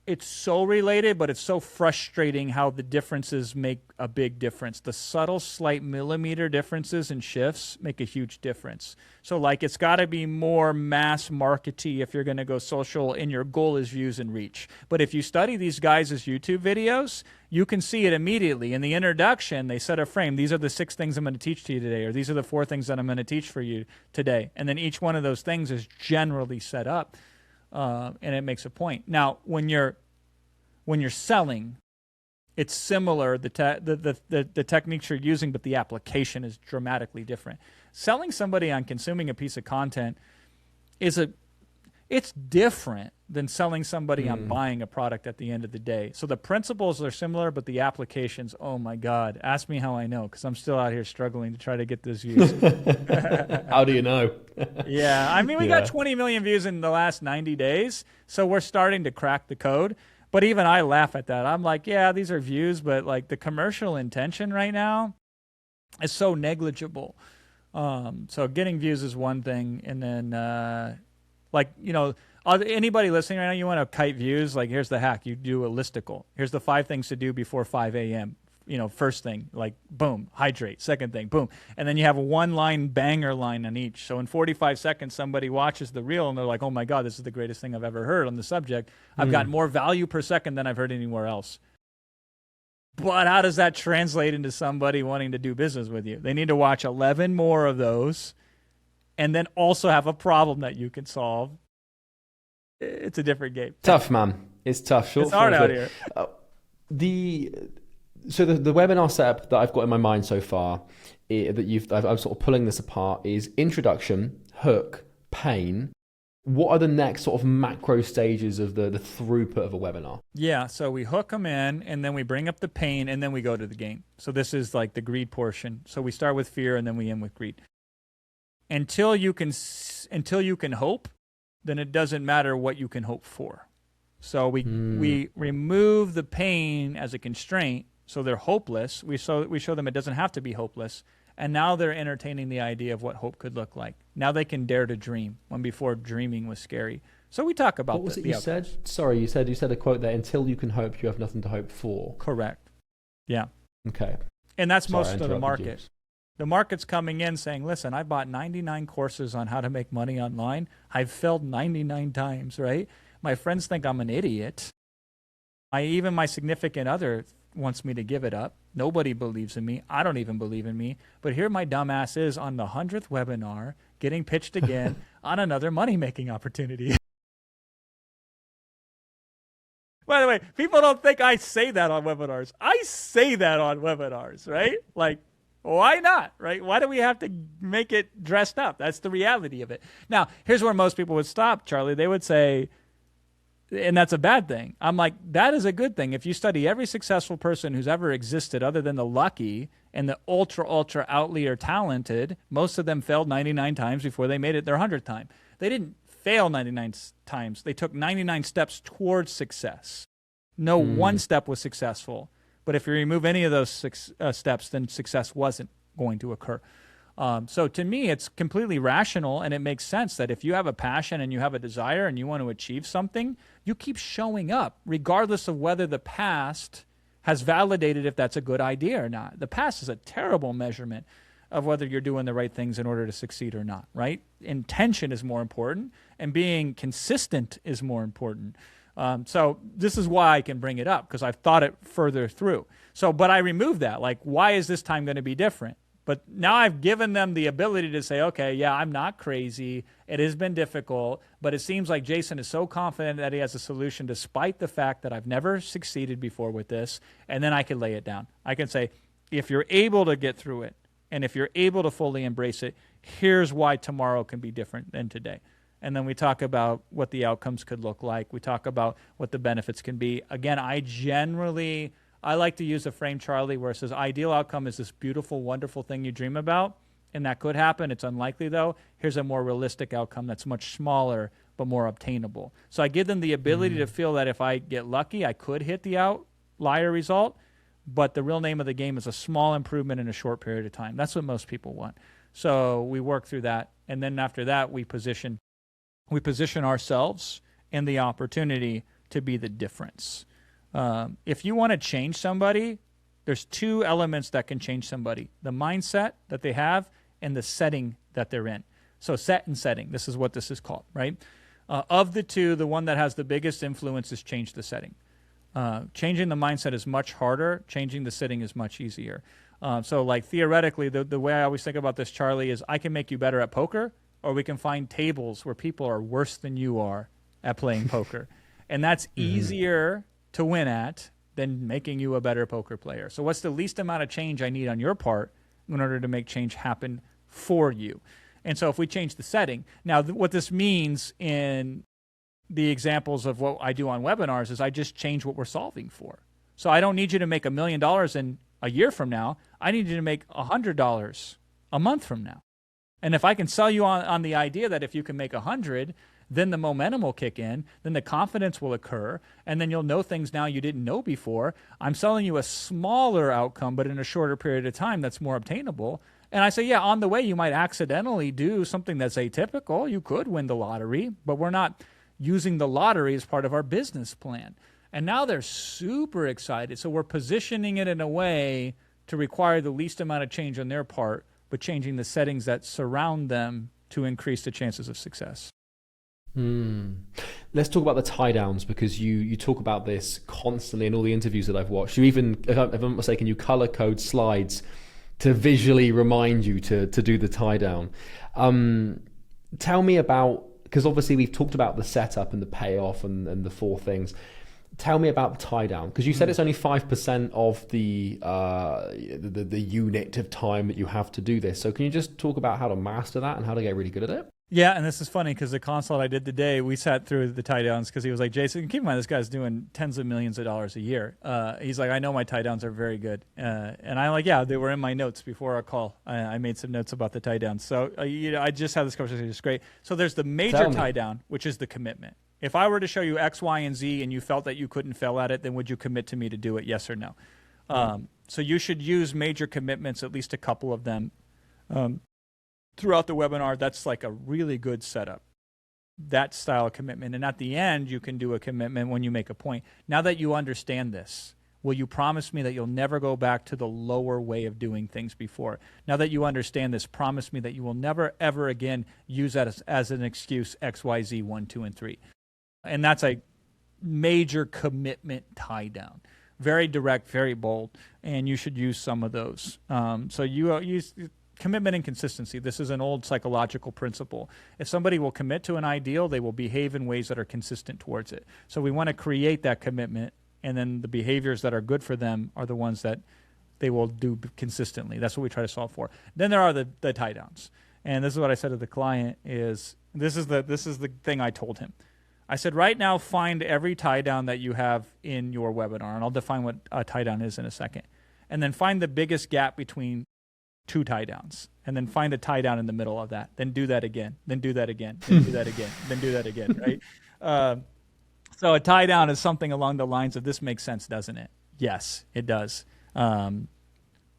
It's so related, but it's so frustrating how the differences make a big difference. The subtle, slight millimeter differences and shifts make a huge difference. So like it's got to be more mass markety if you're going to go social and your goal is views and reach. But if you study these guys' YouTube videos, you can see it immediately. In the introduction, they set a frame. These are the 6 things I'm going to teach to you today, or these are the 4 things that I'm going to teach for you today. And then each one of those things is generally set up. And it makes a point. Now, when you're selling, it's similar, the techniques you're using, but the application is dramatically different. Selling somebody on consuming a piece of content it's different than selling somebody on buying a product at the end of the day. So the principles are similar, but the applications, oh my God, ask me how I know, because I'm still out here struggling to try to get those views. How do you know? Yeah, I mean, we got 20 million views in the last 90 days, so we're starting to crack the code. But even I laugh at that. I'm like, yeah, these are views, but like the commercial intention right now is so negligible. So getting views is one thing, and then anybody listening right now, you want to kite views, like here's the hack. You do a listicle. Here's the 5 things to do before 5 a.m. First thing, like boom, hydrate. Second thing, boom. And then you have a 1-line banger line on each. So in 45 seconds, somebody watches the reel and they're like, oh my God, this is the greatest thing I've ever heard on the subject. I've got more value per second than I've heard anywhere else. But how does that translate into somebody wanting to do business with you? They need to watch 11 more of those and then also have a problem that you can solve. It's a different game. Tough, man. It's tough. It's hard out here. So the webinar setup that I've got in my mind so far, I'm sort of pulling this apart, is introduction, hook, pain. What are the next sort of macro stages of the throughput of a webinar? Yeah, so we hook them in, and then we bring up the pain, and then we go to the game. So this is like the greed portion. So we start with fear, and then we end with greed. Until you can hope, then it doesn't matter what you can hope for. So we remove the pain as a constraint. So they're hopeless. We show them it doesn't have to be hopeless. And now they're entertaining the idea of what hope could look like. Now they can dare to dream, when before dreaming was scary. So we talk about what was it you said? Sorry, you said a quote there, until you can hope, you have nothing to hope for. Correct. Yeah. Okay. And that's most of the market. You. The market's coming in saying, listen, I bought 99 courses on how to make money online. I've failed 99 times, right? My friends think I'm an idiot. Even my significant other wants me to give it up. Nobody believes in me. I don't even believe in me. But here my dumb ass is on the 100th webinar getting pitched again on another money-making opportunity. By the way, people don't think I say that on webinars. I say that on webinars, right? Like, why not, right? Why do we have to make it dressed up? That's the reality of it. Now, here's where most people would stop, Charlie. They would say, and that's a bad thing. I'm like, that is a good thing. If you study every successful person who's ever existed other than the lucky and the ultra outlier talented, most of them failed 99 times before they made it their 100th time. They didn't fail 99 times. They took 99 steps towards success. No one step was successful. But if you remove any of those steps, then success wasn't going to occur. So to me, it's completely rational, and it makes sense that if you have a passion and you have a desire and you want to achieve something, you keep showing up, regardless of whether the past has validated if that's a good idea or not. The past is a terrible measurement of whether you're doing the right things in order to succeed or not, right? Intention is more important, and being consistent is more important. So this is why I can bring it up, because I've thought it further through. So, but I removed that. Like, why is this time going to be different? But now I've given them the ability to say, okay, yeah, I'm not crazy. It has been difficult, but it seems like Jason is so confident that he has a solution despite the fact that I've never succeeded before with this. And then I can lay it down. I can say, if you're able to get through it, and if you're able to fully embrace it, here's why tomorrow can be different than today. And then we talk about what the outcomes could look like. We talk about what the benefits can be. Again, I like to use a frame, Charlie, where it says ideal outcome is this beautiful, wonderful thing you dream about, and that could happen. It's unlikely, though. Here's a more realistic outcome that's much smaller but more obtainable. So I give them the ability to feel that if I get lucky, I could hit the outlier result, but the real name of the game is a small improvement in a short period of time. That's what most people want. So we work through that, and then after that, we position ourselves and the opportunity to be the difference. If you want to change somebody, there's two elements that can change somebody: the mindset that they have and the setting that they're in. So set and setting, this is what this is called, right? Of the two, the one that has the biggest influence is change the setting. Changing the mindset is much harder. Changing the setting is much easier. So like theoretically, the way I always think about this, Charlie, is I can make you better at poker, or we can find tables where people are worse than you are at playing poker. And that's easier to win at than making you a better poker player. So what's the least amount of change I need on your part in order to make change happen for you? And so if we change the setting, now what this means in the examples of what I do on webinars is I just change what we're solving for. So I don't need you to make $1 million in a year from now. I need you to make $100 a month from now. And if I can sell you on the idea that if you can make 100, then the momentum will kick in, then the confidence will occur, and then you'll know things now you didn't know before. I'm selling you a smaller outcome, but in a shorter period of time that's more obtainable. And I say, yeah, on the way you might accidentally do something that's atypical. You could win the lottery, but we're not using the lottery as part of our business plan. And now they're super excited. So we're positioning it in a way to require the least amount of change on their part, but changing the settings that surround them to increase the chances of success. Let's talk about the tie downs, because you talk about this constantly in all the interviews that I've watched. You even, if I'm not mistaken, you color code slides to visually remind you to do the tie down. Tell me about, because obviously we've talked about the setup and the payoff and the four things. Tell me about the tie down, because you said it's only 5% of the unit of time that you have to do this. So can you just talk about how to master that and how to get really good at it? Yeah, and this is funny because the consult I did today, we sat through the tie downs because he was like, Jason, keep in mind this guy's doing tens of millions of dollars a year. He's like, I know my tie downs are very good. And I'm like, yeah, they were in my notes before our call. I made some notes about the tie downs. So I just had this conversation. It's great. So there's the major tie down, which is the commitment. If I were to show you X, Y, and Z and you felt that you couldn't fail at it, then would you commit to me to do it? Yes or no? So you should use major commitments, at least a couple of them. Throughout the webinar, that's like a really good setup, that style of commitment. And at the end, you can do a commitment when you make a point. Now that you understand this, will you promise me that you'll never go back to the lower way of doing things before? Now that you understand this, promise me that you will never, ever again use that as an excuse, X, Y, Z, 1, 2, and 3. And that's a major commitment tie down. Very direct, very bold, and you should use some of those. So you use commitment and consistency. This is an old psychological principle. If somebody will commit to an ideal, they will behave in ways that are consistent towards it. So we want to create that commitment, and then the behaviors that are good for them are the ones that they will do consistently. That's what we try to solve for. Then there are the tie downs. And this is what I said to the client is, this is the thing I told him. I said, right now, find every tie down that you have in your webinar, and I'll define what a tie down is in a second. And then find the biggest gap between two tie downs, and then find a tie down in the middle of that. Then do that again. Then do that again. Then do that again. Then do that again. Right? So a tie down is something along the lines of, this makes sense, doesn't it? Yes, it does. And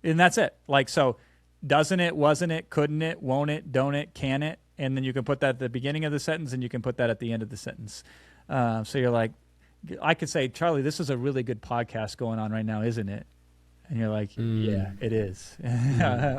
that's it. Like, so doesn't it, wasn't it, couldn't it, won't it, don't it, can it? And then you can put that at the beginning of the sentence, and you can put that at the end of the sentence. So you're like, I could say, Charlie, this is a really good podcast going on right now, isn't it? And you're like, yeah, it is.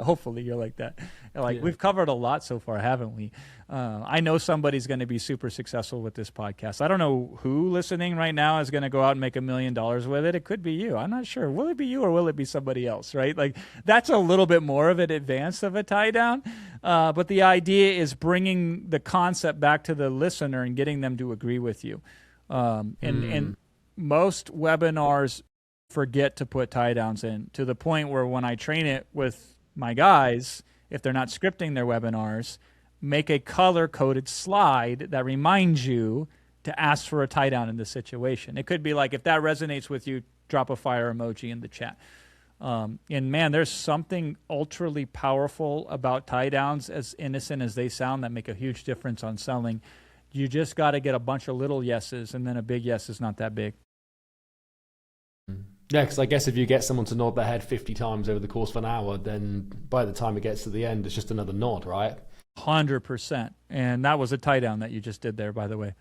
Hopefully you're like that. Like, we've covered a lot so far, haven't we? I know somebody's going to be super successful with this podcast. I don't know who listening right now is going to go out and make $1 million with it. It could be you. I'm not sure. Will it be you or will it be somebody else, right? Like, that's a little bit more of an advance of a tie down. But the idea is bringing the concept back to the listener and getting them to agree with you. And most webinars forget to put tie downs in, to the point where when I train it with my guys, if they're not scripting their webinars, make a color coded slide that reminds you to ask for a tie down in this situation. It could be like, if that resonates with you, drop a fire emoji in the chat. And man, there's something ultraly powerful about tie downs, as innocent as they sound, that make a huge difference on selling. You just got to get a bunch of little yeses, and then a big yes is not that big. Yeah, because I guess if you get someone to nod their head 50 times over the course of an hour, then by the time it gets to the end, it's just another nod, right? 100%. And that was a tie down that you just did there, by the way.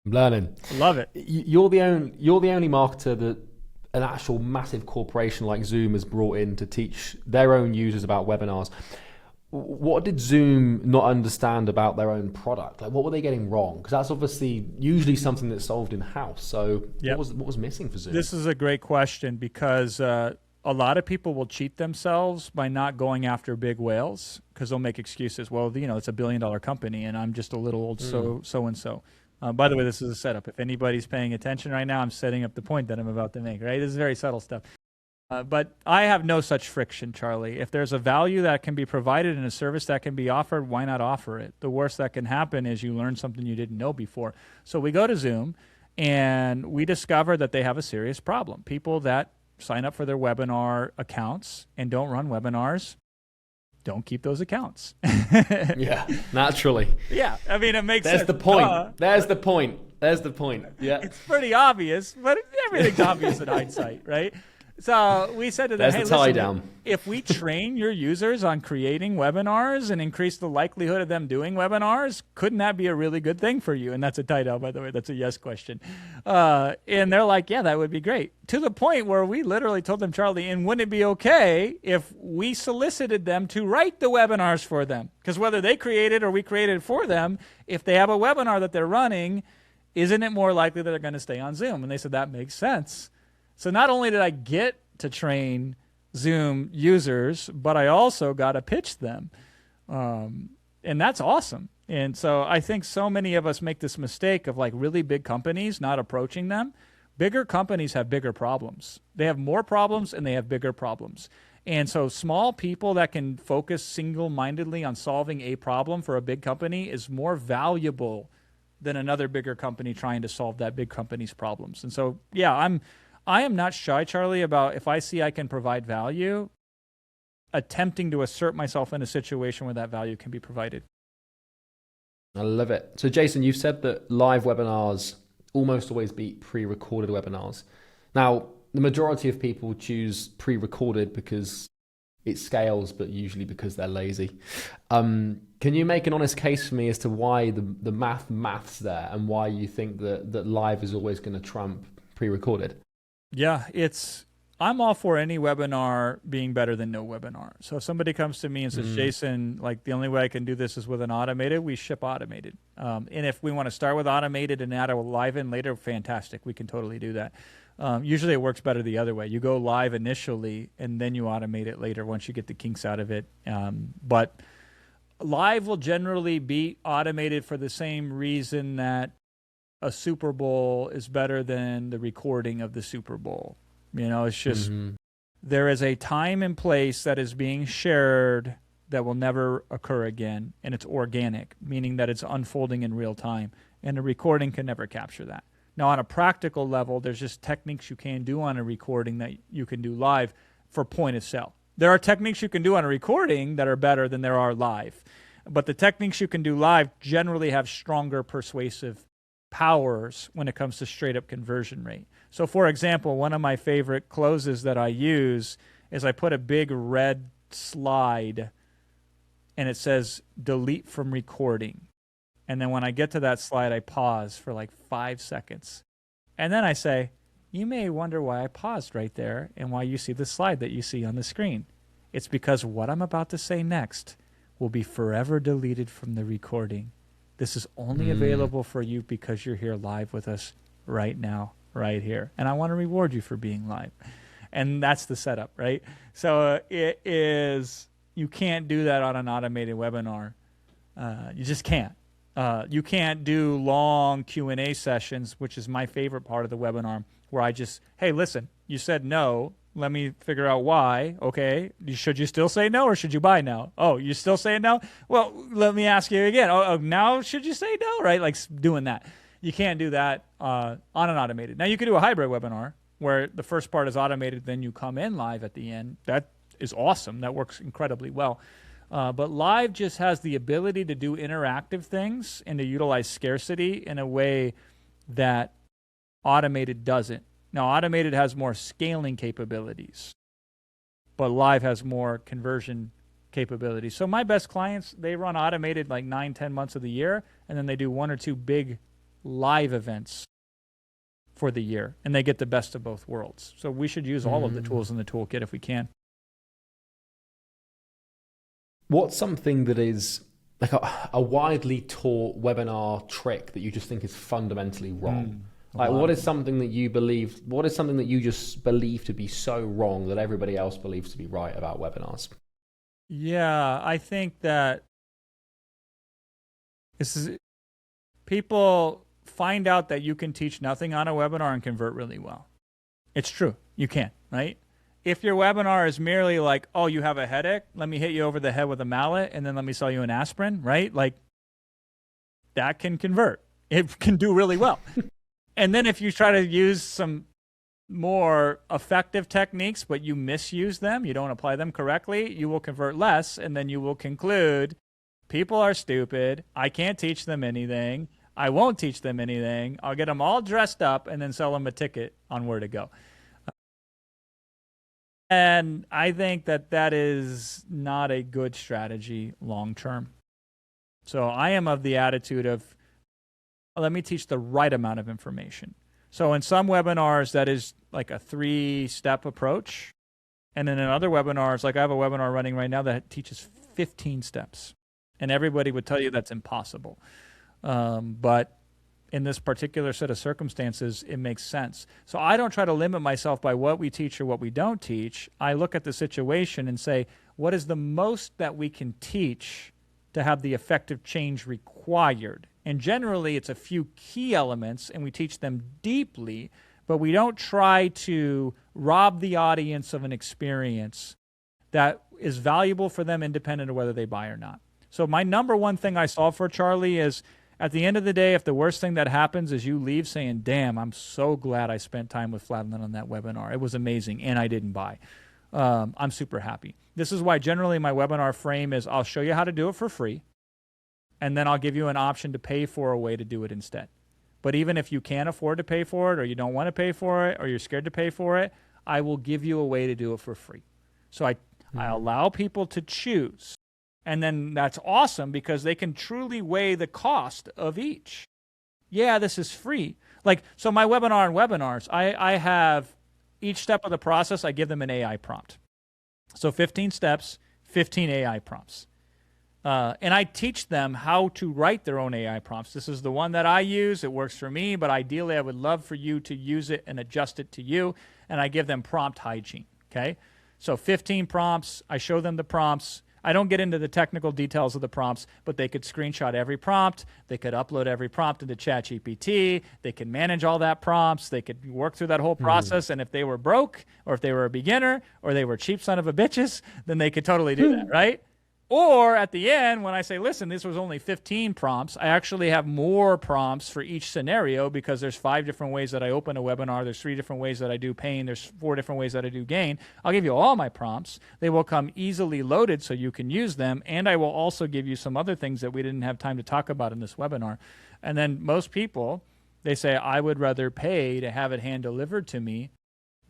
I'm learning. Love it. You're the only marketer that an actual massive corporation like Zoom has brought in to teach their own users about webinars. What did Zoom not understand about their own product? Like, what were they getting wrong? Because that's obviously usually something that's solved in-house. So what was missing for Zoom? This is a great question, because a lot of people will cheat themselves by not going after big whales, because they'll make excuses. Well, it's a $1 billion company and I'm just a little old so-and-so. By the way, this is a setup. If anybody's paying attention right now, I'm setting up the point that I'm about to make, right? This is very subtle stuff. But I have no such friction, Charlie. If there's a value that can be provided and a service that can be offered, why not offer it? The worst that can happen is you learn something you didn't know before. So we go to Zoom and we discover that they have a serious problem. People that sign up for their webinar accounts and don't run webinars don't keep those accounts. Yeah, naturally. Yeah, I mean, it makes sense. The point. There's the point. Yeah. It's pretty obvious, but everything's obvious in hindsight, right? So we said to them, hey, listen, if we train your users on creating webinars and increase the likelihood of them doing webinars, couldn't that be a really good thing for you? And that's a tie down, by the way. That's a yes question. And they're like, yeah, that would be great. To the point where we literally told them, Charlie, and wouldn't it be okay if we solicited them to write the webinars for them? Because whether they created or we created for them, if they have a webinar that they're running, isn't it more likely that they're going to stay on Zoom? And they said, that makes sense. So not only did I get to train Zoom users, but I also got to pitch them. And that's awesome. And so I think so many of us make this mistake of like really big companies not approaching them. Bigger companies have bigger problems. They have more problems and they have bigger problems. And so small people that can focus single-mindedly on solving a problem for a big company is more valuable than another bigger company trying to solve that big company's problems. And so, yeah, I am not shy, Charlie, about if I see I can provide value, attempting to assert myself in a situation where that value can be provided. I love it. So Jason, you've said that live webinars almost always beat pre-recorded webinars. Now, the majority of people choose pre-recorded because it scales, but usually because they're lazy. Can you make an honest case for me as to why the maths there and why you think that live is always going to trump pre-recorded? Yeah, I'm all for any webinar being better than no webinar. So if somebody comes to me and says, Jason, like the only way I can do this is with an automated, we ship automated. And if we want to start with automated and add a live in later, fantastic. We can totally do that. Usually it works better the other way. You go live initially and then you automate it later once you get the kinks out of it. But live will generally be automated for the same reason that a Super Bowl is better than the recording of the Super Bowl. It's just there is a time and place that is being shared that will never occur again, and it's organic, meaning that it's unfolding in real time, and a recording can never capture that. Now, on a practical level, there's just techniques you can do on a recording that you can do live for point of sale. There are techniques you can do on a recording that are better than there are live, but the techniques you can do live generally have stronger persuasive powers when it comes to straight up conversion rate. So for example, one of my favorite closes that I use is I put a big red slide and it says delete from recording. And then when I get to that slide, I pause for like 5 seconds. And then I say, you may wonder why I paused right there and why you see the slide that you see on the screen. It's because what I'm about to say next will be forever deleted from the recording. This is only available for you because you're here live with us right now, right here. And I want to reward you for being live. And that's the setup, right? So it is, you can't do that on an automated webinar. You just can't. You can't do long Q&A sessions, which is my favorite part of the webinar, where I just, hey, listen, you said no. Let me figure out why. Okay. Should you still say no or should you buy now? Oh, you still saying no? Well, let me ask you again. Oh, now should you say no? Right? Like doing that. You can't do that on an automated. Now, you could do a hybrid webinar where the first part is automated, then you come in live at the end. That is awesome. That works incredibly well. But live just has the ability to do interactive things and to utilize scarcity in a way that automated doesn't. Now, automated has more scaling capabilities, but live has more conversion capabilities. So my best clients, they run automated like 9-10 months of the year, and then they do 1 or 2 big live events for the year, and they get the best of both worlds. So we should use all of the tools in the toolkit if we can. What's something that is like a widely taught webinar trick that you just think is fundamentally wrong? Like, what is something that you believe, what is something that you just believe to be so wrong that everybody else believes to be right about webinars? Yeah, I think that people find out that you can teach nothing on a webinar and convert really well. It's true. You can, right? If your webinar is merely like, oh, you have a headache, let me hit you over the head with a mallet and then let me sell you an aspirin, right? Like, that can convert. It can do really well. And then if you try to use some more effective techniques, but you misuse them, you don't apply them correctly, you will convert less, and then you will conclude, people are stupid, I can't teach them anything, I won't teach them anything, I'll get them all dressed up and then sell them a ticket on where to go. And I think that that is not a good strategy long term. So I am of the attitude of, let me teach the right amount of information. So in some webinars, that is like a 3-step approach. And then in other webinars, like I have a webinar running right now that teaches 15 steps. And everybody would tell you that's impossible. But in this particular set of circumstances, it makes sense. So I don't try to limit myself by what we teach or what we don't teach. I look at the situation and say, what is the most that we can teach to have the effective change required? And generally, it's a few key elements, and we teach them deeply, but we don't try to rob the audience of an experience that is valuable for them independent of whether they buy or not. So my number one thing I solve for, Charlie, is at the end of the day, if the worst thing that happens is you leave saying, damn, I'm so glad I spent time with Fladlien on that webinar. It was amazing, and I didn't buy. I'm super happy. This is why generally my webinar frame is I'll show you how to do it for free, and then I'll give you an option to pay for a way to do it instead. But even if you can't afford to pay for it, or you don't want to pay for it, or you're scared to pay for it, I will give you a way to do it for free. So I allow people to choose. And then that's awesome because they can truly weigh the cost of each. Yeah, this is free. Like, so my webinar and webinars, I have each step of the process, I give them an AI prompt. So 15 steps, 15 AI prompts. And I teach them how to write their own AI prompts. This is the one that I use. It works for me, but ideally I would love for you to use it and adjust it to you. And I give them prompt hygiene, okay? So 15 prompts, I show them the prompts. I don't get into the technical details of the prompts, but they could screenshot every prompt. They could upload every prompt into ChatGPT. They can manage all that prompts. They could work through that whole process. And if they were broke, or if they were a beginner, or they were cheap son of a bitches, then they could totally do that, right? Or at the end, when I say, listen, this was only 15 prompts, I actually have more prompts for each scenario because there's 5 different ways that I open a webinar. There's 3 different ways that I do pain. There's 4 different ways that I do gain. I'll give you all my prompts. They will come easily loaded so you can use them. And I will also give you some other things that we didn't have time to talk about in this webinar. And then most people, they say, I would rather pay to have it hand delivered to me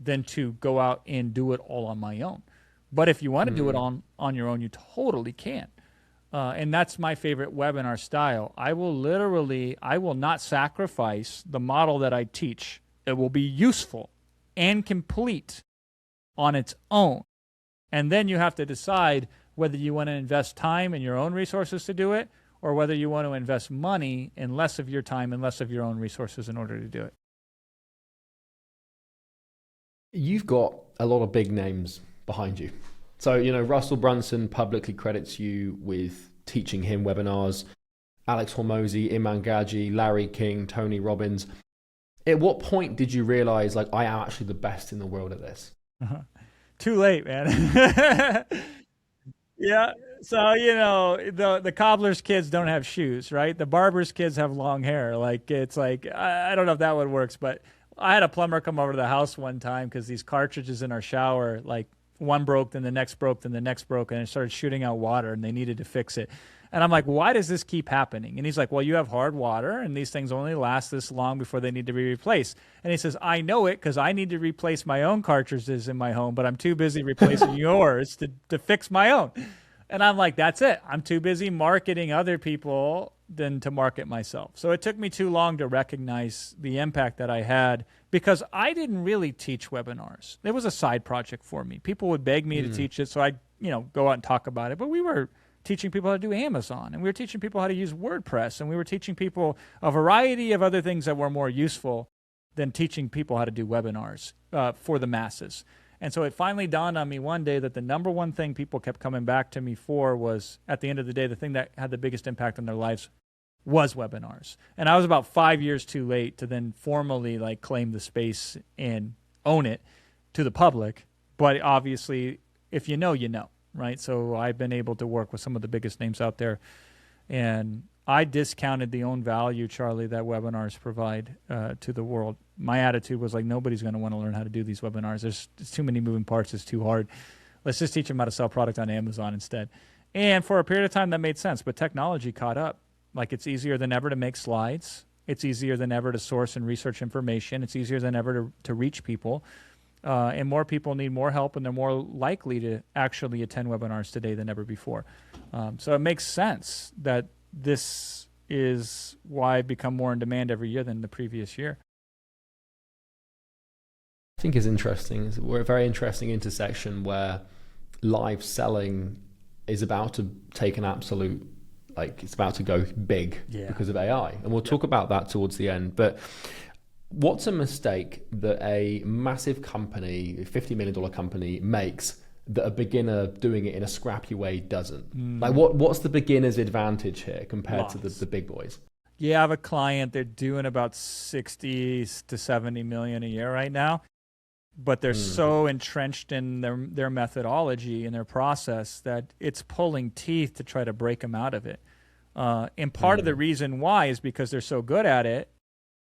than to go out and do it all on my own. But if you want to do it on your own, you totally can. And that's my favorite webinar style. I will not sacrifice the model that I teach. It will be useful and complete on its own. And then you have to decide whether you want to invest time and your own resources to do it, or whether you want to invest money and less of your time and less of your own resources in order to do it. You've got a lot of big names behind you. So, Russell Brunson publicly credits you with teaching him webinars. Alex Hormozi, Iman Gaji, Larry King, Tony Robbins. At what point did you realize, like, I am actually the best in the world at this? Too late, man. Yeah. So, the cobbler's kids don't have shoes, right? The barber's kids have long hair. Like, it's like, I don't know if that one works, but I had a plumber come over to the house one time because these cartridges in our shower, like, one broke, then the next broke, then the next broke, and it started shooting out water, and they needed to fix it. And I'm like, why does this keep happening? And he's like, well, you have hard water, and these things only last this long before they need to be replaced. And he says, I know it because I need to replace my own cartridges in my home, but I'm too busy replacing yours to fix my own. And I'm like, that's it. I'm too busy marketing other people than to market myself. So it took me too long to recognize the impact that I had because I didn't really teach webinars. It was a side project for me. People would beg me to teach it, so I'd go out and talk about it. But we were teaching people how to do Amazon, and we were teaching people how to use WordPress, and we were teaching people a variety of other things that were more useful than teaching people how to do webinars for the masses. And so it finally dawned on me one day that the number one thing people kept coming back to me for was, at the end of the day, the thing that had the biggest impact on their lives was webinars. And I was about 5 years too late to then formally claim the space and own it to the public. But obviously, if you know, you know, right? So I've been able to work with some of the biggest names out there. And I discounted the own value, Charlie, that webinars provide to the world. My attitude was like, nobody's going to want to learn how to do these webinars. There's too many moving parts. It's too hard. Let's just teach them how to sell product on Amazon instead. And for a period of time, that made sense. But technology caught up. Like, it's easier than ever to make slides. It's easier than ever to source and research information. It's easier than ever to reach people. And more people need more help, and they're more likely to actually attend webinars today than ever before. So it makes sense that this is why I've become more in demand every year than the previous year. I think is interesting. We're a very interesting intersection where live selling is about to take an absolute, it's about to go big because of AI. And we'll talk about that towards the end. But what's a mistake that a massive company, a $50 million company makes that a beginner doing it in a scrappy way doesn't? What's the beginner's advantage here compared to the big boys? Yeah, I have a client, they're doing about 60 to 70 million a year right now, but they're so entrenched in their methodology and their process that it's pulling teeth to try to break them out of it. And part of the reason why is because they're so good at it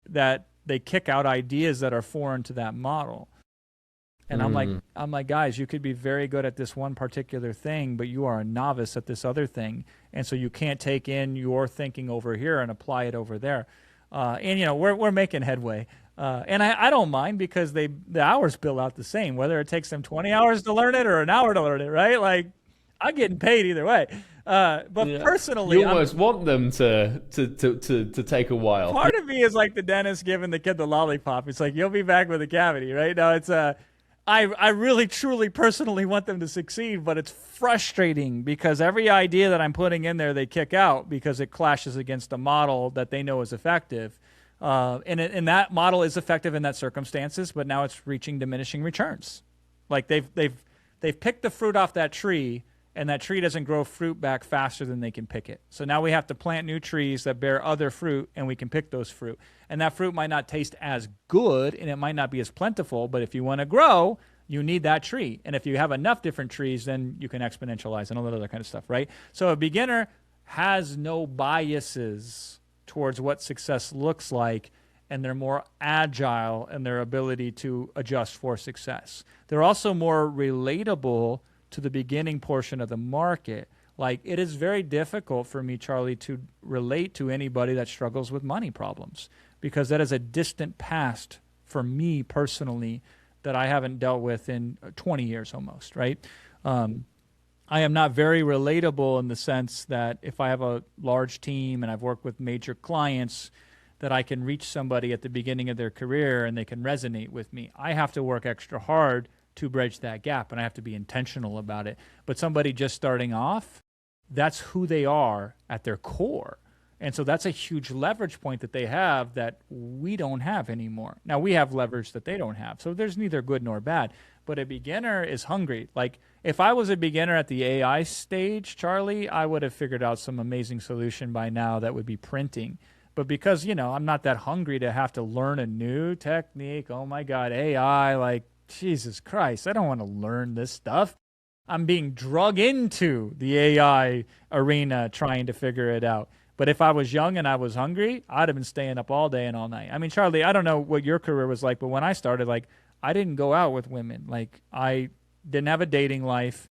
that they kick out ideas that are foreign to that model. And I'm like, guys, you could be very good at this one particular thing, but you are a novice at this other thing. And so you can't take in your thinking over here and apply it over there. And we're making headway. And I don't mind because the hours bill out the same, whether it takes them 20 hours to learn it or an hour to learn it, right? Like, I'm getting paid either way. Personally, you almost want them to take a while. Part of me is like the dentist giving the kid the lollipop. It's like, you'll be back with a cavity, right? No, it's I really, truly, personally want them to succeed, but it's frustrating because every idea that I'm putting in there, they kick out because it clashes against a model that they know is effective. And that model is effective in that circumstances, but now it's reaching diminishing returns. Like they've picked the fruit off that tree, and that tree doesn't grow fruit back faster than they can pick it. So now we have to plant new trees that bear other fruit, and we can pick those fruit. And that fruit might not taste as good, and it might not be as plentiful, but if you want to grow, you need that tree. And if you have enough different trees, then you can exponentialize and all that other kind of stuff, right? So a beginner has no biases towards what success looks like, and they're more agile in their ability to adjust for success. They're also more relatable to the beginning portion of the market. Like, it is very difficult for me, Charlie, to relate to anybody that struggles with money problems because that is a distant past for me personally that I haven't dealt with in 20 years almost, right? I I am not very relatable in the sense that if I have a large team and I've worked with major clients, that I can reach somebody at the beginning of their career and they can resonate with me. I have to work extra hard to bridge that gap, and I have to be intentional about it. But somebody just starting off, that's who they are at their core. And so that's a huge leverage point that they have that we don't have anymore. Now, we have leverage that they don't have. So there's neither good nor bad. But a beginner is hungry. Like, if I was a beginner at the AI stage, Charlie, I would have figured out some amazing solution by now that would be printing. But because, I'm not that hungry to have to learn a new technique. Oh, my God, AI, like, Jesus Christ, I don't want to learn this stuff. I'm being drug into the AI arena trying to figure it out. But if I was young and I was hungry, I'd have been staying up all day and all night. I mean, Charlie, I don't know what your career was like, but when I started, like, I didn't go out with women. Like, I didn't have a dating life,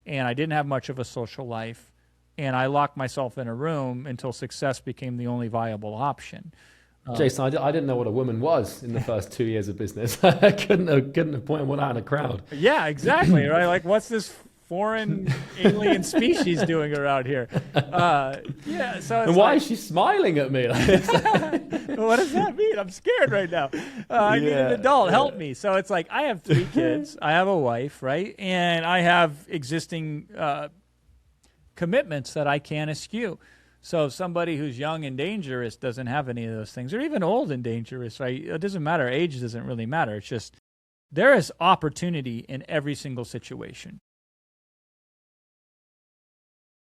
and I didn't have much of a social life. And I locked myself in a room until success became the only viable option. Jason, I didn't know what a woman was in the first 2 years of business. I couldn't have pointed one out in a crowd. Yeah, exactly, right? Like, what's this foreign alien species doing around here? Yeah. So. And why is she smiling at me? What does that mean? I'm scared right now. I need an adult. Help me. So it's like, I have 3 kids. I have a wife, right? And I have existing commitments that I can't eschew. So if somebody who's young and dangerous doesn't have any of those things, or even old and dangerous, right? It doesn't matter. Age doesn't really matter. It's just there is opportunity in every single situation.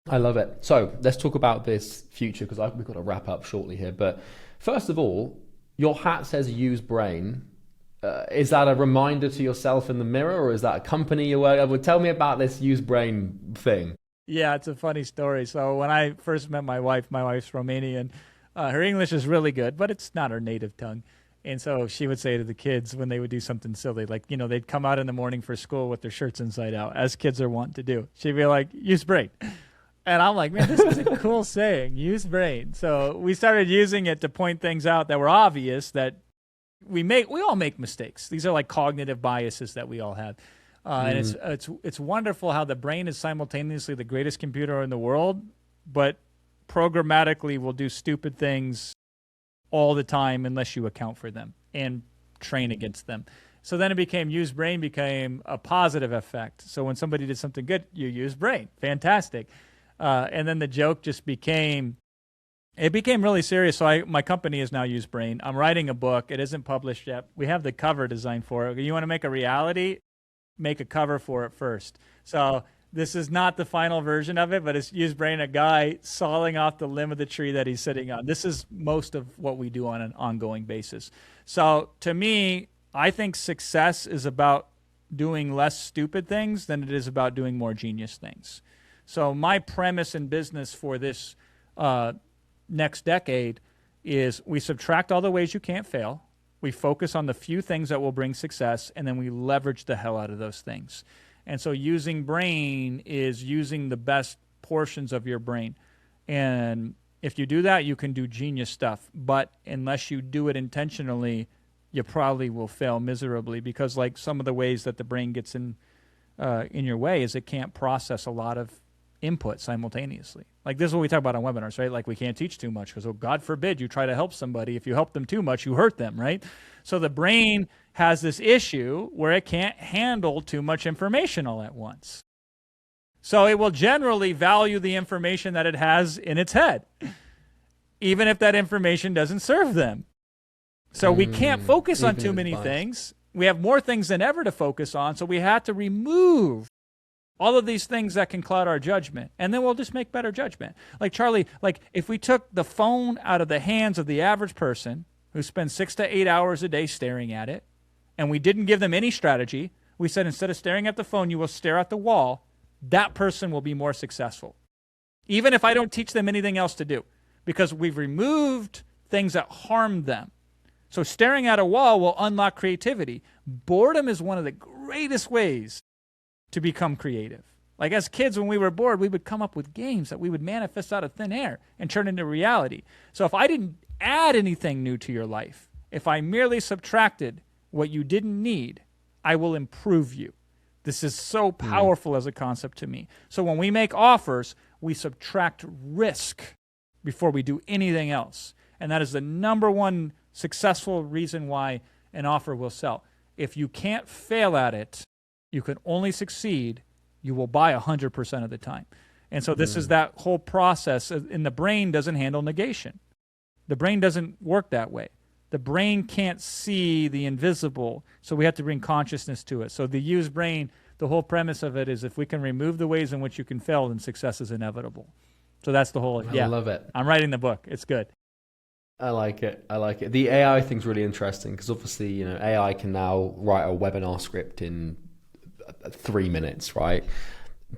I love it. So let's talk about this future, because we've got to wrap up shortly here. But first of all, your hat says use brain. Is that a reminder to yourself in the mirror, or is that a company you work with? Tell me about this use brain thing. Yeah, it's a funny story. So when I first met my wife's Romanian. Her English is really good, but it's not her native tongue. And so she would say to the kids when they would do something silly, like, they'd come out in the morning for school with their shirts inside out, as kids are wont to do. She'd be like, use brain. And I'm like, man, this is a cool saying, use brain. So we started using it to point things out that were obvious, that we all make mistakes. These are like cognitive biases that we all have. And it's wonderful how the brain is simultaneously the greatest computer in the world, but programmatically will do stupid things all the time unless you account for them and train against them. So then use brain became a positive effect. So when somebody did something good, you use brain. Fantastic. And then the joke just became really serious. So my company is now Use Brain. I'm writing a book. It isn't published yet. We have the cover design for it. You want to make a reality? Make a cover for it first. So this is not the final version of it, but it's Use Brain, a guy sawing off the limb of the tree that he's sitting on. This is most of what we do on an ongoing basis. So to me, I think success is about doing less stupid things than it is about doing more genius things. So my premise in business for this next decade is we subtract all the ways you can't fail. We focus on the few things that will bring success, and then we leverage the hell out of those things. And so using brain is using the best portions of your brain. And if you do that, you can do genius stuff. But unless you do it intentionally, you probably will fail miserably, because like some of the ways that the brain gets in your way is it can't process a lot of input simultaneously. Like this is what we talk about on webinars, right? Like we can't teach too much because, God forbid you try to help somebody. If you help them too much, you hurt them, right? So the brain has this issue where it can't handle too much information all at once. So it will generally value the information that it has in its head, even if that information doesn't serve them. So we can't focus on too many things. We have more things than ever to focus on, so we have to remove all of these things that can cloud our judgment, and then we'll just make better judgment. Like Charlie, like if we took the phone out of the hands of the average person who spends 6 to 8 hours a day staring at it, and we didn't give them any strategy, we said instead of staring at the phone, you will stare at the wall, that person will be more successful. Even if I don't teach them anything else to do, because we've removed things that harm them. So staring at a wall will unlock creativity. Boredom is one of the greatest ways to become creative. Like as kids, when we were bored, we would come up with games that we would manifest out of thin air and turn into reality. So if I didn't add anything new to your life, if I merely subtracted what you didn't need, I will improve you. This is so powerful as a concept to me. So when we make offers, we subtract risk before we do anything else. And that is the number one successful reason why an offer will sell. If you can't fail at it, you can only succeed, you will buy 100% of the time. And so this is that whole process, and the brain doesn't handle negation. The brain doesn't work that way. The brain can't see the invisible, so we have to bring consciousness to it. So the used brain, the whole premise of it is if we can remove the ways in which you can fail, then success is inevitable. So that's the whole, I love it. I'm writing the book. It's good. I like it. The AI thing's really interesting because obviously, AI can now write a webinar script in 3 minutes, right?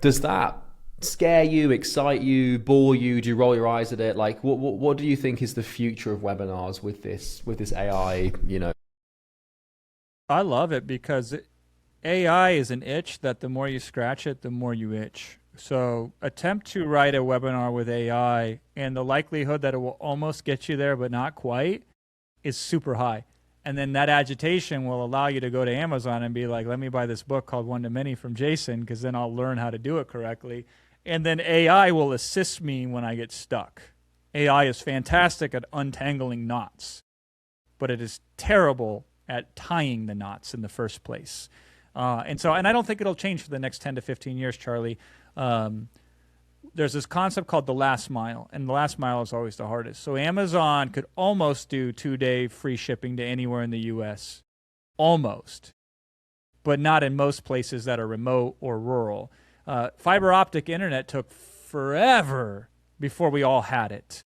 Does that scare you, excite you, bore you? Do you roll your eyes at it? Like, what do you think is the future of webinars with this AI? I love it because AI is an itch that the more you scratch it, the more you itch. So attempt to write a webinar with AI, and the likelihood that it will almost get you there but not quite is super high. And then that agitation will allow you to go to Amazon and be like, let me buy this book called One to Many from Jason, because then I'll learn how to do it correctly. And then AI will assist me when I get stuck. AI is fantastic at untangling knots, but it is terrible at tying the knots in the first place. And I don't think it'll change for the next 10 to 15 years, Charlie. There's this concept called the last mile, and the last mile is always the hardest. So Amazon could almost do 2-day free shipping to anywhere in the U.S. Almost, but not in most places that are remote or rural. Fiber optic internet took forever before we all had it,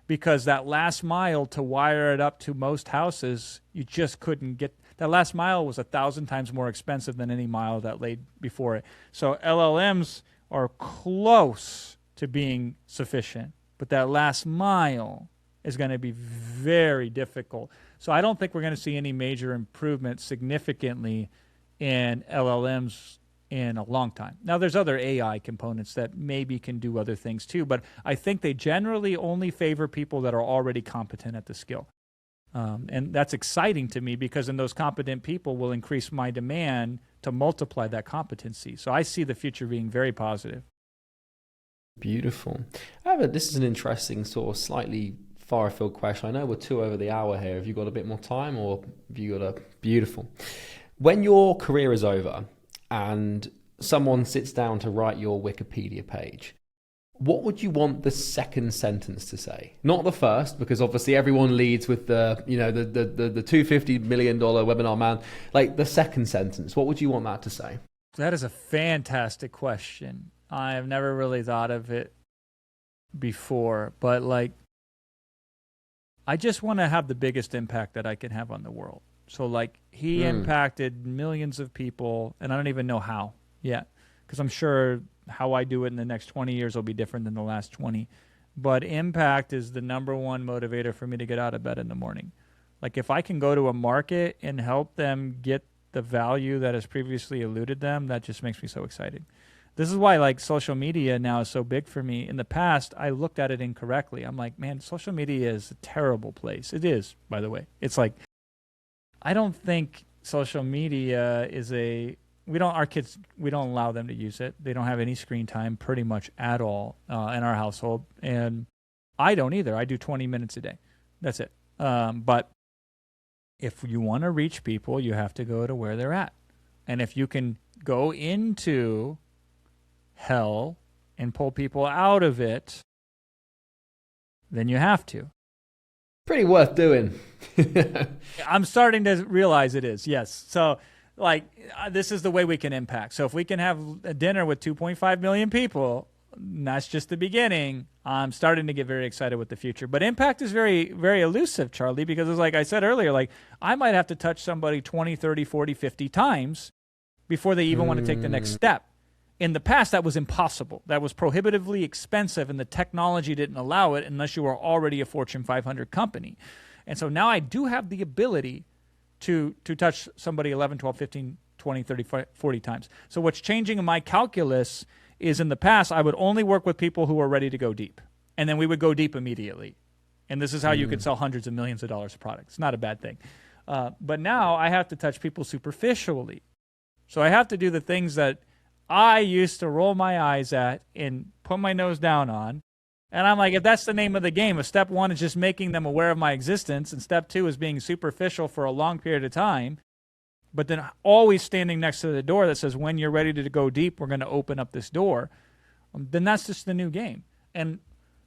because that last mile to wire it up to most houses, you just couldn't get. That last mile was 1,000 times more expensive than any mile that laid before it. So LLMs are close to being sufficient, but that last mile is going to be very difficult. So I don't think we're going to see any major improvement significantly in LLMs in a long time. Now, there's other AI components that maybe can do other things too, but I think they generally only favor people that are already competent at the skill. And that's exciting to me because then those competent people will increase my demand to multiply that competency. So I see the future being very positive. Beautiful. This is an interesting sort of slightly far afield question. I know we're 2 over the hour here. Have you got a bit more time, or have you got a beautiful? When your career is over and someone sits down to write your Wikipedia page, what would you want the second sentence to say? Not the first, because obviously everyone leads with the $250 million webinar man. Like the second sentence, what would you want that to say? That is a fantastic question. I have never really thought of it before, but I just want to have the biggest impact that I can have on the world. So he impacted millions of people, and I don't even know how yet, because I'm sure how I do it in the next 20 years will be different than the last 20. But impact is the number one motivator for me to get out of bed in the morning. If I can go to a market and help them get the value that has previously eluded them, that just makes me so excited. This is why social media now is so big for me. In the past, I looked at it incorrectly. I'm like, man, social media is a terrible place. It is, by the way. It's I don't think social media is our kids, we don't allow them to use it. They don't have any screen time pretty much at all in our household. And I don't either. I do 20 minutes a day. That's it. But if you want to reach people, you have to go to where they're at. And if you can go into hell and pull people out of it, then you have to. Pretty worth doing. I'm starting to realize it is, yes. So this is the way we can impact. So if we can have a dinner with 2.5 million people, that's just the beginning. I'm starting to get very excited with the future. But impact is very, very elusive, Charlie, because it's like I said earlier, I might have to touch somebody 20, 30, 40, 50 times before they even want to take the next step. In the past, that was impossible. That was prohibitively expensive, and the technology didn't allow it unless you were already a Fortune 500 company. And so now I do have the ability to touch somebody 11, 12, 15, 20, 30, 40 times. So what's changing in my calculus is in the past, I would only work with people who were ready to go deep. And then we would go deep immediately. And this is how you could sell hundreds of millions of dollars of products. It's not a bad thing. But now I have to touch people superficially. So I have to do the things that I used to roll my eyes at and put my nose down on. And I'm like, if that's the name of the game, if step one is just making them aware of my existence, and step two is being superficial for a long period of time, but then always standing next to the door that says, when you're ready to go deep, we're going to open up this door, then that's just the new game. And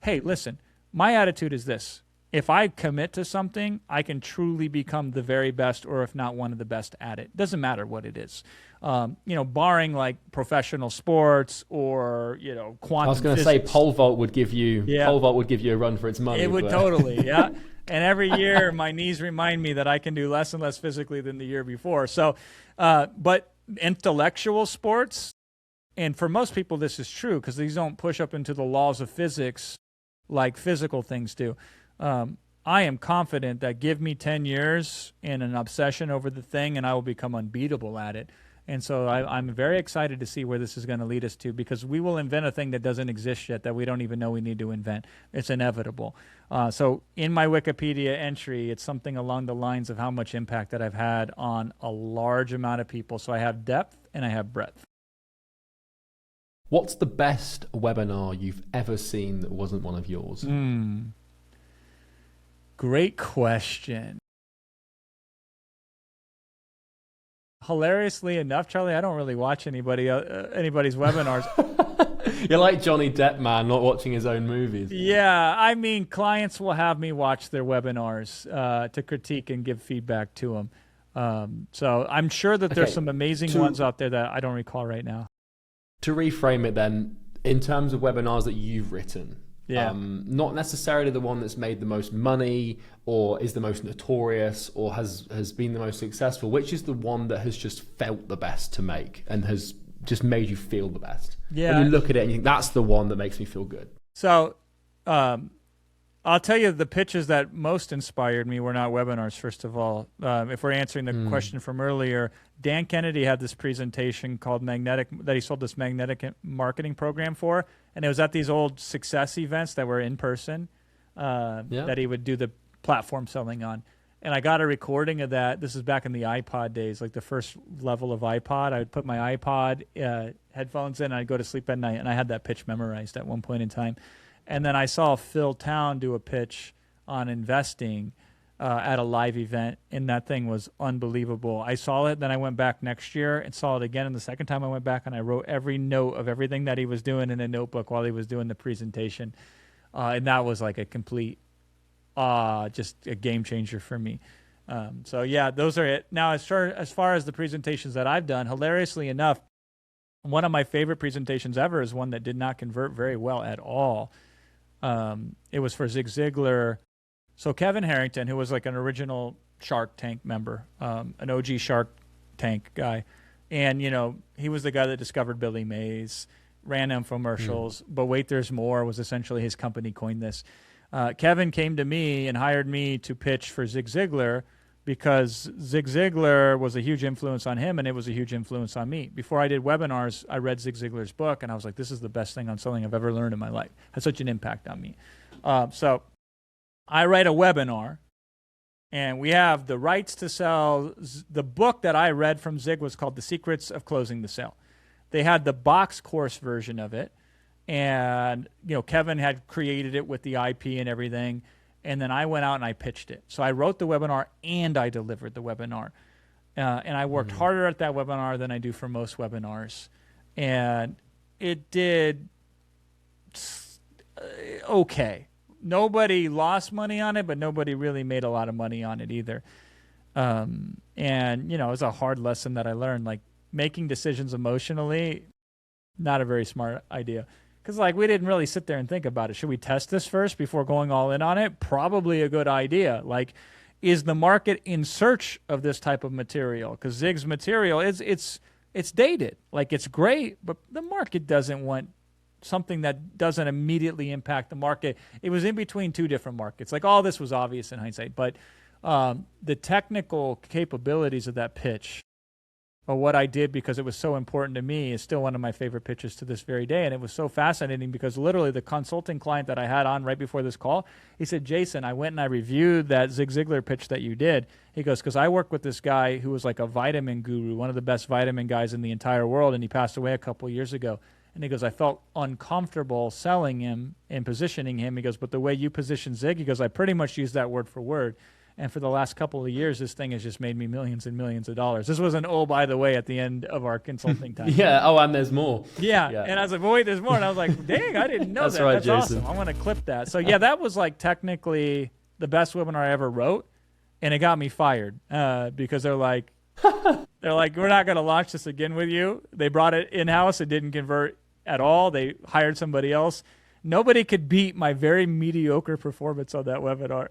hey, listen, my attitude is this. If I commit to something, I can truly become the very best, or if not one of the best at it. Doesn't matter what it is. Barring like professional sports or, quantum I was going to say pole vault would give you a run for its money. It would totally, yeah. And every year my knees remind me that I can do less and less physically than the year before. So, but intellectual sports, and for most people this is true because these don't push up into the laws of physics like physical things do. I am confident that give me 10 years and an obsession over the thing and I will become unbeatable at it. And so I'm very excited to see where this is going to lead us to, because we will invent a thing that doesn't exist yet that we don't even know we need to invent. It's inevitable. So in my Wikipedia entry, it's something along the lines of how much impact that I've had on a large amount of people. So I have depth and I have breadth. What's the best webinar you've ever seen that wasn't one of yours? Great question. Hilariously enough, Charlie, I don't really watch anybody's webinars. You're like Johnny Depp, man, not watching his own movies. Yeah, I mean, clients will have me watch their webinars to critique and give feedback to them. So I'm sure that there's some amazing ones out there that I don't recall right now. To reframe it then, in terms of webinars that you've written, not necessarily the one that's made the most money or is the most notorious or has been the most successful, which is the one that has just felt the best to make and has just made you feel the best? When you look at it and you think, that's the one that makes me feel good. So I'll tell you, the pitches that most inspired me were not webinars, first of all. If we're answering the question from earlier, Dan Kennedy had this presentation called Magnetic, that he sold this magnetic marketing program for, and it was at these old success events that were in person that he would do the platform selling on. And I got a recording of that. This is back in the iPod days, like the first level of iPod. I would put my iPod headphones in, and I'd go to sleep at night, and I had that pitch memorized at one point in time. And then I saw Phil Town do a pitch on investing at a live event, and that thing was unbelievable. I saw it, then I went back next year and saw it again, and the second time I went back and I wrote every note of everything that he was doing in a notebook while he was doing the presentation. And that was like a complete, just a game changer for me. So yeah, those are it. Now, as far as the presentations that I've done, hilariously enough, one of my favorite presentations ever is one that did not convert very well at all. It was for Zig Ziglar. So Kevin Harrington, who was like an original Shark Tank member, an OG Shark Tank guy. And, he was the guy that discovered Billy Mays, ran infomercials, but wait, there's more was essentially his company coined this. Kevin came to me and hired me to pitch for Zig Ziglar because Zig Ziglar was a huge influence on him and it was a huge influence on me. Before I did webinars, I read Zig Ziglar's book and I was like, this is the best thing on selling I've ever learned in my life. It had such an impact on me. So I write a webinar and we have the rights to sell. The book that I read from Zig was called The Secrets of Closing the Sale. They had the box course version of it. And, Kevin had created it with the IP and everything. And then I went out and I pitched it. So I wrote the webinar and I delivered the webinar. And I worked harder at that webinar than I do for most webinars. And it did okay. Nobody lost money on it, but nobody really made a lot of money on it either. And, it was a hard lesson that I learned. Like, making decisions emotionally, not a very smart idea. Because, we didn't really sit there and think about it. Should we test this first before going all in on it? Probably a good idea. Is the market in search of this type of material? Because Zig's material, it's dated. It's great, but the market doesn't want something that doesn't immediately impact the market. It was in between two different markets. All this was obvious in hindsight. But the technical capabilities of that pitch But what I did, because it was so important to me, is still one of my favorite pitches to this very day. And it was so fascinating because literally the consulting client that I had on right before this call, he said, Jason, I went and I reviewed that Zig Ziglar pitch that you did. He goes, because I work with this guy who was like a vitamin guru, one of the best vitamin guys in the entire world, and he passed away a couple of years ago. And he goes, I felt uncomfortable selling him and positioning him. He goes, but the way you position Zig, he goes, I pretty much used that word for word. And for the last couple of years, this thing has just made me millions and millions of dollars. This was an by the way, at the end of our consulting time. Yeah. Oh, and there's more. Yeah. And I was like, well, wait, there's more. And I was like, dang, I didn't know That's that. right, That's Jason. awesome. I'm going to clip that. So yeah, that was like technically the best webinar I ever wrote. And it got me fired because they're like, we're not going to launch this again with you. They brought it in-house. It didn't convert at all. They hired somebody else. Nobody could beat my very mediocre performance on that webinar.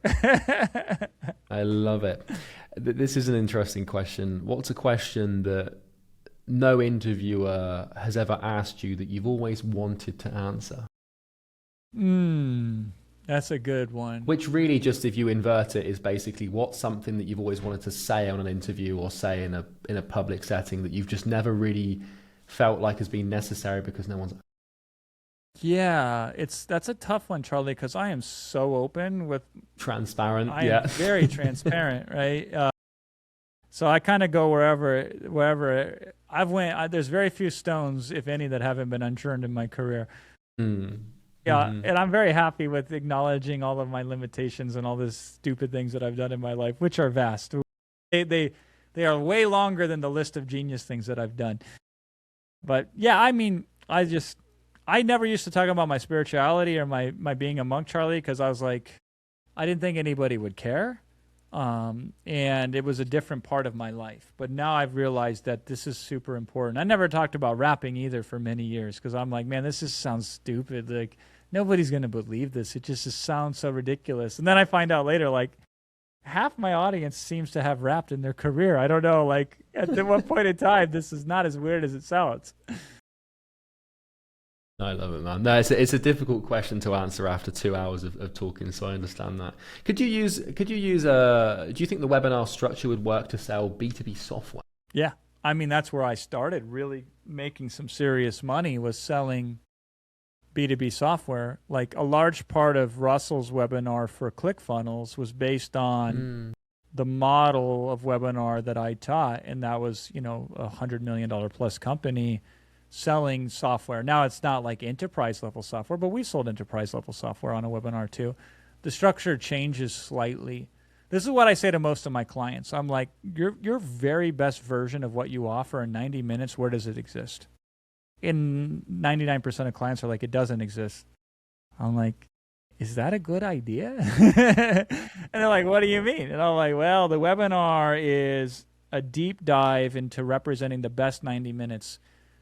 I love it. This is an interesting question. What's a question that no interviewer has ever asked you that you've always wanted to answer? That's a good one. Which really, just if you invert it, is basically what's something that you've always wanted to say on an interview or say in a public setting that you've just never really felt like has been necessary because no one's... Yeah, that's a tough one, Charlie, because I am so open with... Transparent, I am very transparent, right? So I kind of go wherever I've went. There's very few stones, if any, that haven't been unturned in my career. Yeah, and I'm very happy with acknowledging all of my limitations and all the stupid things that I've done in my life, which are vast. They are way longer than the list of genius things that I've done. But yeah, I mean, I never used to talk about my spirituality or my being a monk, Charlie, because I was like, I didn't think anybody would care. And it was a different part of my life. But now I've realized that this is super important. I never talked about rapping either for many years because I'm like, man, this just sounds stupid. Like, nobody's going to believe this. It just sounds so ridiculous. And then I find out later, like, half my audience seems to have rapped in their career. I don't know, like, at one point in time, this is not as weird as it sounds. I love it, man. No, it's a difficult question to answer after 2 hours of talking, so I understand that. Do you think the webinar structure would work to sell B2B software? Yeah. I mean, that's where I started really making some serious money, was selling B2B software. Like, a large part of Russell's webinar for ClickFunnels was based on the model of webinar that I taught, and that was, a $100 million plus company selling software. Now, it's not like enterprise level software, but we sold enterprise level software on a webinar too. The structure changes slightly. This is what I say to most of my clients. I'm like, your very best version of what you offer in 90 minutes, where does it exist? And 99% of clients are like, it doesn't exist. I'm like, is that a good idea? And they're like, what do you mean? And I'm like, well, the webinar is a deep dive into representing the best 90 minutes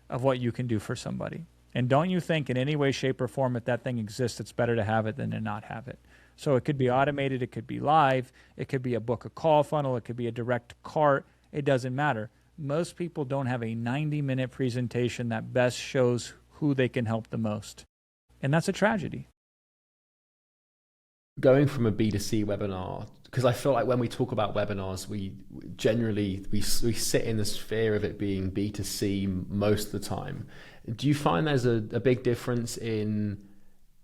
of what you can do for somebody. And don't you think in any way, shape, or form, if that thing exists, it's better to have it than to not have it. So it could be automated, it could be live, it could be a book a call funnel, it could be a direct cart, it doesn't matter. Most people don't have a 90-minute presentation that best shows who they can help the most. And that's a tragedy. Going from a B2C webinar, because I feel like when we talk about webinars, we generally sit in the sphere of it being B2C most of the time. Do you find there's a big difference in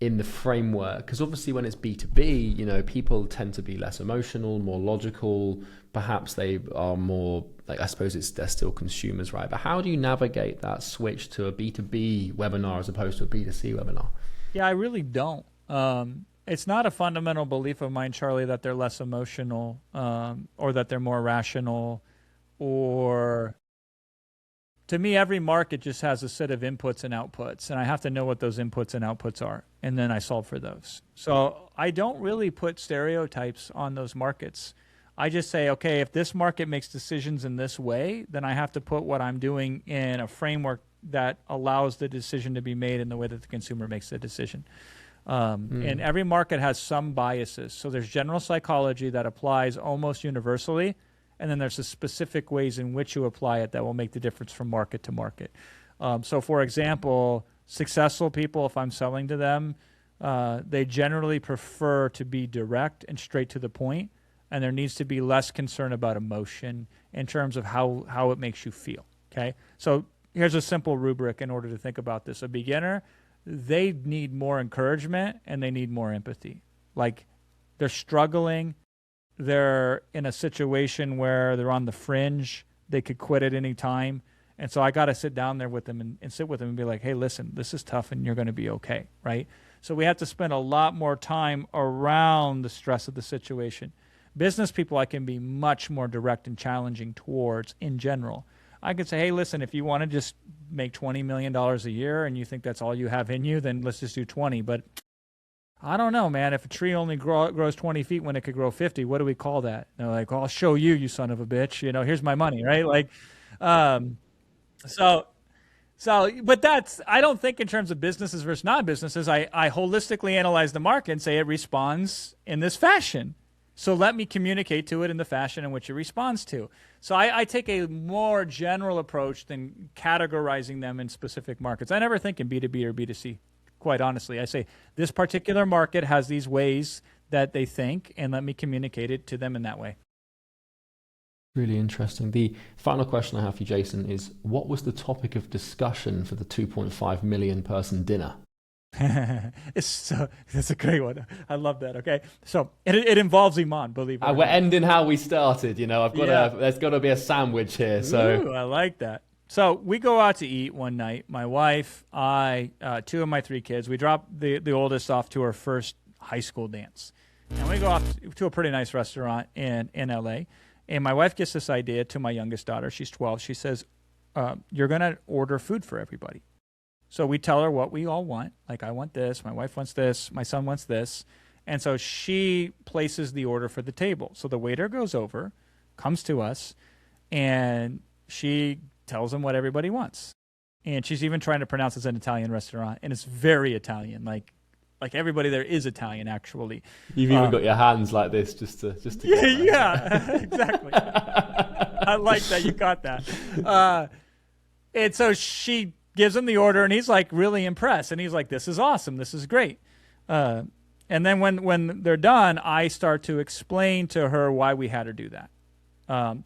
the framework? Because obviously when it's B2B, people tend to be less emotional, more logical. Perhaps they are more, like, I suppose they're still consumers, right? But how do you navigate that switch to a B2B webinar as opposed to a B2C webinar? Yeah, I really don't. It's not a fundamental belief of mine, Charlie, that they're less emotional or that they're more rational. Or, to me, every market just has a set of inputs and outputs, and I have to know what those inputs and outputs are, and then I solve for those. So I don't really put stereotypes on those markets. I just say, okay, if this market makes decisions in this way, then I have to put what I'm doing in a framework that allows the decision to be made in the way that the consumer makes the decision. And every market has some biases. So there's general psychology that applies almost universally, and then there's the specific ways in which you apply it that will make the difference from market to market. So for example, successful people, if I'm selling to them, they generally prefer to be direct and straight to the point, and there needs to be less concern about emotion in terms of how it makes you feel. Okay, so here's a simple rubric in order to think about this. A beginner, they need more encouragement and they need more empathy. Like, they're struggling, they're in a situation where they're on the fringe, they could quit at any time. And so I got to sit down there with them and sit with them and be like, hey, listen, this is tough and you're going to be okay, right? So we have to spend a lot more time around the stress of the situation. Business people, I can be much more direct and challenging towards in general. I could say, hey, listen, if you want to just make $20 million a year and you think that's all you have in you, then let's just do 20. But I don't know, man. If a tree only grows 20 feet when it could grow 50, what do we call that? And they're like, well, I'll show you, you son of a bitch. You know, here's my money, right? Like, but that's, I don't think in terms of businesses versus non-businesses. I holistically analyze the market and say it responds in this fashion. So let me communicate to it in the fashion in which it responds to. So I take a more general approach than categorizing them in specific markets. I never think in B2B or B2C, quite honestly. I say this particular market has these ways that they think, and let me communicate it to them in that way. Really interesting. The final question I have for you, Jason, is what was the topic of discussion for the 2.5 million person dinner? That's a great one. I love that. Okay, so it involves Iman, believe it. We're ending how we started. You know, there's got to be a sandwich here. So ooh, I like that. So we go out to eat one night. My wife, I, two of my three kids. We drop the oldest off to her first high school dance, and we go off to a pretty nice restaurant in LA. And my wife gets this idea to my youngest daughter. She's 12. She says, you're going to order food for everybody. So we tell her what we all want. Like, I want this, my wife wants this, my son wants this. And so she places the order for the table. So the waiter goes over, comes to us, and she tells him what everybody wants. And she's even trying to pronounce it's an Italian restaurant. And it's very Italian. Like everybody there is Italian, actually. You've even got your hands like this just to yeah, exactly. I like that you got that. And so she gives him the order, and he's like really impressed, and he's like, "This is awesome. This is great." And then when they're done, I start to explain to her why we had her do that.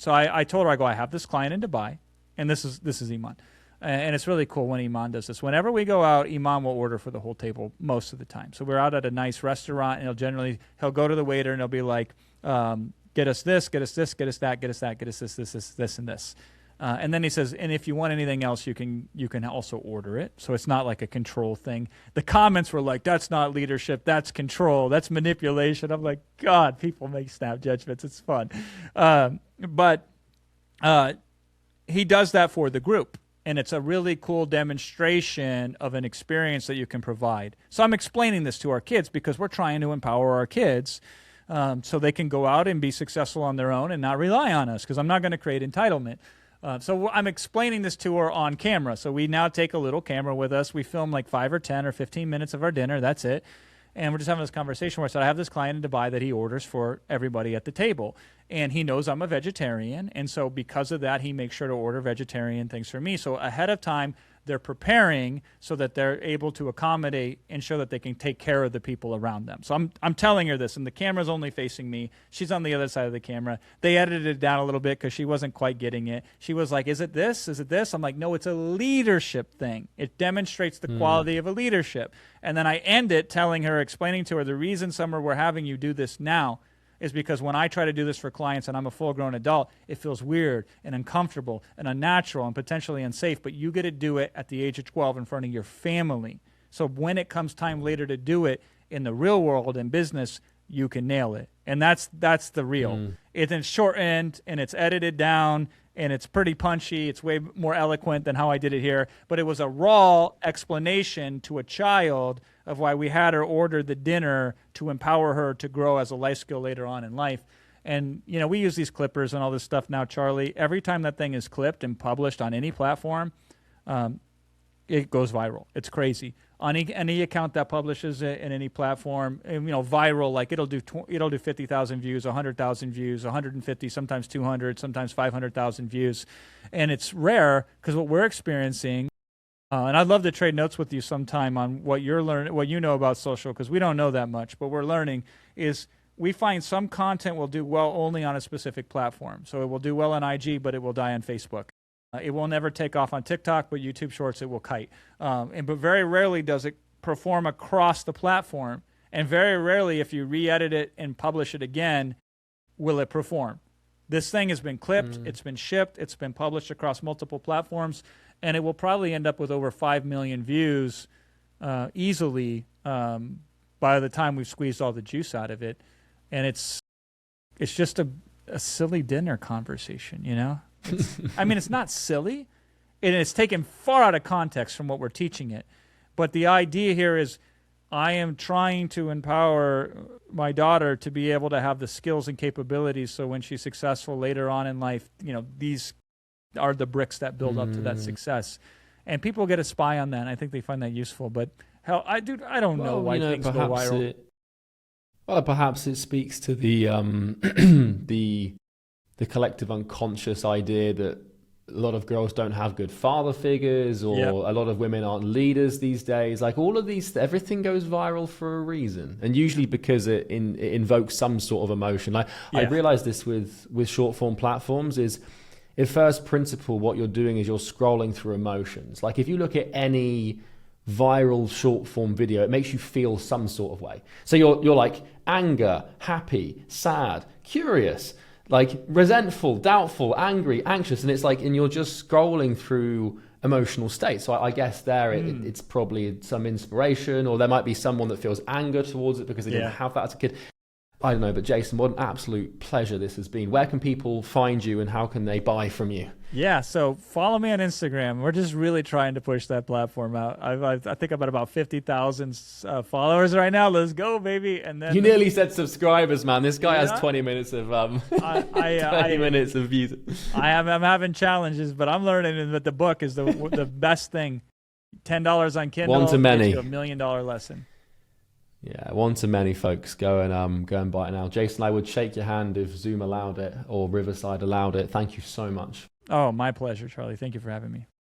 So I told her, I go, I have this client in Dubai, and this is Iman. And it's really cool when Iman does this. Whenever we go out, Iman will order for the whole table most of the time. So we're out at a nice restaurant, and he'll go to the waiter, and he'll be like, get us this, get us this, get us that, get us that, get us this, and this. And then he says, and if you want anything else, you can also order it. So it's not like a control thing. The comments were like, that's not leadership, that's control, that's manipulation. I'm like, God, people make snap judgments. It's fun. But he does that for the group. And it's a really cool demonstration of an experience that you can provide. So I'm explaining this to our kids because we're trying to empower our kids so they can go out and be successful on their own and not rely on us, because I'm not going to create entitlement. So I'm explaining this to her on camera. So we now take a little camera with us. We film like 5 or 10 or 15 minutes of our dinner. That's it. And we're just having this conversation where I said, I have this client in Dubai that he orders for everybody at the table. And he knows I'm a vegetarian. And so because of that, he makes sure to order vegetarian things for me. So ahead of time, they're preparing so that they're able to accommodate and show that they can take care of the people around them. So I'm telling her this, and the camera's only facing me. She's on the other side of the camera. They edited it down a little bit because she wasn't quite getting it. She was like, is it this? Is it this? I'm like, no, it's a leadership thing. It demonstrates the quality of a leadership. And then I end it telling her, explaining to her, the reason, Summer, we're having you do this now is because when I try to do this for clients and I'm a full-grown adult, it feels weird and uncomfortable and unnatural and potentially unsafe, but you get to do it at the age of 12 in front of your family. So when it comes time later to do it in the real world in business, you can nail it. And that's the real. It's shortened and it's edited down and it's pretty punchy. It's way more eloquent than how I did it here. But it was a raw explanation to a child of why we had her order the dinner to empower her to grow as a life skill later on in life. And, you know, we use these clippers and all this stuff now, Charlie. Every time that thing is clipped and published on any platform, it goes viral. It's crazy. On any account that publishes it in any platform, you know, viral, like it'll do 50,000 views, 100,000 views, 150, sometimes 200, sometimes 500,000 views. And it's rare because what we're experiencing, and I'd love to trade notes with you sometime on what you're learning, what you know about social, because we don't know that much, but we're learning is we find some content will do well only on a specific platform. So it will do well on IG, but it will die on Facebook. It will never take off on TikTok, but YouTube Shorts, it will kite. But very rarely does it perform across the platform. And very rarely, if you re-edit it and publish it again, will it perform. This thing has been clipped, it's been shipped, it's been published across multiple platforms, and it will probably end up with over 5 million views easily by the time we've squeezed all the juice out of it. And it's just a silly dinner conversation, you know? I mean, it's not silly, and it's taken far out of context from what we're teaching it. But the idea here is I am trying to empower my daughter to be able to have the skills and capabilities so when she's successful later on in life, you know, these are the bricks that build up to that success. And people get a spy on that, and I think they find that useful. But hell, I don't know why things go viral. Perhaps it speaks to the the collective unconscious idea that a lot of girls don't have good father figures, or a lot of women aren't leaders these days. Like all of these, everything goes viral for a reason, and usually because it invokes some sort of emotion. I realize this with short form platforms is, at first principle, what you're doing is you're scrolling through emotions. Like if you look at any viral short form video, it makes you feel some sort of way. So you're like anger, happy, sad, curious, like resentful, doubtful, angry, anxious, and it's like, and you're just scrolling through emotional states. So I guess there it's probably some inspiration, or there might be someone that feels anger towards it because they didn't have that as a kid. I don't know, but Jason, what an absolute pleasure this has been. Where can people find you, and how can they buy from you? Yeah, so follow me on Instagram. We're just really trying to push that platform out. I think I'm at about 50,000 followers right now. Let's go, baby! And then you nearly said subscribers, man. This guy has 20 minutes of 20 minutes of views. I'm having challenges, but I'm learning that the book is the best thing. $10 on Kindle. One to many. $1 million lesson. Yeah, one to many, folks. Go and buy it now. Jason, I would shake your hand if Zoom allowed it or Riverside allowed it. Thank you so much. Oh, my pleasure, Charlie. Thank you for having me.